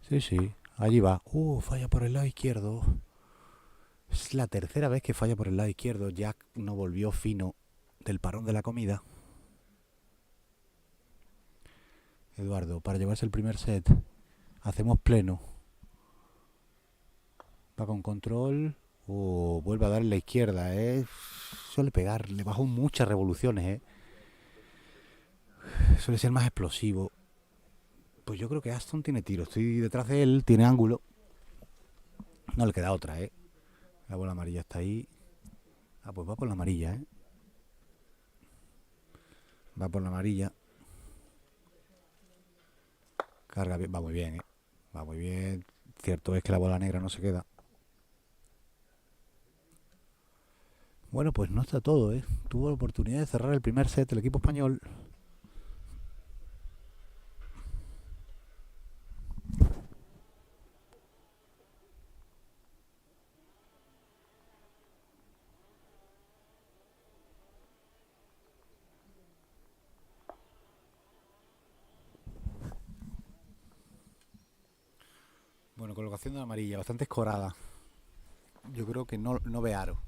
Sí, allí va. Falla por el lado izquierdo. Es la tercera vez que falla por el lado izquierdo. Jack no volvió fino del parón de la comida. Eduardo, para llevarse el primer set, hacemos pleno. Va con control. Vuelve a darle la izquierda, suele pegar, le bajó muchas revoluciones, suele ser más explosivo. Pues yo creo que Aston tiene tiro. Estoy detrás de él, tiene ángulo. No le queda otra, La bola amarilla está ahí. Pues va por la amarilla, Va por la amarilla. Carga bien, va muy bien, Va muy bien. Cierto es que la bola negra no se queda. Bueno, pues no está todo, Tuvo la oportunidad de cerrar el primer set el equipo español. colocación de la amarilla, bastante escorada. Yo creo que no ve aro.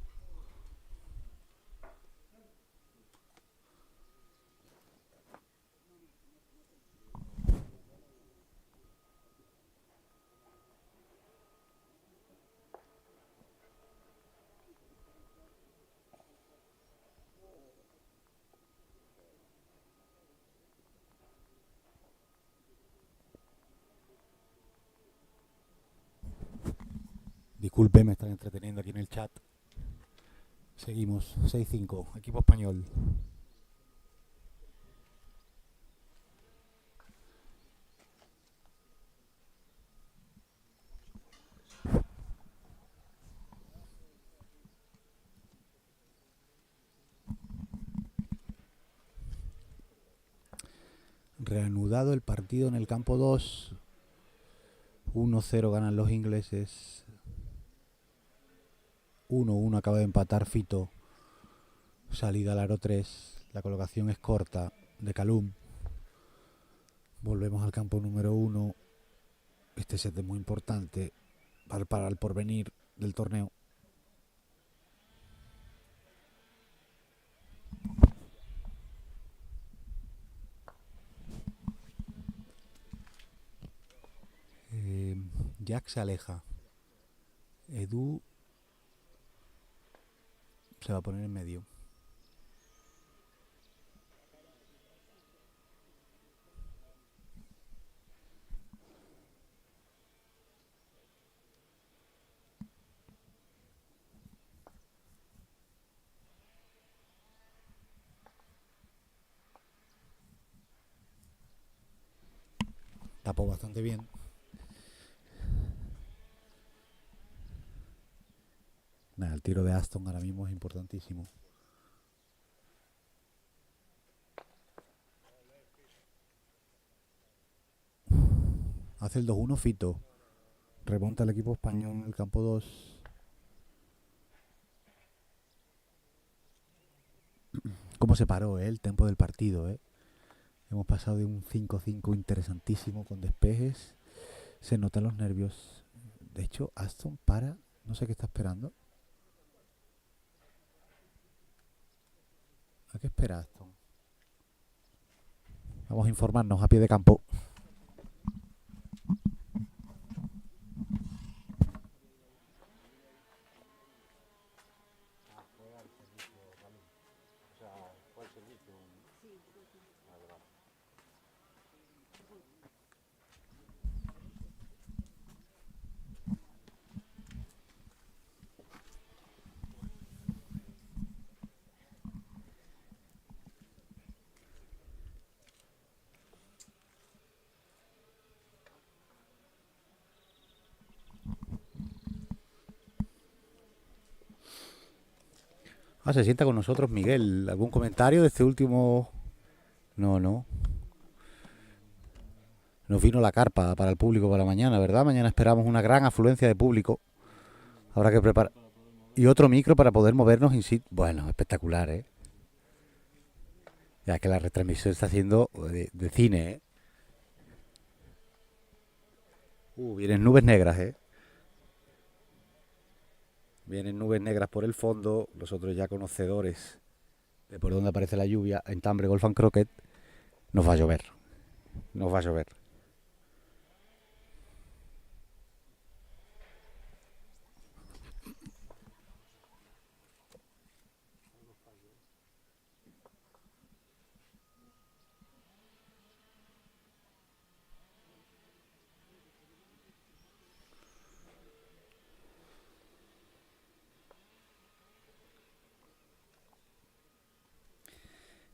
Disculpe, me están entreteniendo aquí en el chat. Seguimos, 6-5, equipo español. Reanudado el partido en el campo 2. 1-0 ganan los ingleses. 1-1 acaba de empatar Fito. Salida al aro 3. La colocación es corta de Calum. Volvemos al campo número 1. Este set es muy importante para el porvenir del torneo. Jack se aleja. Edu se va a poner en medio. Tapó bastante bien. Nada, el tiro de Aston ahora mismo es importantísimo. Hace el 2-1 Fito. Remonta el equipo español en el campo 2. Cómo se paró el tempo del partido. Hemos pasado de un 5-5 interesantísimo con despejes. Se notan los nervios. De hecho, Aston para. No sé qué está esperando. ¿A qué espera Aston? Vamos a informarnos a pie de campo. Se sienta con nosotros Miguel. ¿Algún comentario de este último? No. Nos vino la carpa para el público para mañana, ¿verdad? Mañana esperamos una gran afluencia de público. Habrá que preparar. Y otro micro para poder movernos in situ. Bueno, espectacular, Ya que la retransmisión está haciendo de cine, Vienen nubes negras, Vienen nubes negras por el fondo. Los otros ya conocedores de por dónde aparece la lluvia. En Tambre Golf and Croquet nos va a llover.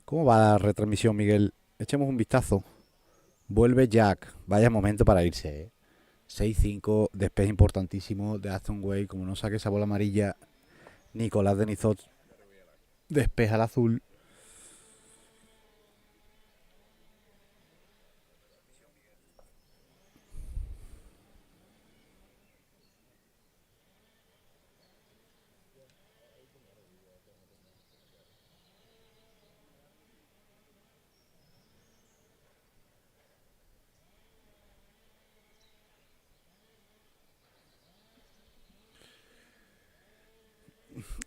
¿Cómo va la retransmisión, Miguel? Echemos un vistazo. Vuelve Jack. Vaya momento para irse, 6-5, despeje importantísimo de Aston Way. Como no saque esa bola amarilla, Nicolás Denizot despeja el azul.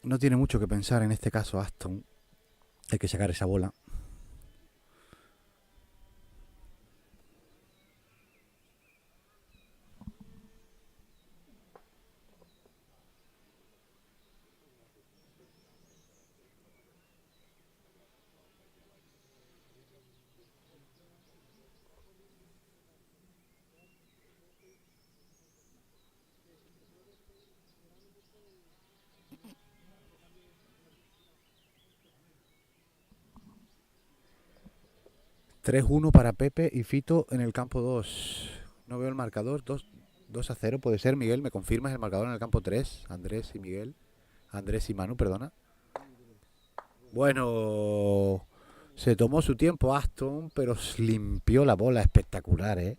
no tiene mucho que pensar en este caso Aston. Hay que sacar esa bola. ...3-1 para Pepe y Fito en el campo 2. No veo el marcador. 2-0 puede ser. Miguel, ¿me confirmas el marcador en el campo 3? Andrés y Miguel. Andrés y Manu, perdona. Bueno, se tomó su tiempo Aston, pero limpió la bola. Espectacular, ¿eh?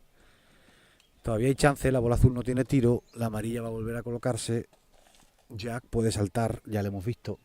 Todavía hay chance. La bola azul no tiene tiro. La amarilla va a volver a colocarse. Jack puede saltar. Ya lo hemos visto.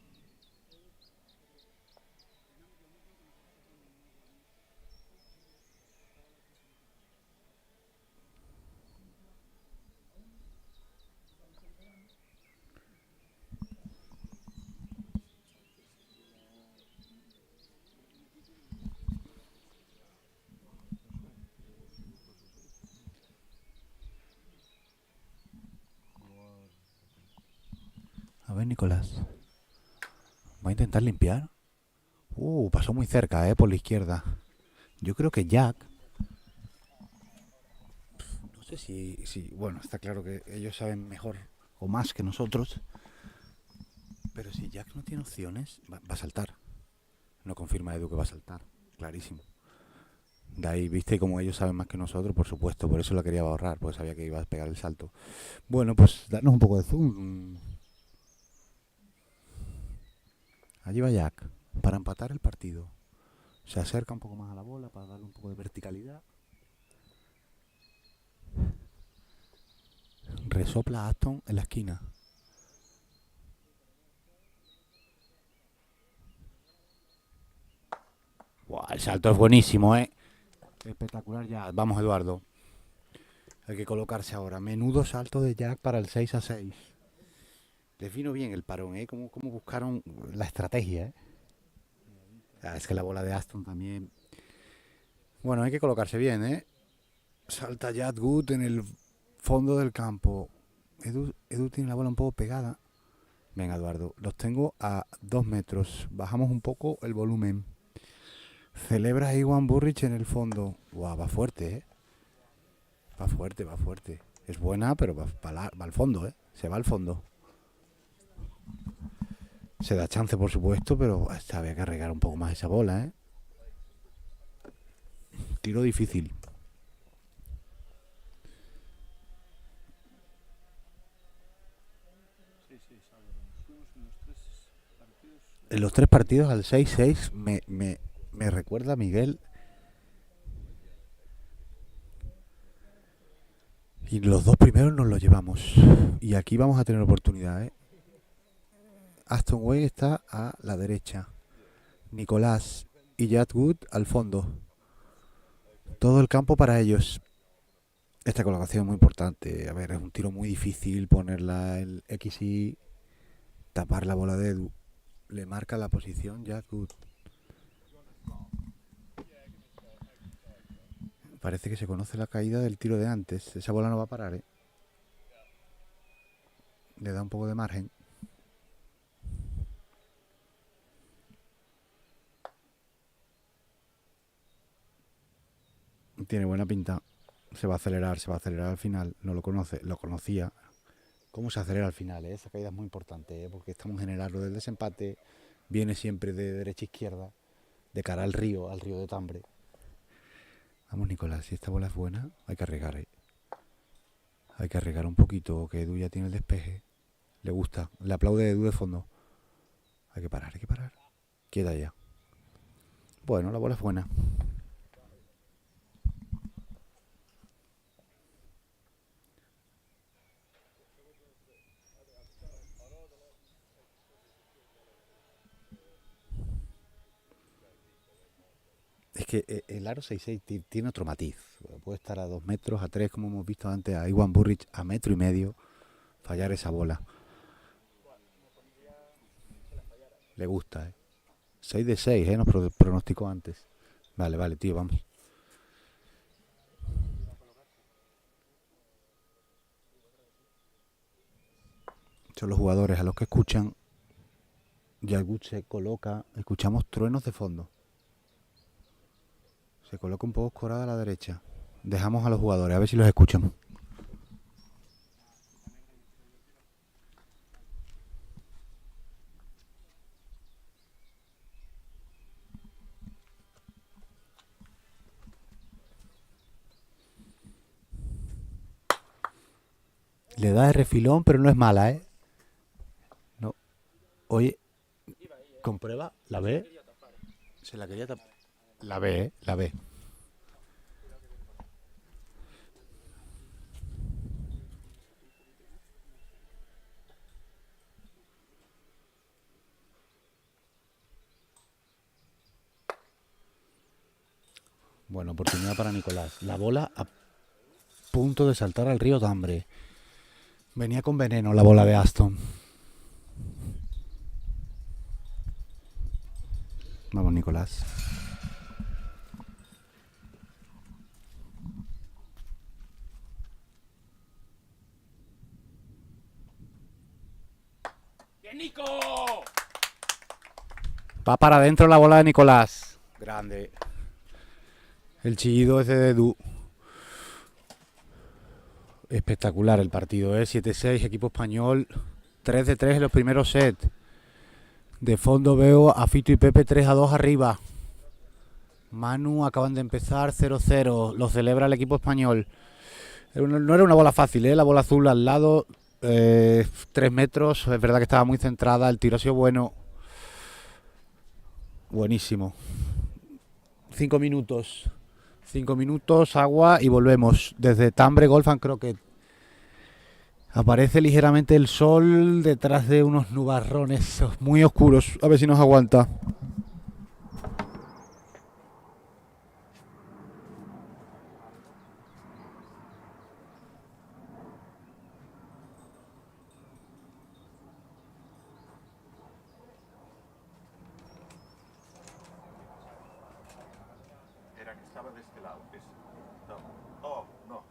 A ver, Nicolás. Va a intentar limpiar. Pasó muy cerca, por la izquierda. Yo creo que Jack... No sé si... Bueno, está claro que ellos saben mejor o más que nosotros. Pero si Jack no tiene opciones, va a saltar. No confirma Edu que va a saltar. Clarísimo. De ahí, viste, como ellos saben más que nosotros, por supuesto. Por eso la quería ahorrar, porque sabía que iba a pegar el salto. Bueno, pues darnos un poco de zoom. Allí va Jack, para empatar el partido. Se acerca un poco más a la bola para darle un poco de verticalidad. Resopla a Aston en la esquina. Wow, el salto es buenísimo, ¿eh? Espectacular ya. Vamos, Eduardo. Hay que colocarse ahora. Menudo salto de Jack para el 6-6. Les vino bien el parón, ¿eh? Cómo buscaron la estrategia, ¿eh? Es que la bola de Aston también. Bueno, hay que colocarse bien, ¿eh? Salta Jack Good en el fondo del campo. Edu tiene la bola un poco pegada. Venga, Eduardo, los tengo a 2 metros. Bajamos un poco el volumen. Celebra Iwan Burrich en el fondo. Guau, va fuerte, ¿eh? Va fuerte. Es buena, pero va al fondo, ¿eh? Se va al fondo. Se da chance, por supuesto, pero había que arreglar un poco más esa bola, ¿eh? Tiro difícil. En los 3 partidos al 6-6 me recuerda a Miguel. Y los 2 primeros nos los llevamos. Y aquí vamos a tener oportunidad, ¿eh? Aston Way está a la derecha. Nicolás y Jack Good al fondo. Todo el campo para ellos. Esta colocación es muy importante. A ver, es un tiro muy difícil ponerla el XY, tapar la bola de Edu. Le marca la posición Jack Good. Parece que se conoce la caída del tiro de antes. Esa bola no va a parar, ¿eh? Le da un poco de margen. Tiene buena pinta. Se va a acelerar al final. No lo conoce, lo conocía. ¿Cómo se acelera al final? Esa caída es muy importante, porque estamos en el aro del desempate. Viene siempre de derecha a izquierda, de cara al río de Tambre. Vamos, Nicolás, si esta bola es buena, hay que arriesgar, ¿eh? Hay que arriesgar un poquito, que Edu ya tiene el despeje. Le gusta, le aplaude Edu de fondo. Hay que parar. Quieta ya. Bueno, la bola es buena. Es que el aro 6-6 tiene otro matiz. Puede estar a 2 metros, a 3, como hemos visto antes, a Iwan Burrich a 1,5 metros, fallar esa bola. Le gusta, ¿eh? 6 de 6, ¿eh? Nos pronosticó antes. Vale, vale, tío, vamos. Son los jugadores a los que escuchan. Yalgut se coloca. Escuchamos truenos de fondo. Se coloca un poco escorada a la derecha. Dejamos a los jugadores, a ver si los escuchamos. Le da de refilón, pero no es mala, ¿eh? No. Oye, comprueba, ¿la ve? Se la quería tapar. La ve, ¿eh? La ve. Bueno, oportunidad para Nicolás. La bola a punto de saltar al río Tambre. Venía con veneno la bola de Aston. Vamos, Nicolás. ¡Bien, Nico! Va para adentro la bola de Nicolás. Grande. El chillido ese de Edu. Espectacular el partido, ¿eh? 7-6, equipo español. 3 de 3 en los primeros sets. De fondo veo a Fito y Pepe 3-2 arriba. Manu acaban de empezar 0-0. Lo celebra el equipo español. No era una bola fácil, ¿eh? La bola azul al lado. 3 metros. Es verdad que estaba muy centrada. El tiro ha sido bueno. Buenísimo. 5 minutos. 5 minutos, agua y volvemos. Desde Tambre Golf and Croquet. Aparece ligeramente el sol detrás de unos nubarrones muy oscuros. A ver si nos aguanta. Era que estaba de este lado. No. Oh, no.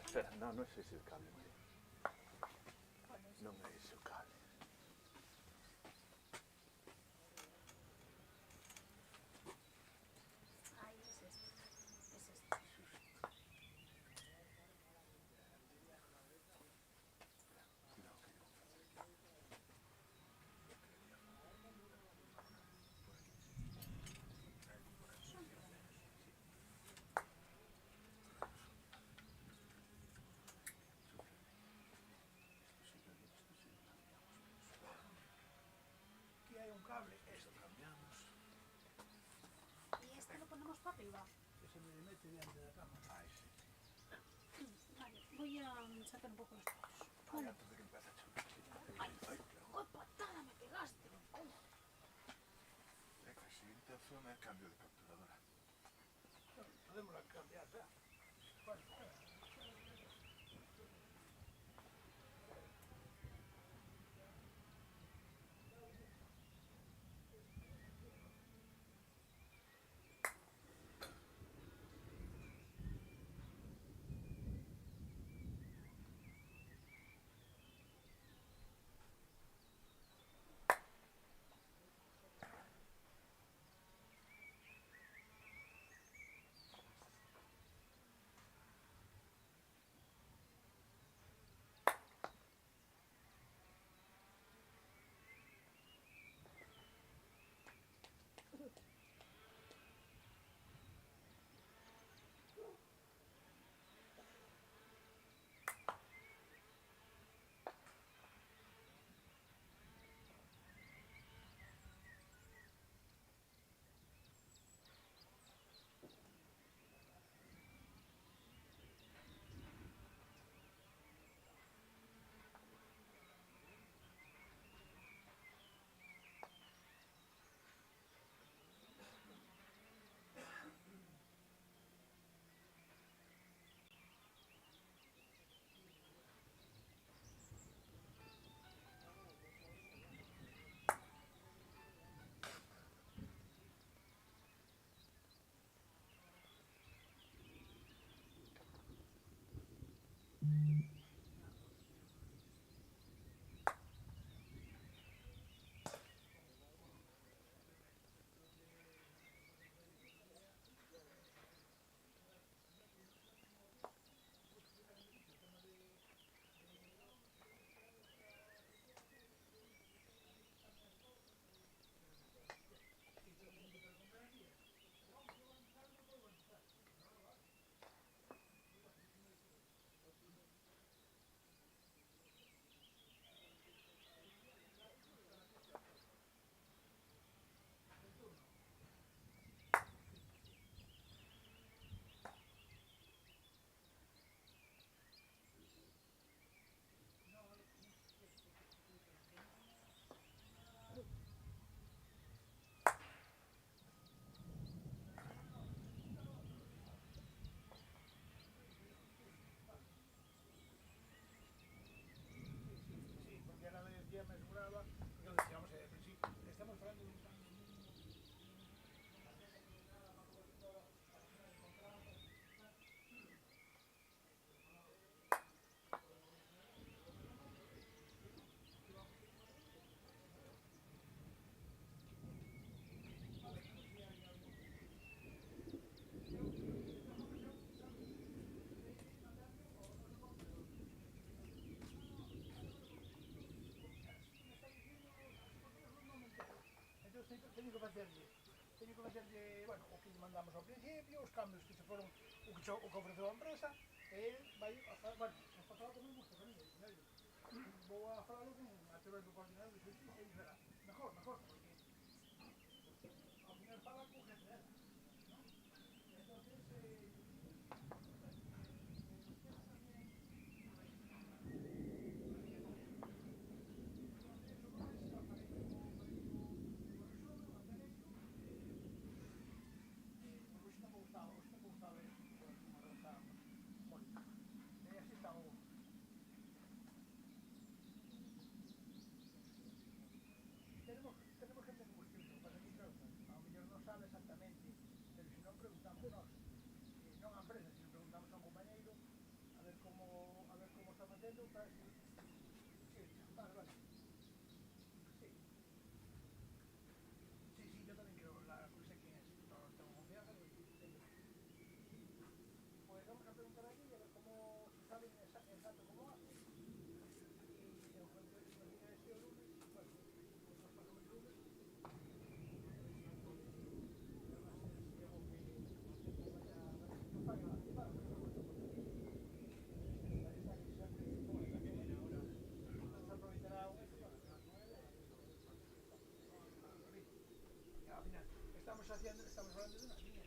Espera, no es ese el cable. No me es el cable. Aquí hay un cable, eso cambiamos. Y este lo ponemos para arriba. Ese me mete delante de la cama. Vale, voy a sacar un poco los palos. Vale. Ay, ¡qué patada me pegaste! La siguiente opción es cambio de capturadora. Podemos cambiar, ya. Bueno, teño que facerlle, bueno, o que lle mandamos ao principio, os cambios que se foron, o que ofreceu a empresa, e vai a falar, bueno, os pasado tamén gusta tamén, vou a falarlo a través do coordinador de xusticia e verá, mejor, porque ao final fala co jefe dela, ¿no? Entonces, tenemos gente en cuestión, para que claro, a mellor non sabe exactamente, pero se non preguntamos nós, non a empresa, se non preguntamos a un compañeiro a ver como está facendo para si sí, vale. Sí. Sí, yo también creo, sé quién es, no tengo confianza, pues vamos a preguntar allí a ver cómo, si saben exacto cómo hace. Y en cuanto nos diga este o lunes, bueno, pues nos pasamos el lunes. Estamos hablando de una línea.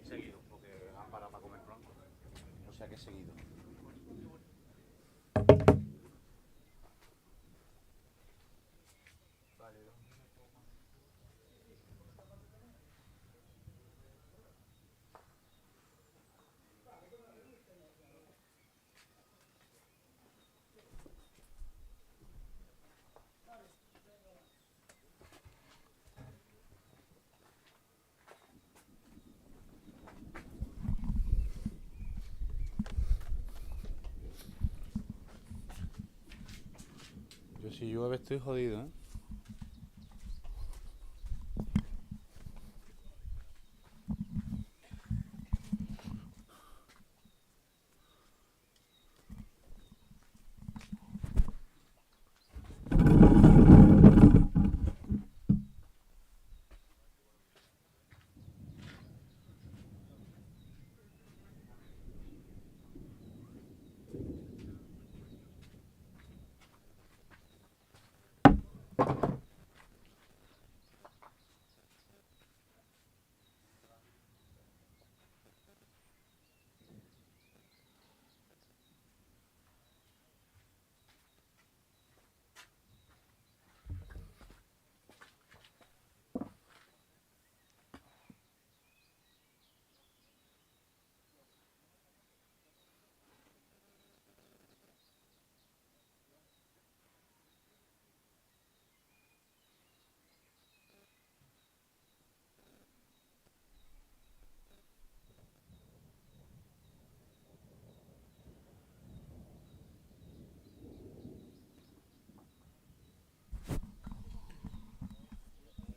Seguido, porque han parado para comer pronto. O sea que seguido. Yo si llueve estoy jodido, ¿eh?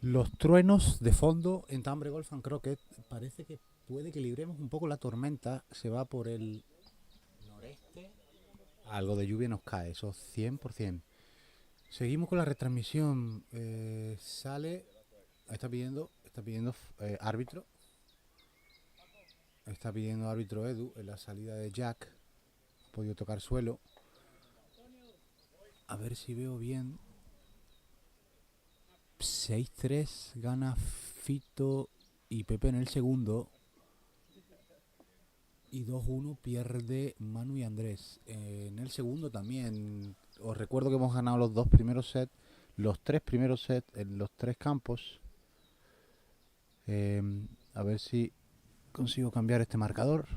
Los truenos de fondo en Tambre Golf and Croquet. Parece que puede que libremos un poco la tormenta. Se va por el noreste. Algo de lluvia nos cae, eso 100%. Seguimos con la retransmisión. Sale. Está pidiendo árbitro. Está pidiendo árbitro Edu en la salida de Jack. Ha podido tocar suelo. A ver si veo bien. 6-3 gana Fito y Pepe en el segundo. Y 2-1 pierde Manu y Andrés. En el segundo también. Os recuerdo que hemos ganado los 2 primeros sets. Los 3 primeros sets en los 3 campos. A ver si consigo cambiar este marcador.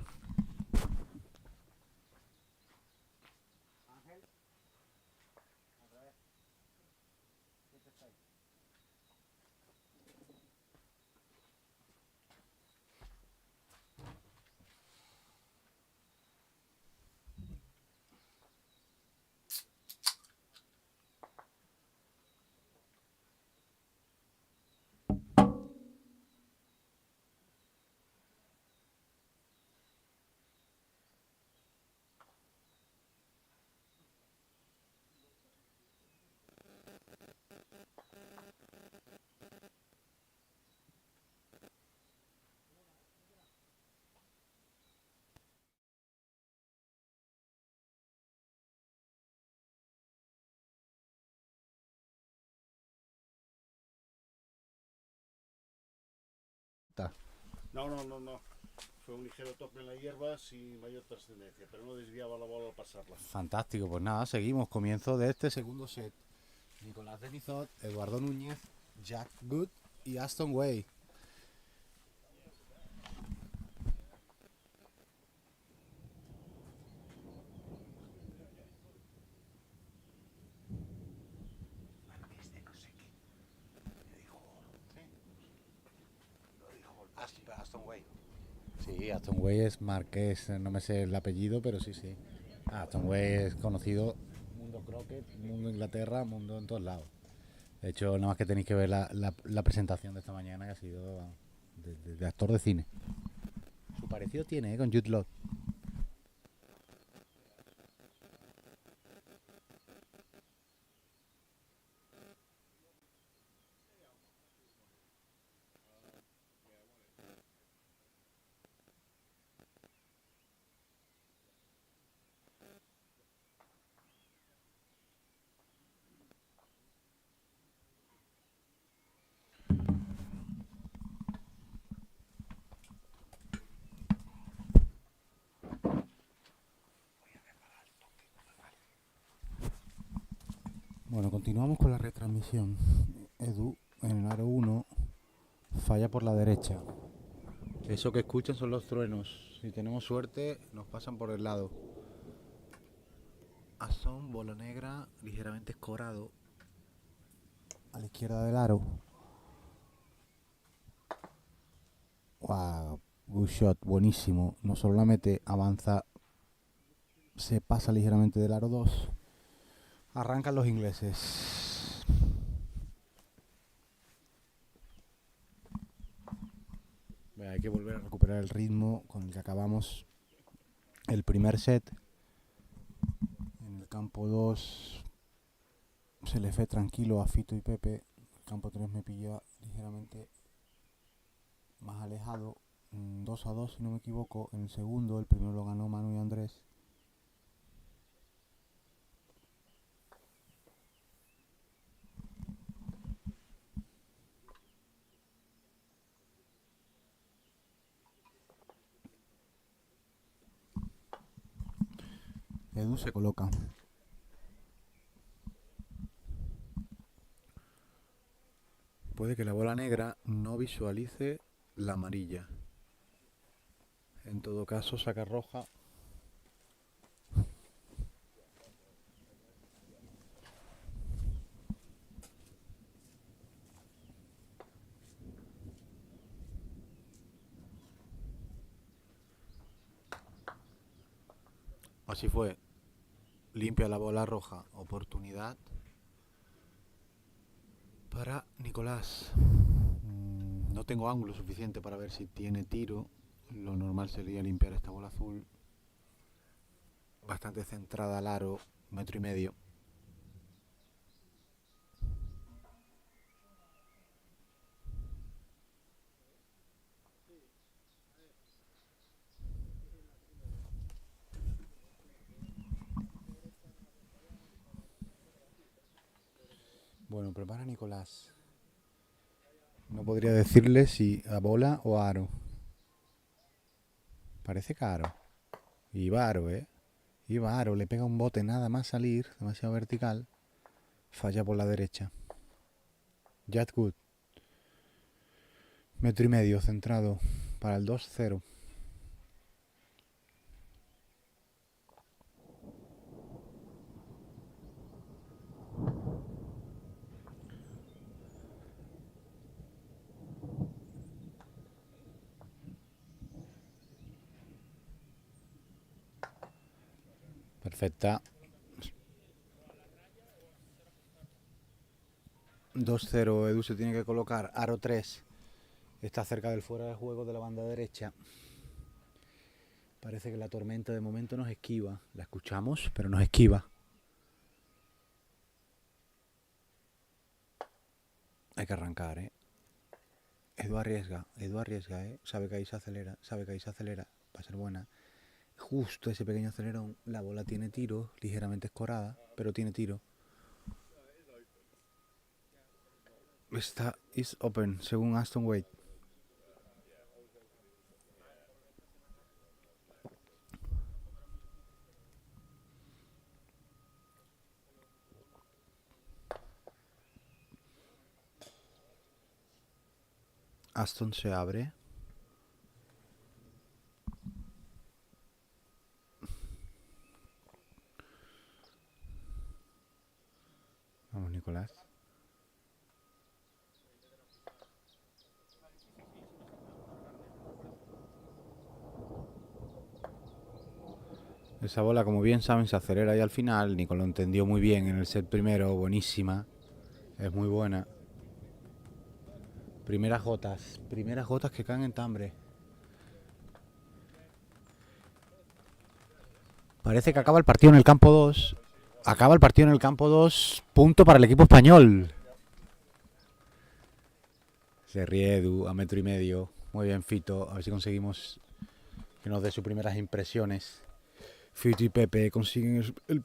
falta. No, no, no, no. Fue un ligero toque en la hierba sin mayor trascendencia, pero no desviaba la bola al pasarla. Fantástico, pues nada, seguimos. Comienzo de este segundo set. Nicolás Denizot, Eduardo Núñez, Jack Good y Aston Way. Aston Way. Sí, Aston Way es marqués, no me sé el apellido, pero sí, sí. Aston Way es conocido, mundo croquet, mundo Inglaterra, mundo en todos lados. De hecho, nada más que tenéis que ver la presentación de esta mañana, que ha sido vamos, de actor de cine. Su parecido tiene, con Jude Law. Bueno, continuamos con la retransmisión. Edu, en el aro 1, falla por la derecha. Eso que escuchan son los truenos. Si tenemos suerte, nos pasan por el lado. Aston, bola negra, ligeramente escorado. A la izquierda del aro. Wow, good shot, buenísimo. No solo la mete, avanza, se pasa ligeramente del aro 2. Arrancan los ingleses. Hay que volver a recuperar el ritmo con el que acabamos el primer set. En el campo 2 se le fue tranquilo a Fito y Pepe. El campo 3 me pilla ligeramente más alejado. 2-2 si no me equivoco. En el segundo, el primero lo ganó Manu y Andrés. Edu se coloca. Puede que la bola negra no visualice la amarilla. En todo caso, saca roja. Así fue. Limpia la bola roja. Oportunidad para Nicolás. No tengo ángulo suficiente para ver si tiene tiro. Lo normal sería limpiar esta bola azul. Bastante centrada al aro, 1,5 metros. Bueno, prepara Nicolás. No podría decirle si a bola o a aro. Parece caro. Y va aro, Y va aro. Le pega un bote nada más salir. Demasiado vertical. Falla por la derecha. Jack Good. 1,5 metros centrado para el 2-0. Perfecta. 2-0. Edu se tiene que colocar. Aro 3. Está cerca del fuera de juego de la banda derecha. Parece que la tormenta de momento nos esquiva. La escuchamos, pero nos esquiva. Hay que arrancar, Edu arriesga, Sabe que ahí se acelera, Va a ser buena. Justo ese pequeño acelerón. La bola tiene tiro, ligeramente escorada, pero tiene tiro. Esta is open, según Aston Way. Aston se abre. Vamos, Nicolás. Esa bola, como bien saben, se acelera ahí al final. Nico lo entendió muy bien en el set primero. Buenísima. Es muy buena. Primeras gotas que caen en Tambre. Parece que acaba el partido en el campo 2. Acaba el partido en el campo 2. Punto para el equipo español. Se ríe Edu a 1,5 metros. Muy bien, Fito. A ver si conseguimos que nos dé sus primeras impresiones. Fito y Pepe consiguen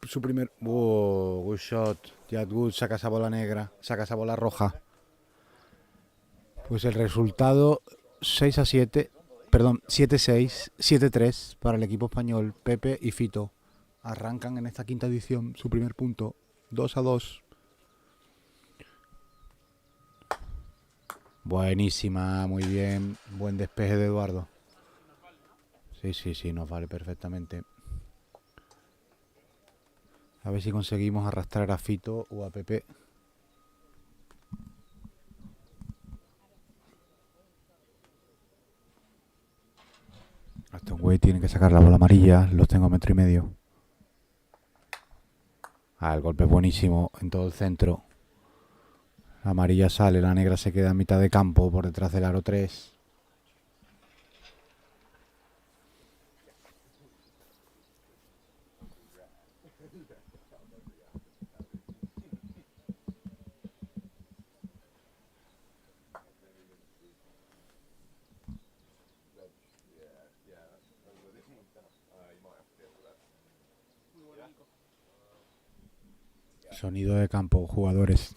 su primer... ¡Wow! Good shot. Jad Wood saca esa bola negra. Saca esa bola roja. Pues el resultado 6-7. Perdón, 7-6. 7-3 para el equipo español. Pepe y Fito arrancan en esta quinta edición su primer punto. 2-2. Buenísima, muy bien. Buen despeje de Eduardo. Sí, nos vale perfectamente. A ver si conseguimos arrastrar a Fito o a Pepe. Aston Way tiene que sacar la bola amarilla. Los tengo a 1,5 metros. El golpe es buenísimo en todo el centro. La amarilla sale, la negra se queda en mitad de campo por detrás del aro 3. Sonido de campo, jugadores.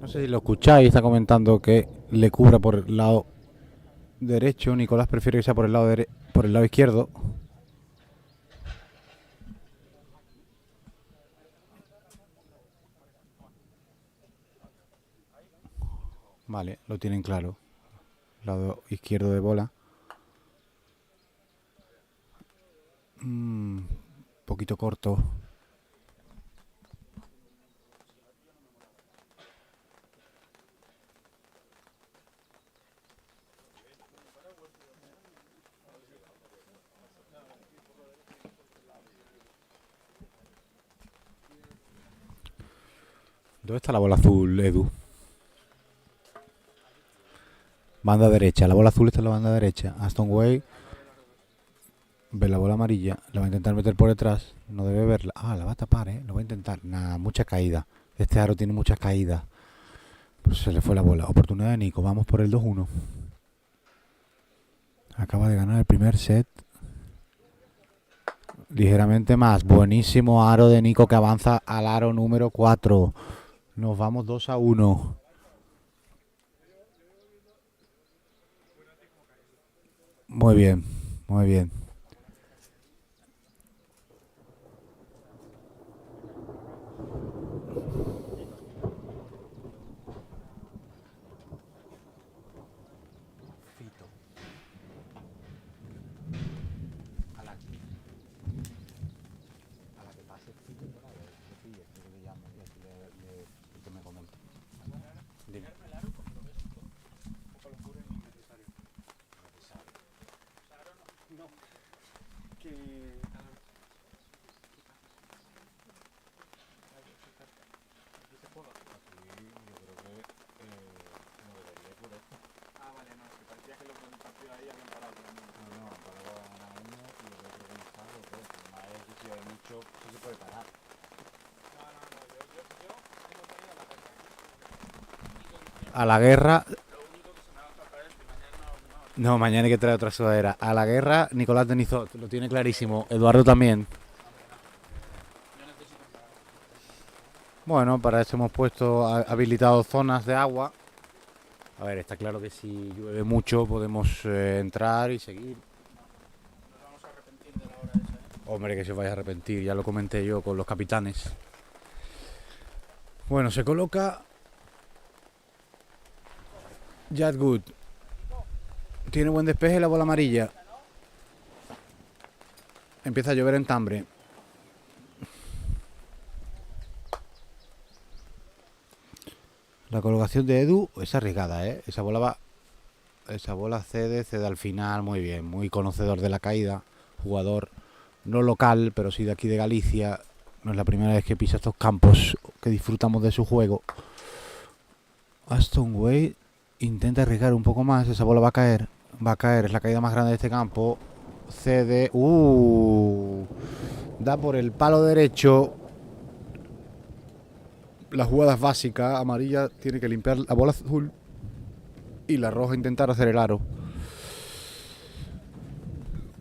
No sé si lo escucháis, está comentando que le cubra por el lado derecho. Nicolás prefiere que sea por el lado izquierdo. Vale, lo tienen claro. Lado izquierdo de bola. Poquito corto. ¿Dónde está la bola azul, Edu? Banda derecha. La bola azul está en la banda derecha. Aston Way ve la bola amarilla. La va a intentar meter por detrás. No debe verla. La va a tapar, ¿eh? Lo va a intentar. Nada, mucha caída. Este aro tiene muchas caídas. Pues se le fue la bola. Oportunidad de Nico. Vamos por el 2-1. Acaba de ganar el primer set. Ligeramente más. Buenísimo aro de Nico que avanza al aro número 4. Nos vamos 2-1. Muy bien, muy bien. Fito. A la que pase Fito, que le llame y que me comente. Dime. A la guerra. No, mañana hay que traer otra sudadera. A la guerra, Nicolás Denizot, lo tiene clarísimo. Eduardo también. Bueno, para eso hemos puesto habilitado zonas de agua. A ver, está claro que si llueve mucho podemos entrar y seguir. Nos vamos a arrepentir de la hora esa, ¿eh? Hombre, que se vaya a arrepentir, ya lo comenté yo con los capitanes. Bueno, se coloca Jad Good. Tiene buen despeje la bola amarilla. Empieza a llover en Tambre. La colocación de Edu es arriesgada, ¿eh? Esa bola cede al final, muy bien, muy conocedor de la caída, jugador no local, pero sí de aquí de Galicia. No es la primera vez que pisa estos campos, que disfrutamos de su juego. Aston Way intenta arriesgar un poco más, esa bola va a caer, es la caída más grande de este campo. Cede, da por el palo derecho. La jugada es básica, amarilla tiene que limpiar la bola azul y la roja intentar hacer el aro.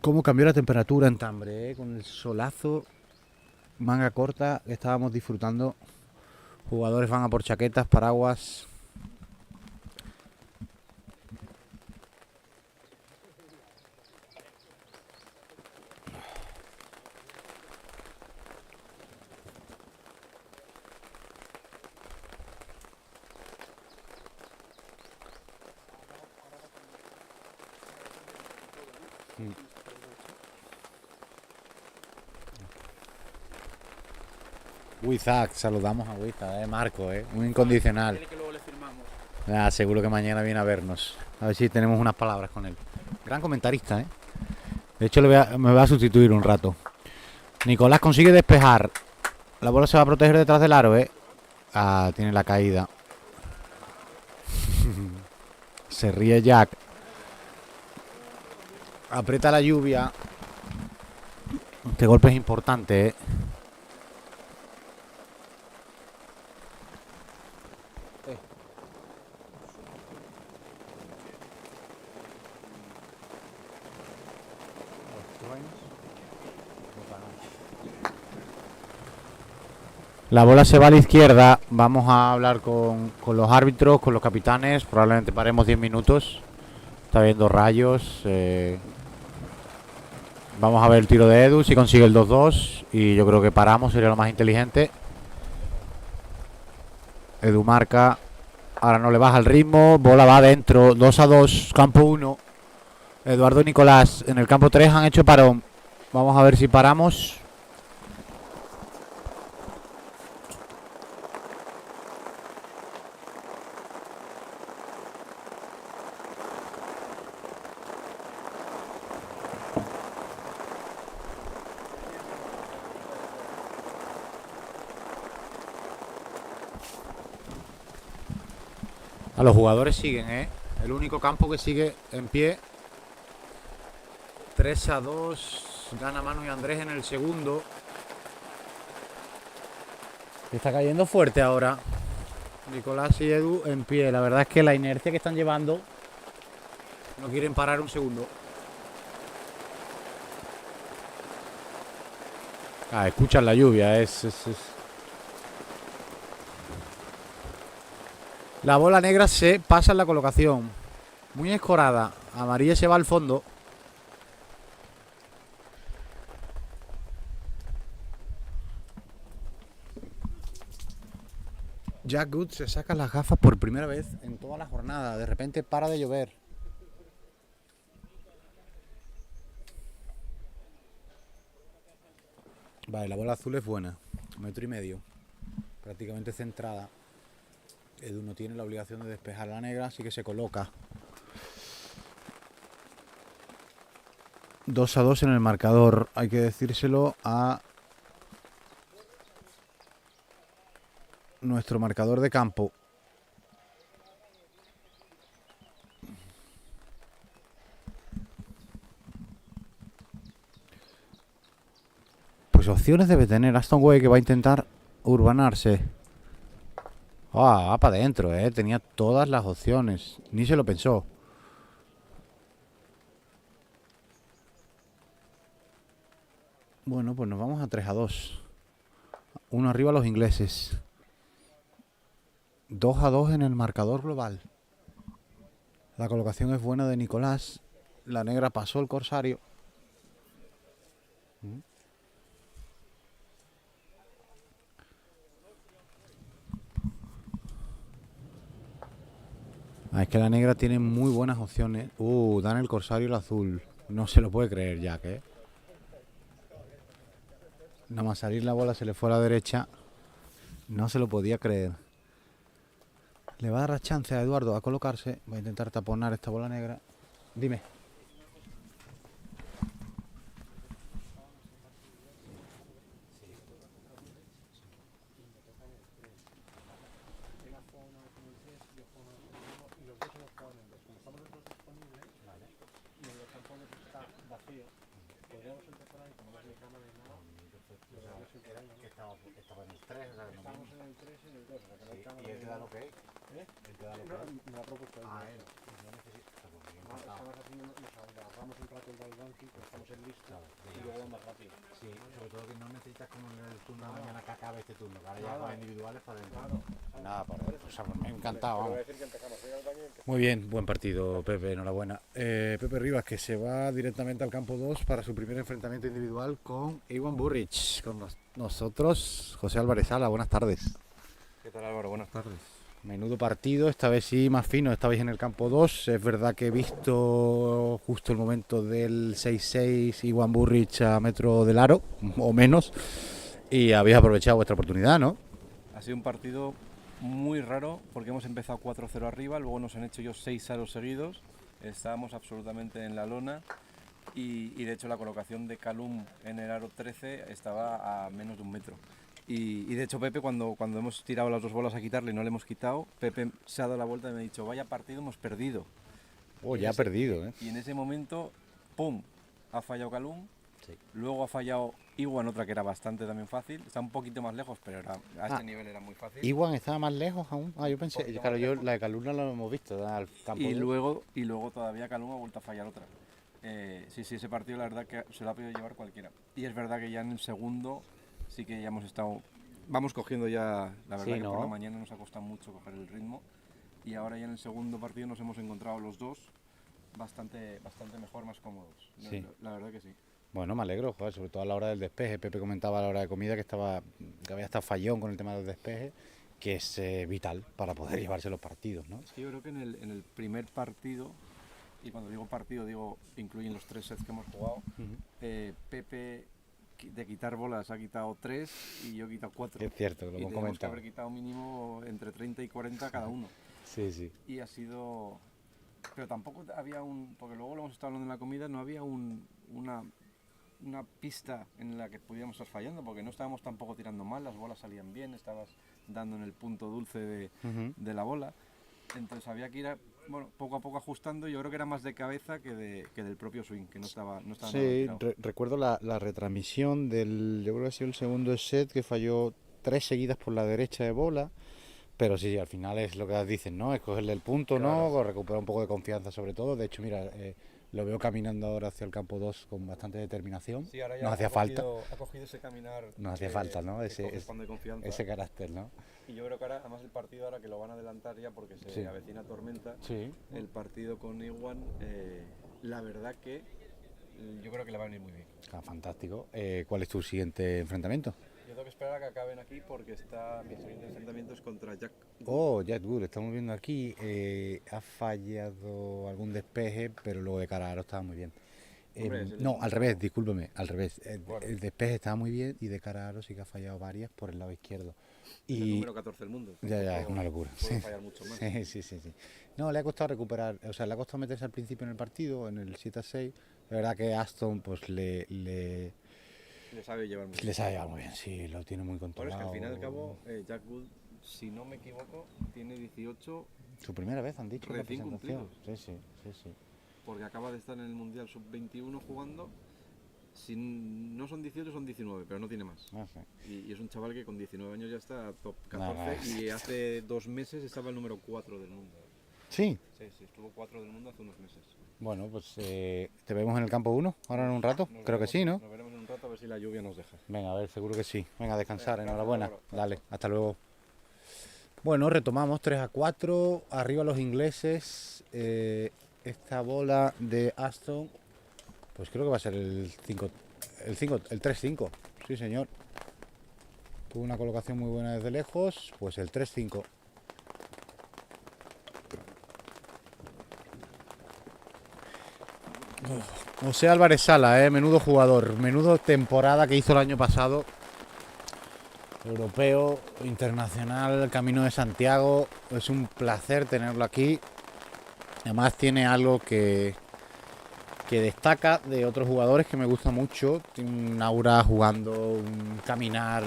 Cómo cambió la temperatura en Tambre, con el solazo, manga corta que estábamos disfrutando. Jugadores van a por chaquetas, paraguas. Wizak, saludamos a Wizak, Marco, un incondicional. Dile que luego le firmamos. Seguro que mañana viene a vernos. A ver si tenemos unas palabras con él. Gran comentarista, De hecho, me va a sustituir un rato. Nicolás consigue despejar. La bola se va a proteger detrás del aro, tiene la caída. Se ríe Jack. Aprieta la lluvia. Este golpe es importante, La bola se va a la izquierda. Vamos a hablar con los árbitros, con los capitanes. Probablemente paremos 10 minutos. Está viendo rayos. Vamos a ver el tiro de Edu, si consigue el 2-2. Y yo creo que paramos, sería lo más inteligente. Edu marca. Ahora no le baja el ritmo. Bola va adentro. 2-2. Campo 1. Eduardo y Nicolás. En el campo 3 han hecho parón. Vamos a ver si paramos. Los jugadores siguen, El único campo que sigue en pie. 3-2. Gana Manu y Andrés en el segundo. Está cayendo fuerte ahora. Nicolás y Edu en pie. La verdad es que la inercia que están llevando no quieren parar un segundo. Escuchan la lluvia. La bola negra se pasa en la colocación. Muy escorada. Amarilla se va al fondo. Jack Good se saca las gafas por primera vez en toda la jornada. De repente para de llover. Vale, la bola azul es buena. 1,5 metros. Prácticamente centrada. Edu no tiene la obligación de despejar la negra, así que se coloca. 2-2 en el marcador. Hay que decírselo a nuestro marcador de campo. Pues opciones debe tener Aston Way, que va a intentar urbanarse. Ah, para adentro, tenía todas las opciones. Ni se lo pensó. Bueno, pues nos vamos a 3-2. 1 arriba los ingleses. 2-2 en el marcador global. La colocación es buena de Nicolás. La negra pasó el corsario. Ah, es que la negra tiene muy buenas opciones. Dan el corsario el azul. No se lo puede creer Jack, Nada más salir la bola se le fue a la derecha. No se lo podía creer. Le va a dar la chance a Eduardo a colocarse. Va a intentar taponar esta bola negra. Dime. Estaba en el 3, estamos en el 3 y en el 2. ¿Y él te da lo que es? ¿Él te da lo que es? Me ha propuesto él. Él. No necesita. Estamos haciendo, nos ahorramos un rato el banking, pues estamos en lista y luego va más rápido. Sí, sobre todo que no necesitas como en el turno de mañana que acabe este turno, que ahora ya con individuales para dentro. Nada, para ver. O sea, me ha encantado, vamos. Muy bien, buen partido, Pepe, enhorabuena. Pepe Rivas, que se va directamente al campo 2 para su primer enfrentamiento individual con Iwan Burrich. Con nosotros, José Álvarez Sala, buenas tardes. ¿Qué tal, Álvaro? Buenas tardes. Menudo partido, esta vez sí más fino, esta vez en el campo 2. Es verdad que he visto justo el momento del 6-6 Iwan Burrich a metro del aro, o menos, y habéis aprovechado vuestra oportunidad, ¿no? Ha sido un partido muy raro porque hemos empezado 4-0 arriba, luego nos han hecho ellos 6 aros seguidos, estábamos absolutamente en la lona y de hecho la colocación de Calum en el aro 13 estaba a menos de 1 metro. Y de hecho Pepe, cuando hemos tirado las 2 bolas a quitarle y no le hemos quitado, Pepe se ha dado la vuelta y me ha dicho, vaya partido hemos perdido. Ya ha perdido, Y en ese momento, ¡pum!, ha fallado Calum, luego ha fallado Iwan, otra que era bastante también fácil, está un poquito más lejos, pero a este nivel era muy fácil. Iwan estaba más lejos aún. Yo pensé, claro, la de Calum no lo hemos visto, al campo. Y luego todavía Calum ha vuelto a fallar otra. Sí, ese partido la verdad que se lo ha podido llevar cualquiera. Y es verdad que ya en el segundo sí que ya hemos estado, vamos cogiendo ya, la verdad que por la mañana nos ha costado mucho coger el ritmo y ahora ya en el segundo partido nos hemos encontrado los dos bastante mejor, más cómodos. Sí. La verdad que sí. Bueno, me alegro, joder, sobre todo a la hora del despeje. Pepe comentaba a la hora de comida que había estado fallón con el tema del despeje, que es vital para poder llevarse los partidos, ¿no? Sí, yo creo que en el primer partido, y cuando digo partido incluyen los 3 sets que hemos jugado, Pepe de quitar bolas ha quitado 3 y yo he quitado 4. Es cierto, que lo hemos comentado. Tenemos que haber quitado mínimo entre 30 y 40 cada uno. Sí. Y ha sido... Pero tampoco había porque luego lo hemos estado hablando en la comida, no había una pista en la que pudiéramos estar fallando, porque no estábamos tampoco tirando mal, las bolas salían bien, estabas dando en el punto dulce de la bola. Entonces había que ir poco a poco ajustando. Yo creo que era más de cabeza que del propio swing, que no estaba sí, recuerdo la retransmisión yo creo que ha sido el segundo set, que falló 3 seguidas por la derecha de bola, pero sí, al final es lo que dicen, ¿no? Es cogerle el punto, claro. ¿No? Recuperar un poco de confianza sobre todo. De hecho, mira, lo veo caminando ahora hacia el campo 2 con bastante determinación. Sí, ahora ya nos hacía falta. Ha cogido ese caminar. Nos hacía falta, ¿no? Ese carácter, ¿no? Y yo creo que ahora, además el partido ahora que lo van a adelantar ya porque se avecina tormenta, el partido con Iwan, la verdad que yo creo que le va a venir muy bien. Fantástico. ¿Cuál es tu siguiente enfrentamiento? Yo tengo que esperar a que acaben aquí porque mi siguiente enfrentamiento es contra Jack Wood. Oh, Jack Wood, estamos viendo aquí. Ha fallado algún despeje, pero luego de cara a aro estaba muy bien. No, al revés, discúlpeme, al revés. El despeje estaba muy bien y de cara a aro sí que ha fallado varias por el lado izquierdo. Es el número 14 del mundo. Ya, es una locura. Puede fallar mucho más. Sí. No, le ha costado recuperar, o sea, le ha costado meterse al principio en el partido, en el 7-6. La verdad que Aston pues le sabe llevar muy bien. Le sabe llevar muy bien, sí, lo tiene muy controlado. Pero es que al fin y al cabo, Jack Wood, si no me equivoco, tiene 18... Su primera vez, han dicho, en la presentación. Sí. Porque acaba de estar en el Mundial Sub-21 jugando, Si no son 18, son 19, pero no tiene más. No sé. Y es un chaval que con 19 años ya está top 14 Nada. y hace 2 meses estaba el número 4 del mundo. ¿Sí? Sí, estuvo 4 del mundo hace unos meses. Bueno, pues te vemos en el campo 1 ahora en un rato. Creo que sí, ¿no? Nos veremos en un rato a ver si la lluvia nos deja. Venga, a ver, seguro que sí. Venga, a descansar, Venga, enhorabuena. hasta luego. Dale, hasta luego. Bueno, retomamos 3-4. Arriba los ingleses. Esta bola de Aston, pues creo que va a ser el 3-5. Sí, señor. Tuvo una colocación muy buena desde lejos. Pues el 3-5. José Álvarez Sala, menudo jugador, menudo temporada que hizo el año pasado. Europeo, internacional, Camino de Santiago. Es un placer tenerlo aquí. Además tiene algo que destaca de otros jugadores que me gusta mucho. Tiene un aura jugando, un caminar,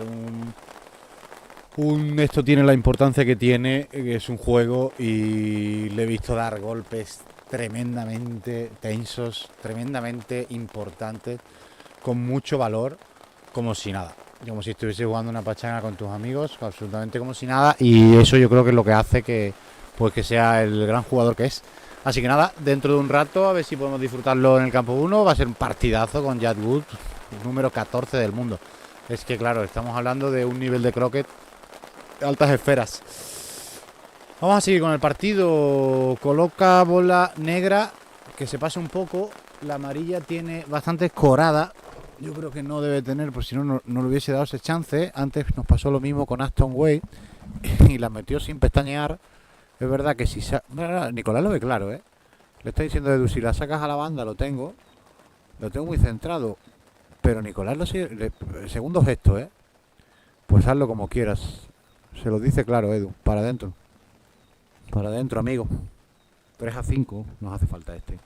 esto tiene la importancia que tiene, que es un juego, y le he visto dar golpes tremendamente tensos, tremendamente importantes, con mucho valor, como si nada. Como si estuviese jugando una pachanga con tus amigos, absolutamente como si nada, y eso yo creo que es lo que hace que sea el gran jugador que es. Así que nada, dentro de un rato a ver si podemos disfrutarlo en el campo 1. Va a ser un partidazo con Jack Wood, número 14 del mundo. Es que claro, estamos hablando de un nivel de croquet de altas esferas. Vamos a seguir con el partido. Coloca bola negra, que se pasa un poco. La amarilla tiene bastante escorada. Yo creo que no debe tener, pues si no le hubiese dado ese chance. Antes nos pasó lo mismo con Aston Way y la metió sin pestañear. Es verdad que si Nicolás lo ve claro, Le está diciendo a Edu, si la sacas a la banda lo tengo muy centrado. Pero Nicolás lo sigue, segundo gesto, Pues hazlo como quieras. Se lo dice claro, Edu, para adentro. Para adentro, amigo. 3-5, nos hace falta este.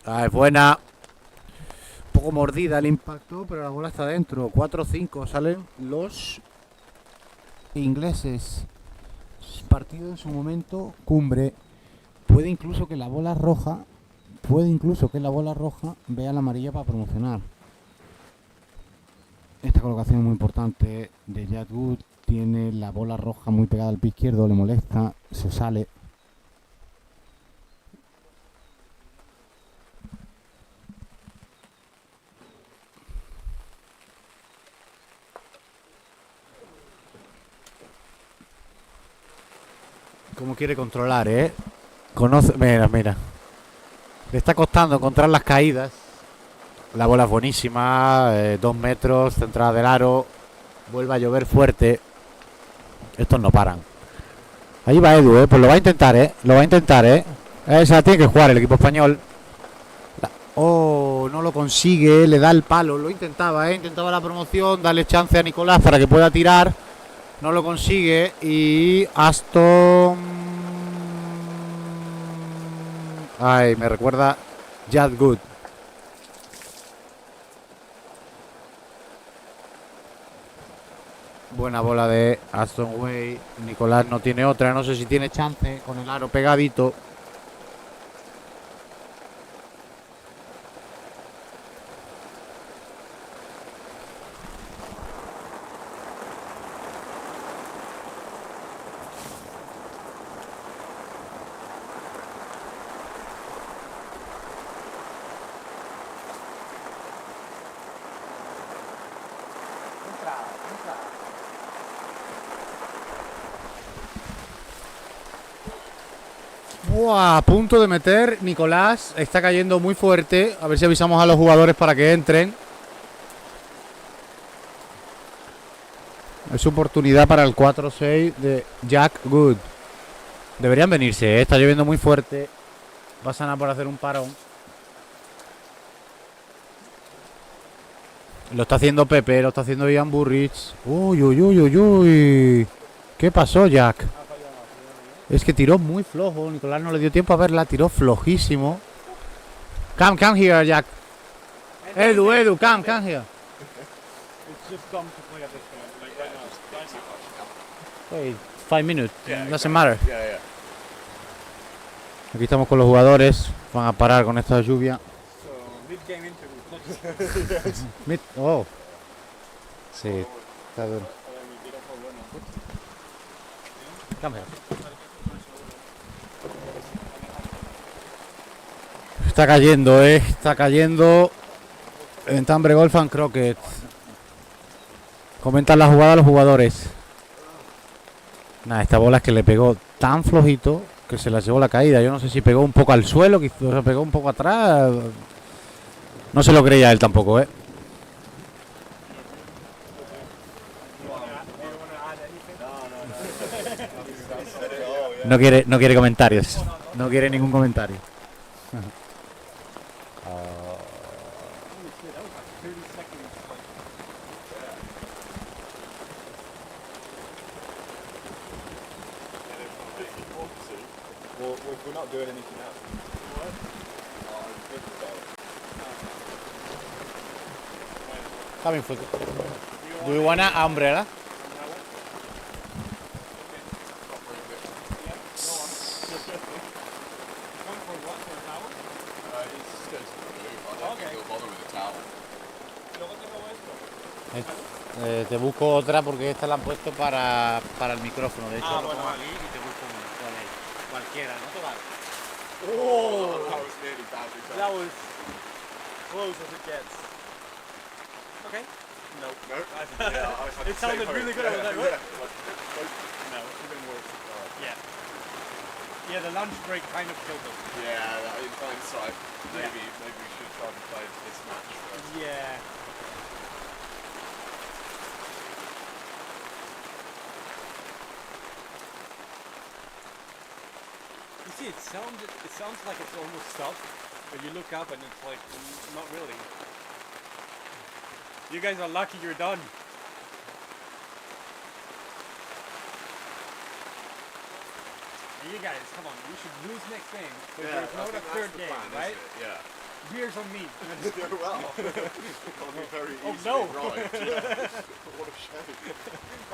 Ah, es buena. Un poco mordida el impacto, pero la bola está dentro. 4-5, salen los ingleses. Partido en su momento cumbre. Puede incluso que la bola roja vea la amarilla para promocionar. Esta colocación es muy importante de Jack Wood. Tiene la bola roja muy pegada al pie izquierdo, le molesta, se sale. Cómo quiere controlar, Conoce, mira. Le está costando encontrar las caídas. La bola es buenísima, 2 metros, centrada del aro. Vuelve a llover fuerte. Estos no paran. Ahí va Edu, pues lo va a intentar, Esa tiene que jugar el equipo español. No lo consigue, le da el palo. Lo intentaba, intentaba la promoción, darle chance a Nicolás para que pueda tirar. No lo consigue y Aston... Ay, me recuerda Jack Wood. Buena bola de Aston Way. Nicolás no tiene otra, no sé si tiene chance con el aro pegadito. A punto de meter Nicolás, está cayendo muy fuerte. A ver si avisamos a los jugadores para que entren. Es oportunidad para el 4-6 de Jack Wood. Deberían venirse, está lloviendo muy fuerte. Pasan a por hacer un parón. Lo está haciendo Pepe, lo está haciendo Ian Burrich. Uy. ¿Qué pasó, Jack? Es que tiró muy flojo. Nicolás no le dio tiempo a verla. Tiró flojísimo. Come here, Jack. Edu, come here. Wait, 5 minutes. Doesn't matter. Aquí estamos con los jugadores. Van a parar con esta lluvia. Mid-game interview. Oh. Sí, está duro. Cambia. Está cayendo, está cayendo en Tambre Golf and Croquet. Comentan la jugada los jugadores. Nada, esta bola es que le pegó tan flojito que se la llevó la caída. Yo no sé si pegó un poco al suelo, quizás pegó un poco atrás. No se lo creía él tampoco, No quiere comentarios. No quiere ningún comentario. We're not doing anything else. Coming for Do you want an umbrella? Te busco otra porque esta la han puesto para el micrófono. De hecho, lo pongo aquí y te busco una. Cualquiera, ¿no te vale? Oh, that was nearly bad. That was close as it gets. Okay. No. It sounded really good. I was like, what? No, even worse. Yeah. Yeah, the lunch break kind of killed us. Yeah, in hindsight, maybe we should try and play this match first. Yeah. You see, it sounds like it's almost stopped, but you look up and it's like, not really. You guys are lucky you're done. You guys, come on, we should lose next game, but there's not a third game, right? Yeah. Beers on me. Well, that'll be very easy. Oh no! Right. Yeah. What a shame.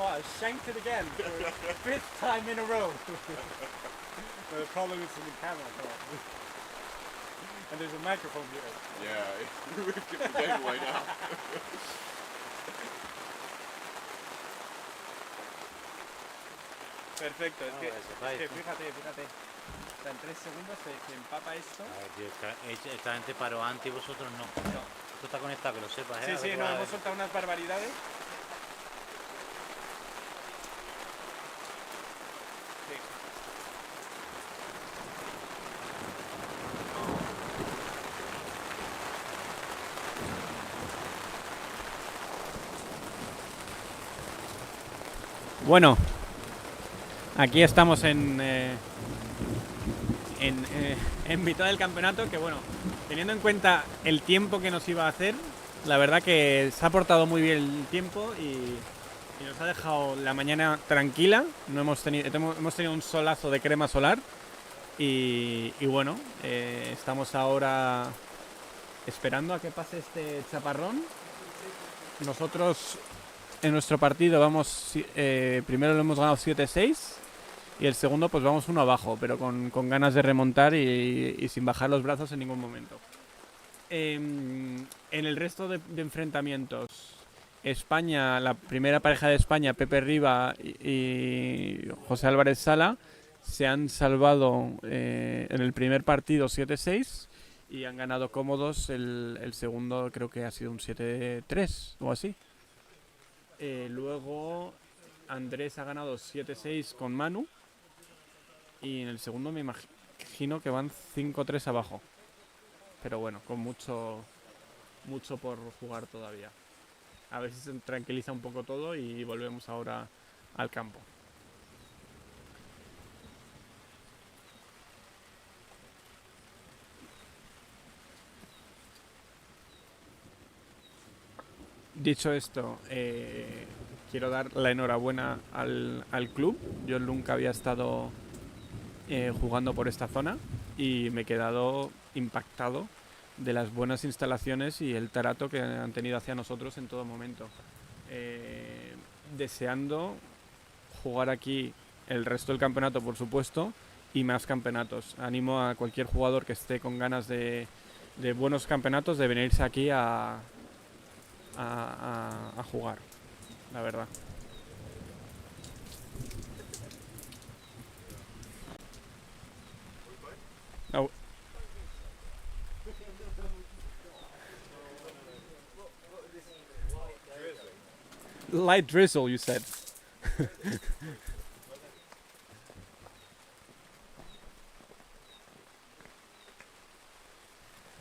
Oh, I shanked it again for the 5th time in a row. But the problem is in the camera. And there's a microphone here. Yeah, we've given the game away now. Perfecto, es que fíjate. O sea, en 3 segundos se empapa esto. A ver, tío, esta gente paró antes y vosotros no. Esto está conectado, que lo sepas, Sí, sí, no, hemos soltado unas barbaridades. Sí. Bueno, aquí estamos en mitad del campeonato, que bueno, teniendo en cuenta el tiempo que nos iba a hacer, la verdad que se ha portado muy bien el tiempo y nos ha dejado la mañana tranquila. No hemos tenido un solazo de crema solar y bueno, estamos ahora esperando a que pase este chaparrón. Nosotros en nuestro partido vamos, primero lo hemos ganado 7-6 y el segundo pues vamos 1 abajo, pero con ganas de remontar y sin bajar los brazos en ningún momento. En el resto de enfrentamientos, España, la primera pareja de España, Pepe Riba y José Álvarez Sala, se han salvado en el primer partido 7-6 y han ganado cómodos. El segundo creo que ha sido un 7-3 o así. Luego Andrés ha ganado 7-6 con Manu y en el segundo me imagino que van 5-3 abajo, pero bueno, con mucho por jugar todavía. A ver si se tranquiliza un poco todo y volvemos ahora al campo. Dicho esto, quiero dar la enhorabuena al club. Yo nunca había estado jugando por esta zona y me he quedado impactado de las buenas instalaciones y el trato que han tenido hacia nosotros en todo momento. Deseando jugar aquí el resto del campeonato, por supuesto, y más campeonatos. Animo a cualquier jugador que esté con ganas de de buenos campeonatos de venirse aquí a jugar, la verdad. Oh. Light drizzle, you said.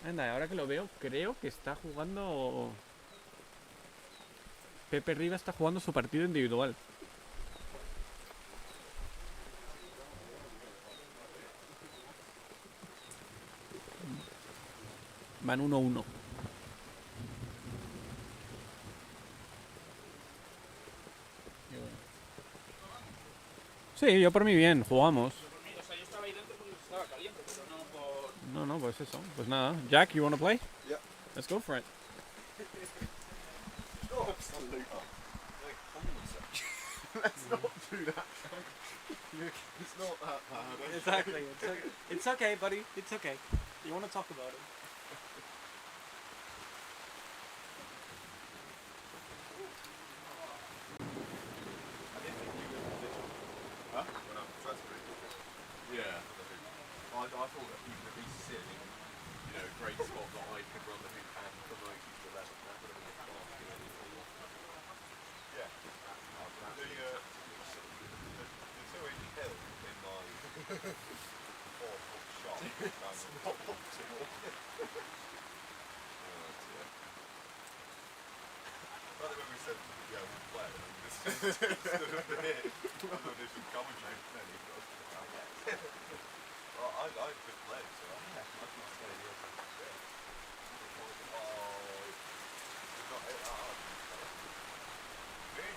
Anda, ahora que lo veo, creo que está jugando... Pepe Riva está jugando su partido individual. Van 1-1. Sí, yo por mí bien, jugamos. O sea, yo estaba ahí dentro porque estaba caliente, pero no por... No, pues eso. Pues nada. Jack, you wanna play? Yeah. Let's go for it. Oh, absolutely. Let's not do that. It's not that bad. Exactly. It's okay, buddy. It's okay. You want to talk about it? Huh? Yeah. I thought that he would be sitting in, great spot that I could run the hoop and promote you to 11. That would have been a class, Yeah. The 2-inch hill in my 4-foot shot. It's not optimal. By the way, we said, we'll play it. This is audition commentary. Well, I could play, so I could stay here. Oh, we've not hit that hard. Really?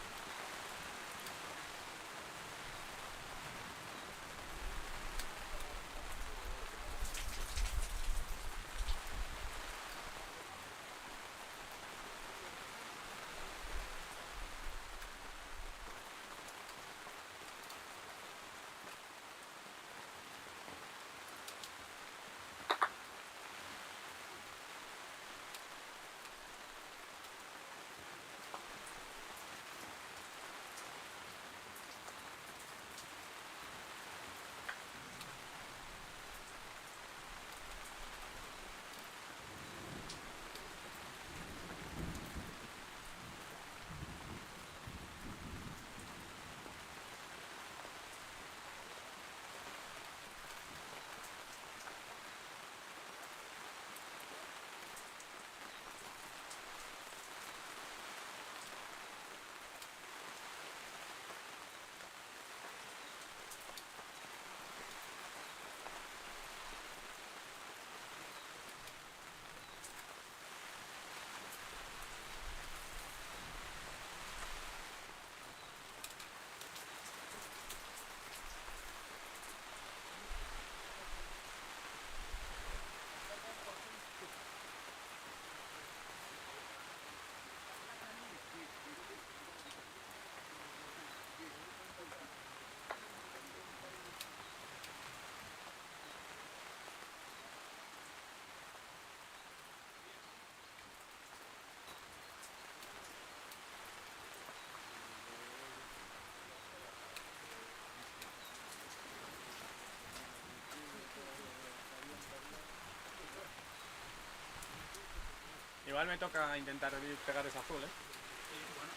Igual me toca intentar pegar ese azul, ¿eh? Sí, bueno.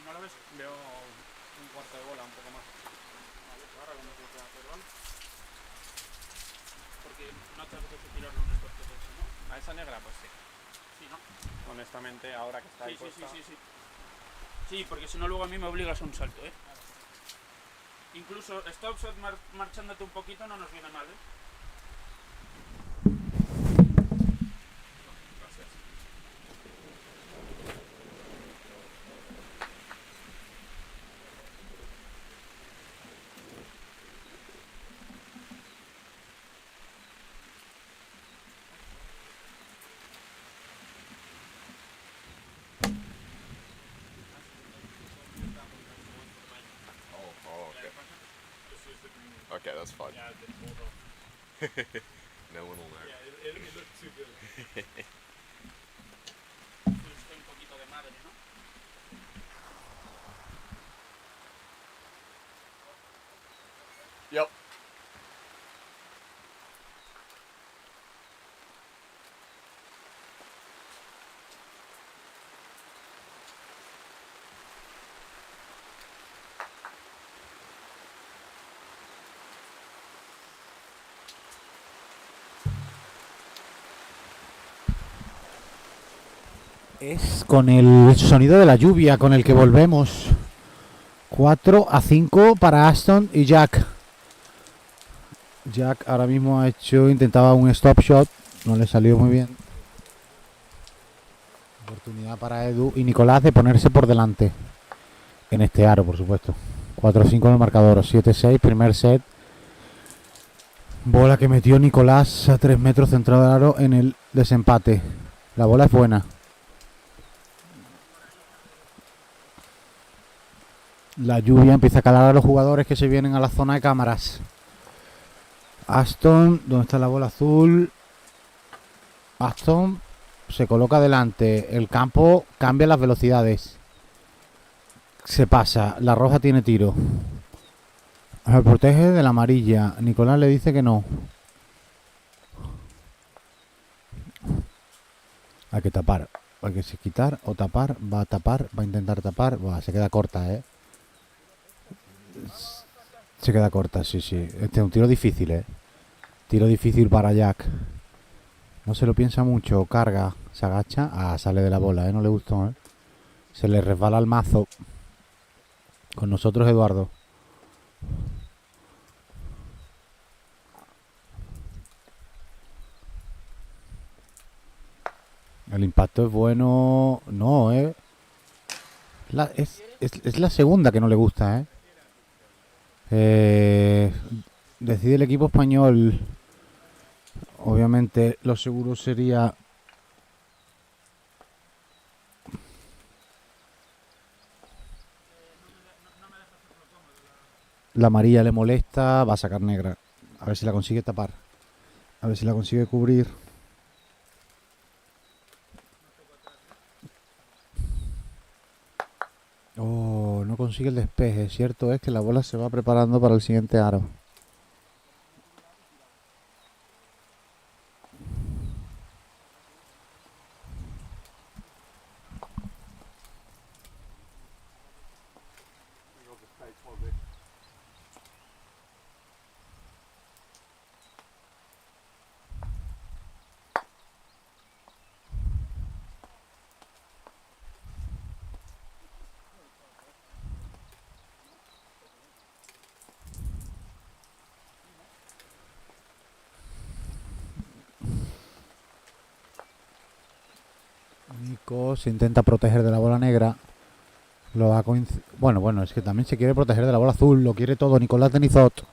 ¿No lo ves? Veo un cuarto de bola, un poco más. Vale, ahora cuando te lo pueda hacer, ¿vale? Porque no te apetece tirarlo en el corte de eso, ¿no? A esa negra, pues sí. Sí, ¿no? Honestamente, ahora que está ahí puesta... Sí. Sí, porque si no luego a mí me obligas a un salto, ¿eh? Incluso stop shot marchándote un poquito no nos viene mal, ¿eh? Gracias. Okay, that's fine. No one will know. Yeah, it looked too good. Un poquito de madre, ¿no? Yep. Es con el sonido de la lluvia con el que volvemos. 4-5 para Aston y Jack. Jack ahora mismo intentaba un stop shot, no le salió muy bien. Oportunidad para Edu y Nicolás de ponerse por delante. En este aro, por supuesto. 4-5 en el marcador, 7-6, primer set. Bola que metió Nicolás a 3 metros centrado del aro en el desempate. La bola es buena. La lluvia empieza a calar a los jugadores que se vienen a la zona de cámaras. Aston, ¿dónde está la bola azul? Aston se coloca delante. El campo cambia las velocidades. Se pasa. La roja tiene tiro. Se protege de la amarilla. Nicolás le dice que no. Hay que tapar. Hay que quitar o tapar. Va a tapar. Va a intentar tapar. Se queda corta, ¿eh? Se queda corta, sí. Este es un tiro difícil, Tiro difícil para Jack. No se lo piensa mucho. Carga, se agacha. Sale de la bola, no le gustó, Se le resbala el mazo. Con nosotros Eduardo. El impacto es bueno. No, es la segunda que no le gusta, decide el equipo español. Obviamente lo seguro sería la amarilla. Le molesta, va a sacar negra. A ver si la consigue tapar, a ver si la consigue cubrir. No consigue el despeje. Cierto es que la bola se va preparando para el siguiente aro. Nico se intenta proteger de la bola negra. Bueno, es que también se quiere proteger de la bola azul. Lo quiere todo Nicolás Denizot.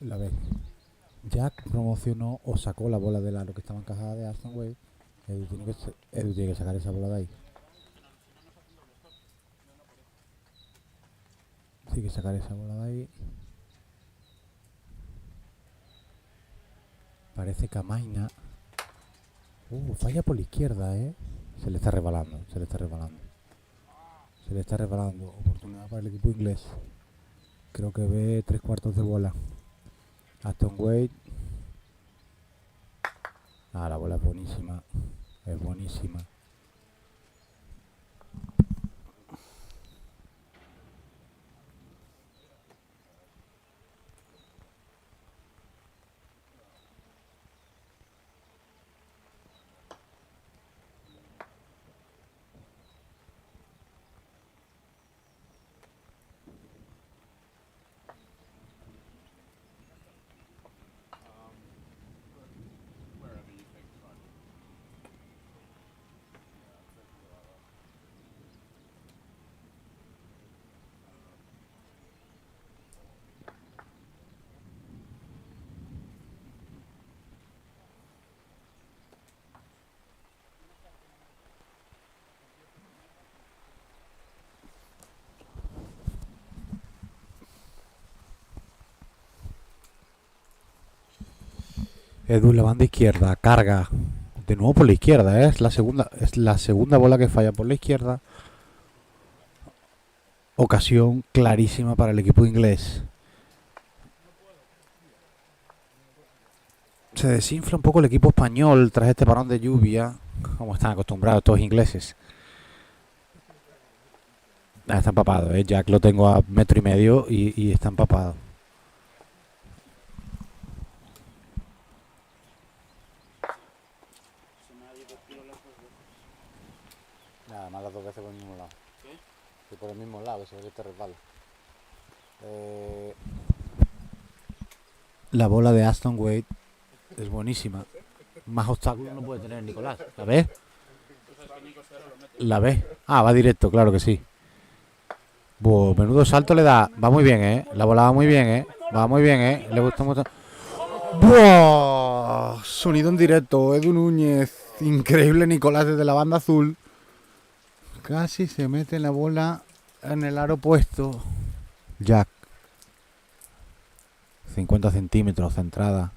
La vez. Jack promocionó o sacó la bola del aro que estaba encajada de Aston Wade. Edu tiene que sacar esa bola de ahí. Tiene que sacar esa bola de ahí. Parece que Amaina. Falla por la izquierda, Se le está resbalando. Oportunidad para el equipo inglés. Creo que ve 3/4 de bola. Aston Wade. La bola es buenísima. Es buenísima. Edu, la banda izquierda, carga. De nuevo por la izquierda, ¿eh? Es la segunda bola que falla por la izquierda. Ocasión clarísima para el equipo inglés. Se desinfla un poco el equipo español tras este parón de lluvia, como están acostumbrados todos ingleses. Está empapado, ¿eh? Jack lo tengo a 1,5 metros y está empapado. Nada más las dos veces por el mismo lado. ¿Qué? Por el mismo lado, se ve que te resbala. La bola de Aston Wade es buenísima. Más obstáculos no puede tener Nicolás. ¿La ves? ¿La ves? Ah, va directo, claro que sí. Buah, menudo salto le da. Va muy bien, ¿eh? La bola va muy bien, ¿eh? Va muy bien, ¿eh? Le gusta mucho. ¡Buah! Sonido en directo. Edu Núñez. Increíble Nicolás desde la banda azul. Casi se mete la bola en el aro opuesto. Jack. 50 centímetros centrada.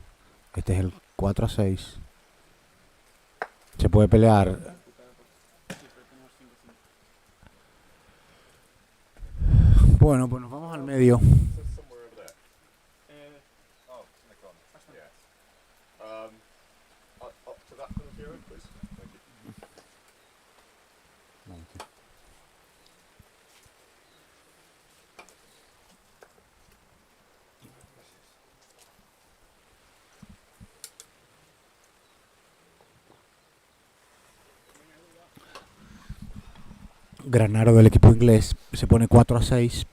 Este es el 4-6. Se puede pelear. Bueno, pues nos vamos al medio. Granaro del equipo inglés se pone 4-6.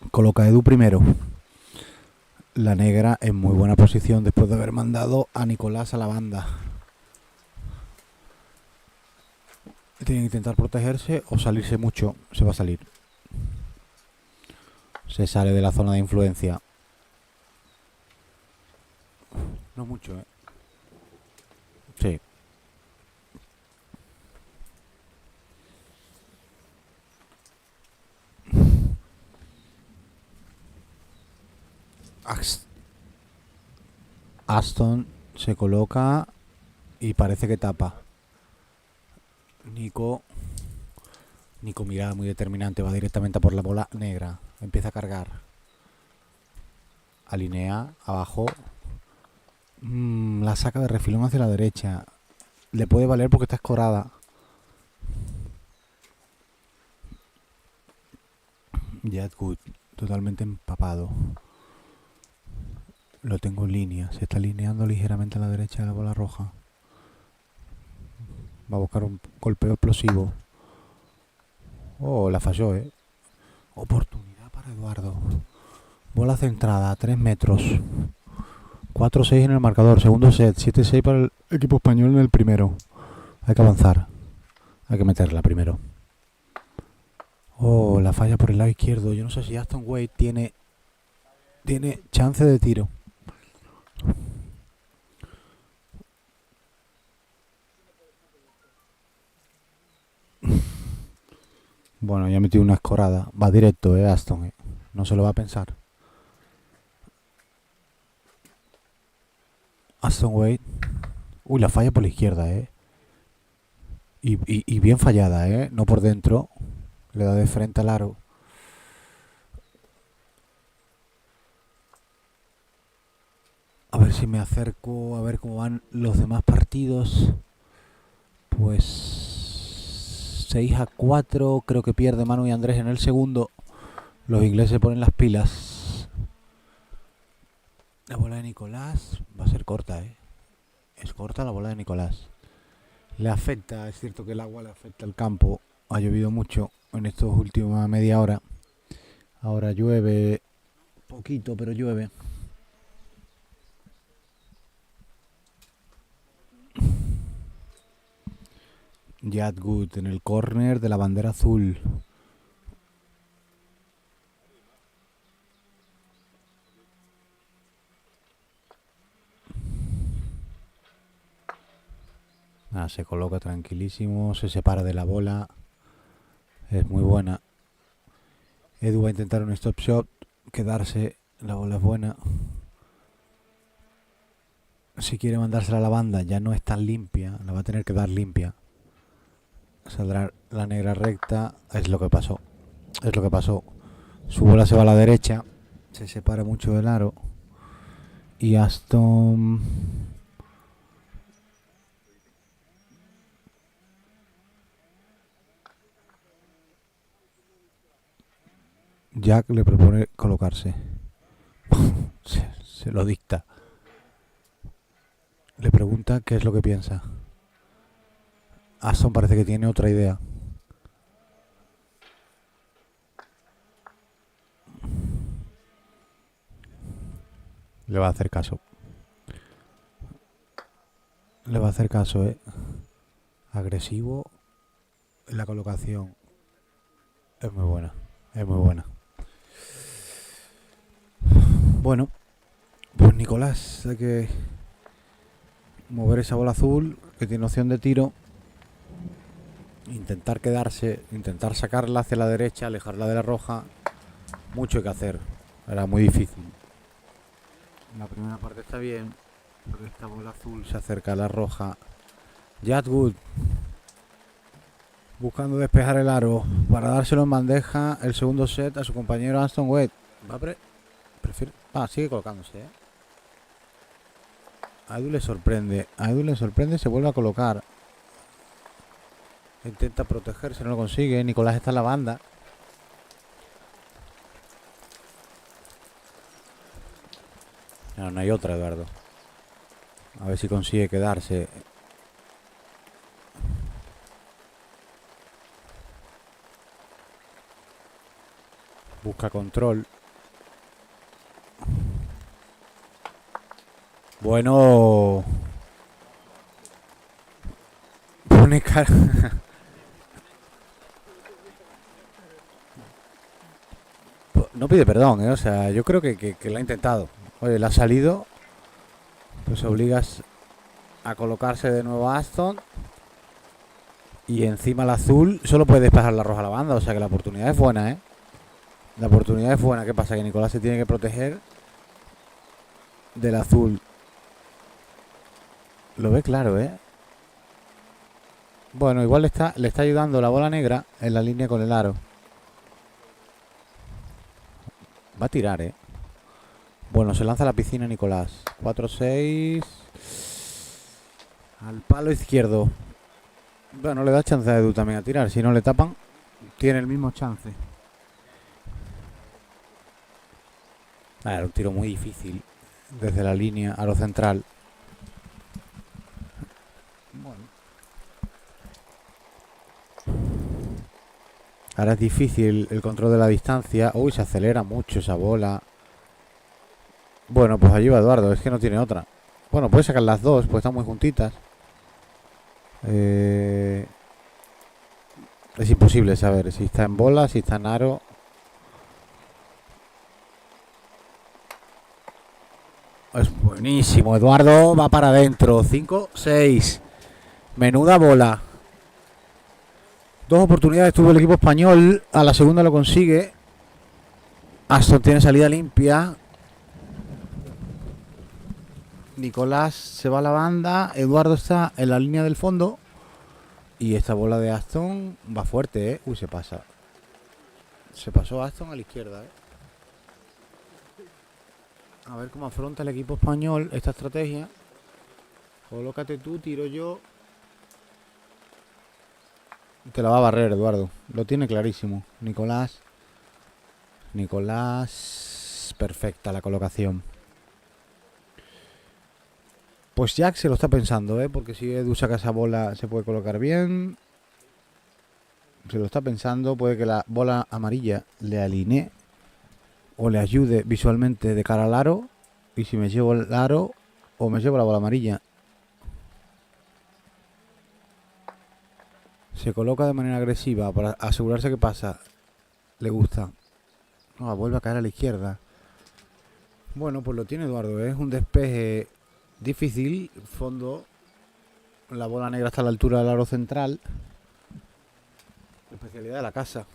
Coloca a Edu primero. La negra en muy buena posición después de haber mandado a Nicolás a la banda. Tienen que intentar protegerse o salirse mucho. Se va a salir. Se sale de la zona de influencia. No mucho, ¿eh? Sí. Aston se coloca y parece que tapa. Nico mirada muy determinante, va directamente por la bola negra. Empieza a cargar. Alinea abajo. La saca de refilón hacia la derecha. Le puede valer porque está escorada. Jet Good, totalmente empapado. Lo tengo en línea. Se está alineando ligeramente a la derecha de la bola roja. Va a buscar un golpeo explosivo. Oh, la falló, ¿eh? Oportunidad para Eduardo. Bola centrada a 3 metros. 4-6 en el marcador. Segundo set. 7-6 para el equipo español en el primero. Hay que avanzar. Hay que meterla primero. Oh, la falla por el lado izquierdo. Yo no sé si Aston Wade tiene chance de tiro. Bueno, ya metió una escorada. Va directo, Aston. No se lo va a pensar. Aston Wade. Uy, la falla por la izquierda, Y bien fallada, No por dentro. Le da de frente al aro. A ver si me acerco a ver cómo van los demás partidos. Pues 6-4, creo que pierde Manu y Andrés en el segundo. Los ingleses ponen las pilas. La bola de Nicolás va a ser corta, Es corta la bola de Nicolás. Le afecta, es cierto que el agua le afecta al campo. Ha llovido mucho en estos últimos media hora. Ahora llueve poquito, pero llueve. Jet Good en el córner de la bandera azul. Se coloca tranquilísimo, se separa de la bola. Es muy buena. Edu va a intentar un stop shot, quedarse. La bola es buena. si quiere mandársela a la banda, ya no es tan limpia, la va a tener que dar limpia. Saldrá la negra recta, es lo que pasó. Es lo que pasó. Su bola se va a la derecha, se separa mucho del aro. Y Aston... Jack le propone colocarse. se lo dicta. Le pregunta qué es lo que piensa. Aston parece que tiene otra idea. Le va a hacer caso. Le va a hacer caso, Agresivo. La colocación es muy buena. Es muy buena. Bueno, pues Nicolás hay que mover esa bola azul que tiene opción de tiro. Intentar quedarse, intentar sacarla hacia la derecha, alejarla de la roja. Mucho hay que hacer. Era muy difícil. La primera parte está bien, pero esta bola azul se acerca a la roja. Jadwood buscando despejar el aro para dárselo en bandeja el segundo set a su compañero Aston Wade. Sigue colocándose, Adu le sorprende, se vuelve a colocar. Intenta protegerse, no lo consigue. Nicolás está en la banda. No hay otra, Eduardo. A ver si consigue quedarse. Busca control. Bueno. Pone cara. No pide perdón, O sea, yo creo que lo ha intentado. Oye, le ha salido. Pues obligas a colocarse de nuevo a Aston. Y encima el azul solo puede despejar la roja a la banda. O sea que la oportunidad es buena, La oportunidad es buena. ¿Qué pasa? Que Nicolás se tiene que proteger del azul. Lo ve claro, Bueno, igual le está ayudando la bola negra en la línea con el aro. Va a tirar, Bueno, se lanza a la piscina Nicolás. 4-6. Al palo izquierdo. Bueno, le da chance a Edu también a tirar. Si no le tapan, tiene el mismo chance. Era un tiro muy difícil. Desde la línea aro central. Bueno. Ahora es difícil el control de la distancia. Uy, se acelera mucho esa bola. Bueno, pues allí va Eduardo. Es que no tiene otra. Bueno, puede sacar las dos, pues están muy juntitas. Es imposible saber si está en bola, si está en aro. Es buenísimo. Eduardo va para adentro. 5-6. Menuda bola. Dos oportunidades tuvo el equipo español. A la segunda lo consigue. Aston tiene salida limpia. Nicolás se va a la banda. Eduardo está en la línea del fondo. Y esta bola de Aston va fuerte, Uy, se pasa. Se pasó Aston a la izquierda, A ver cómo afronta el equipo español esta estrategia. Colócate tú, tiro yo. Te la va a barrer, Eduardo. Lo tiene clarísimo. Nicolás. Perfecta la colocación. Pues Jack se lo está pensando, porque si Edu saca esa bola se puede colocar bien. Se lo está pensando. Puede que la bola amarilla le alinee o le ayude visualmente de cara al aro. Y si me llevo el aro o me llevo la bola amarilla. Se coloca de manera agresiva para asegurarse que pasa. Le gusta. No, vuelve a caer a la izquierda. Bueno, pues lo tiene Eduardo. Es un despeje difícil. Fondo. La bola negra está a la altura del aro central. Especialidad de la casa.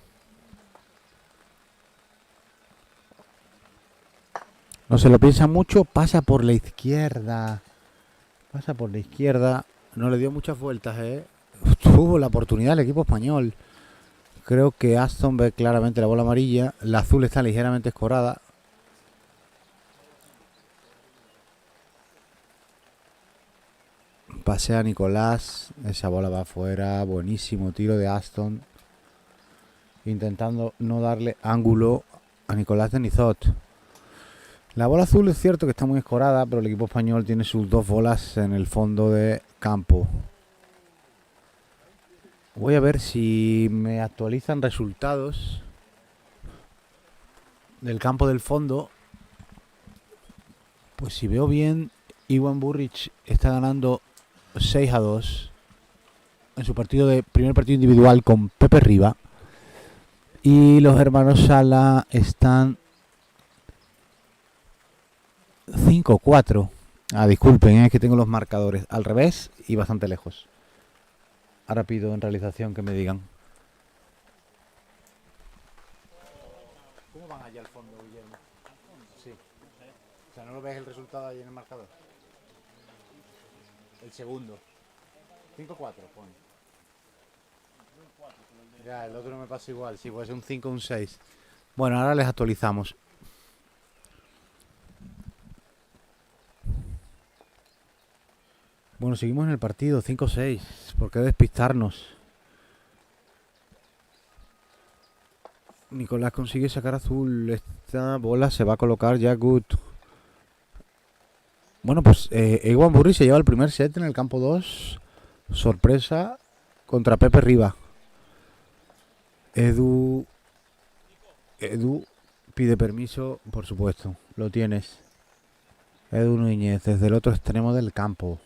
No se lo piensa mucho. Pasa por la izquierda. Pasa por la izquierda. No le dio muchas vueltas, Tuvo la oportunidad el equipo español. Creo que Aston ve claramente la bola amarilla. La azul está ligeramente escorada. Pasea Nicolás. Esa bola va afuera. Buenísimo tiro de Aston. Intentando no darle ángulo a Nicolás de Nizot. La bola azul es cierto que está muy escorada, pero el equipo español tiene sus dos bolas en el fondo de campo. Voy a ver si me actualizan resultados del campo del fondo. Pues si veo bien, Iwan Burrich está ganando 6-2 en su primer partido individual con Pepe Riba. Y los hermanos Sala están 5-4. Disculpen, es que tengo los marcadores al revés y bastante lejos. Ahora pido en realización que me digan. ¿Cómo van allá al fondo, Guillermo? Sí. O sea, ¿no lo ves el resultado ahí en el marcador? El segundo. 5-4, pone. Ya, el otro no me pasa igual. Sí, puede ser un 5 o un 6. Bueno, ahora les actualizamos. Bueno, seguimos en el partido, 5-6. ¿Por qué despistarnos? Nicolás consigue sacar azul. Esta bola se va a colocar ya good. Bueno, pues Ewan Burri se lleva el primer set en el campo 2. Sorpresa contra Pepe Riba. Edu pide permiso, por supuesto. Lo tienes. Edu Núñez desde el otro extremo del campo.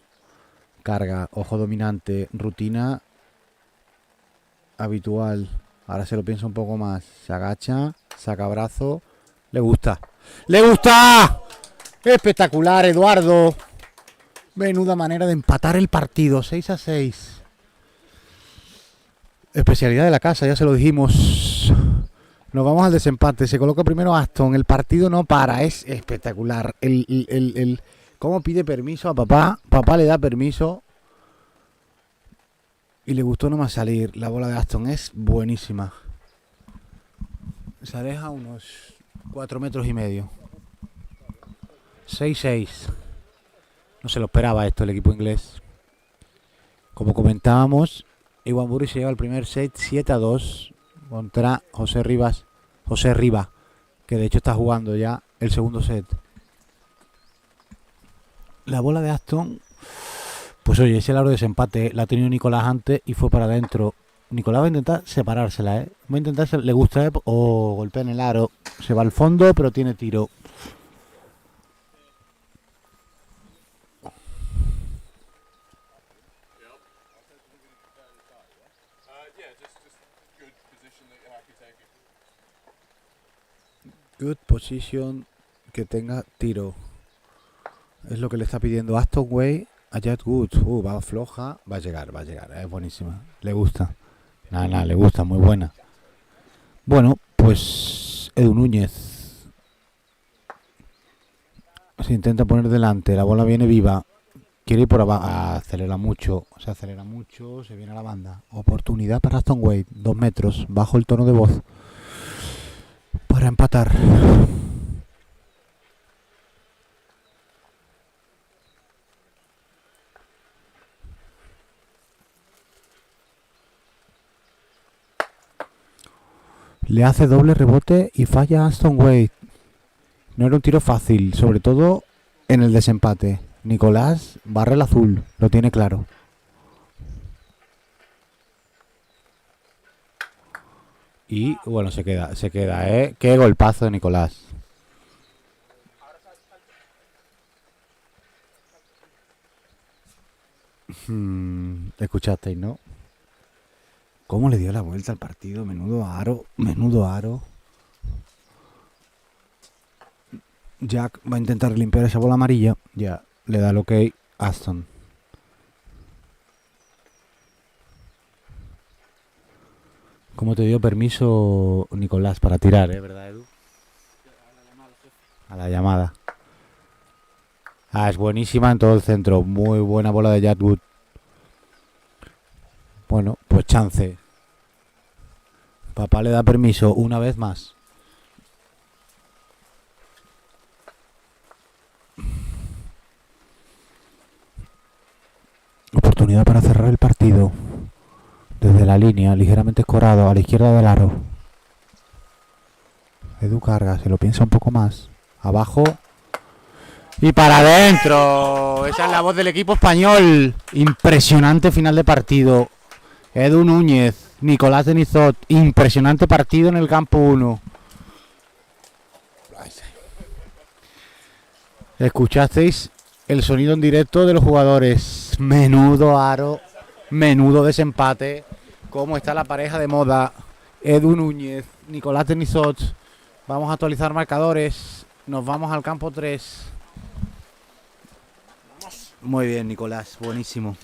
Carga, ojo dominante, rutina habitual. Ahora se lo piensa un poco más. Se agacha, saca brazo. Le gusta. ¡Le gusta! Espectacular, Eduardo. Menuda manera de empatar el partido. 6-6. Especialidad de la casa, ya se lo dijimos. Nos vamos al desempate. Se coloca primero Aston. El partido no para. Es espectacular. Cómo pide permiso a papá. Papá le da permiso. Y le gustó nomás salir. La bola de Aston es buenísima. Se aleja unos 4 metros y medio. 6-6. No se lo esperaba esto el equipo inglés. Como comentábamos, Iwan Burri se lleva el primer set 7-2 contra José Riba, que de hecho está jugando ya el segundo set. La bola de Aston, pues oye, ese aro de desempate la ha tenido Nicolás antes y fue para adentro. Nicolás va a intentar separársela, Va a intentar, le gusta, o golpea en el aro. Se va al fondo, pero tiene tiro. Good position, que tenga tiro. Es lo que le está pidiendo Aston Way a Jet Good. Va floja. Va a llegar. Es buenísima. Le gusta. Nada, le gusta. Muy buena. Bueno, pues Edu Núñez se intenta poner delante. La bola viene viva. Quiere ir por abajo. Acelera mucho. Se viene a la banda. Oportunidad para Aston Way. 2 metros. Bajo el tono de voz. Para empatar. Le hace doble rebote y falla Aston Wade. No era un tiro fácil, sobre todo en el desempate. Nicolás barre el azul, lo tiene claro. Y bueno, se queda, Qué golpazo de Nicolás. Escuchasteis, ¿no? ¿Cómo le dio la vuelta al partido? Menudo aro. Jack va a intentar limpiar esa bola amarilla. Ya, le da el ok Aston. ¿Cómo te dio permiso Nicolás para tirar, verdad, Edu? A la llamada. Es buenísima en todo el centro. Muy buena bola de Jadwood. Bueno, pues chance. Papá le da permiso una vez más. Oportunidad para cerrar el partido. Desde la línea, ligeramente escorado, a la izquierda del aro. Edu carga, se lo piensa un poco más. Abajo. Y para adentro. Esa es la voz del equipo español. Impresionante final de partido. Edu Núñez, Nicolás Denizot. Impresionante partido en el campo 1. Escuchasteis el sonido en directo de los jugadores. Menudo aro. Menudo desempate. Cómo está la pareja de moda. Edu Núñez, Nicolás Denizot. Vamos a actualizar marcadores. Nos vamos al campo 3. Muy bien, Nicolás. Buenísimo.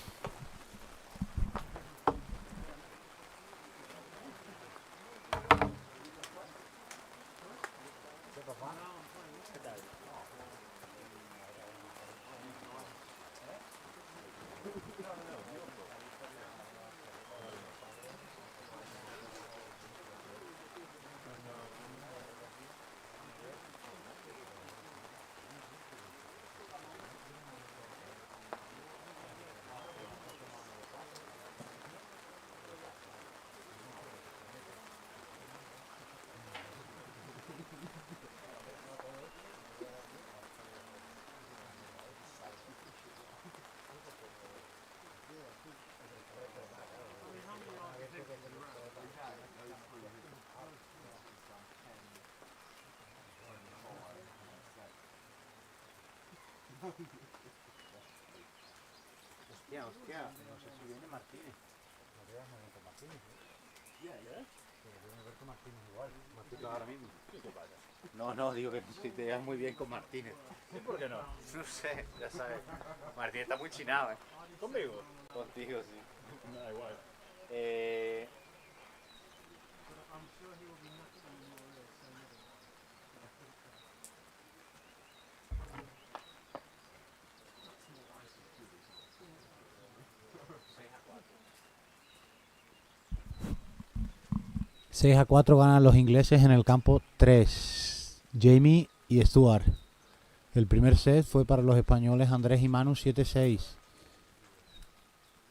Hostia, no sé si viene Martínez. No te vas a ver con Martínez, Pero viene Alberto Martínez igual. Martínez ahora mismo. No, digo que si te llevas muy bien con Martínez. ¿Por qué no? No sé, ya sabes. Martínez está muy chinado, ¿Conmigo? Contigo, sí. Me da igual. 6-4 ganan los ingleses en el campo 3. Jamie y Stuart. El primer set fue para los españoles Andrés y Manu 7-6.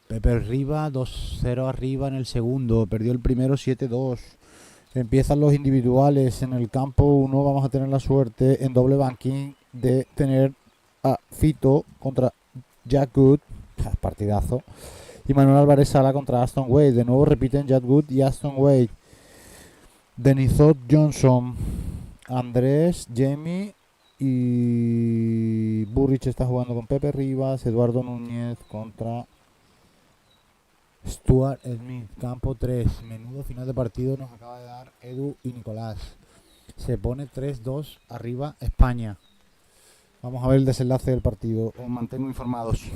Pepe Riva 2-0 arriba en el segundo. Perdió el primero 7-2. Empiezan los individuales en el campo 1. Vamos a tener la suerte en doble banking de tener a Fito contra Jack Good. Partidazo. Y Manuel Álvarez Sala contra Aston Wade. De nuevo repiten Jack Good y Aston Wade. Denizot Johnson, Andrés, Jamie y Burrich está jugando con Pepe Rivas, Eduardo Núñez contra Stuart Smith, campo 3. Menudo final de partido nos acaba de dar Edu y Nicolás. Se pone 3-2 arriba España. Vamos a ver el desenlace del partido. Os mantengo informados.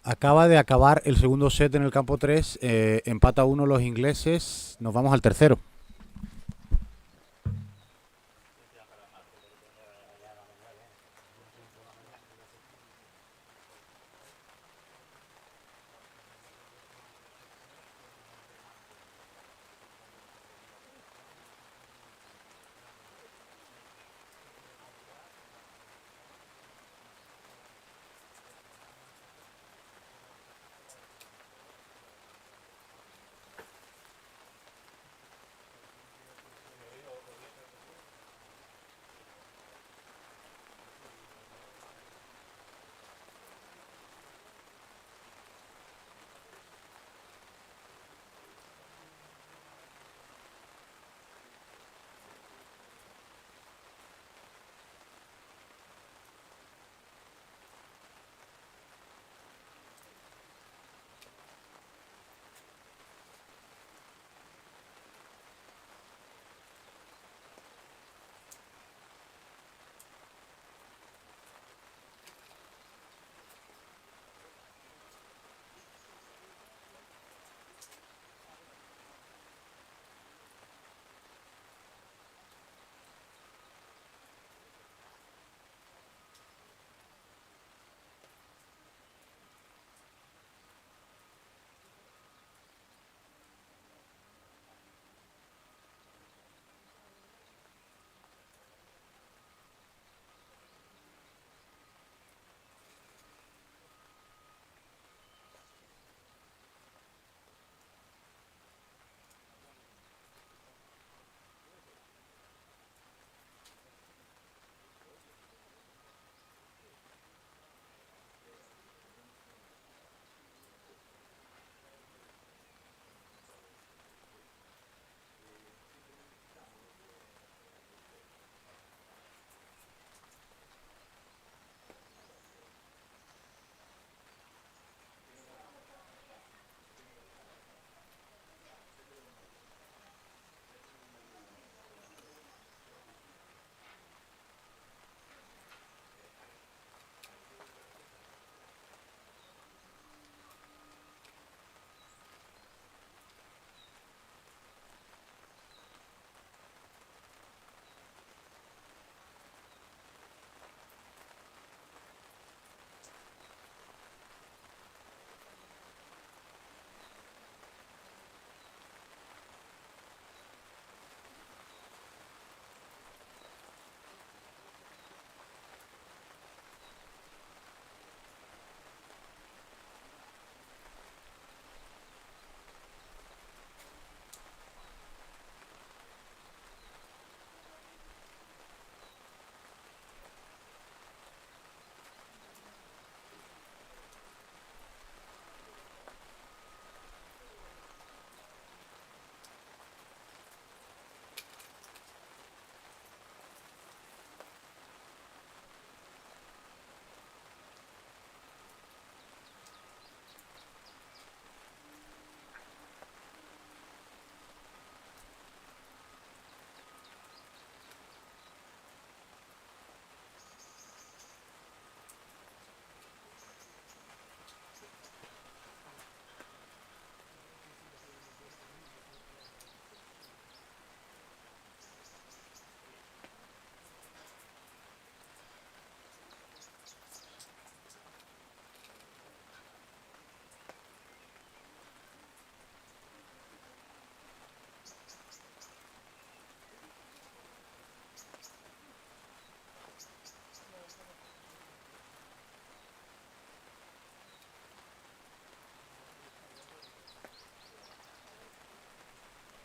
Acaba de acabar el segundo set en el campo 3, empata 1 los ingleses, nos vamos al tercero.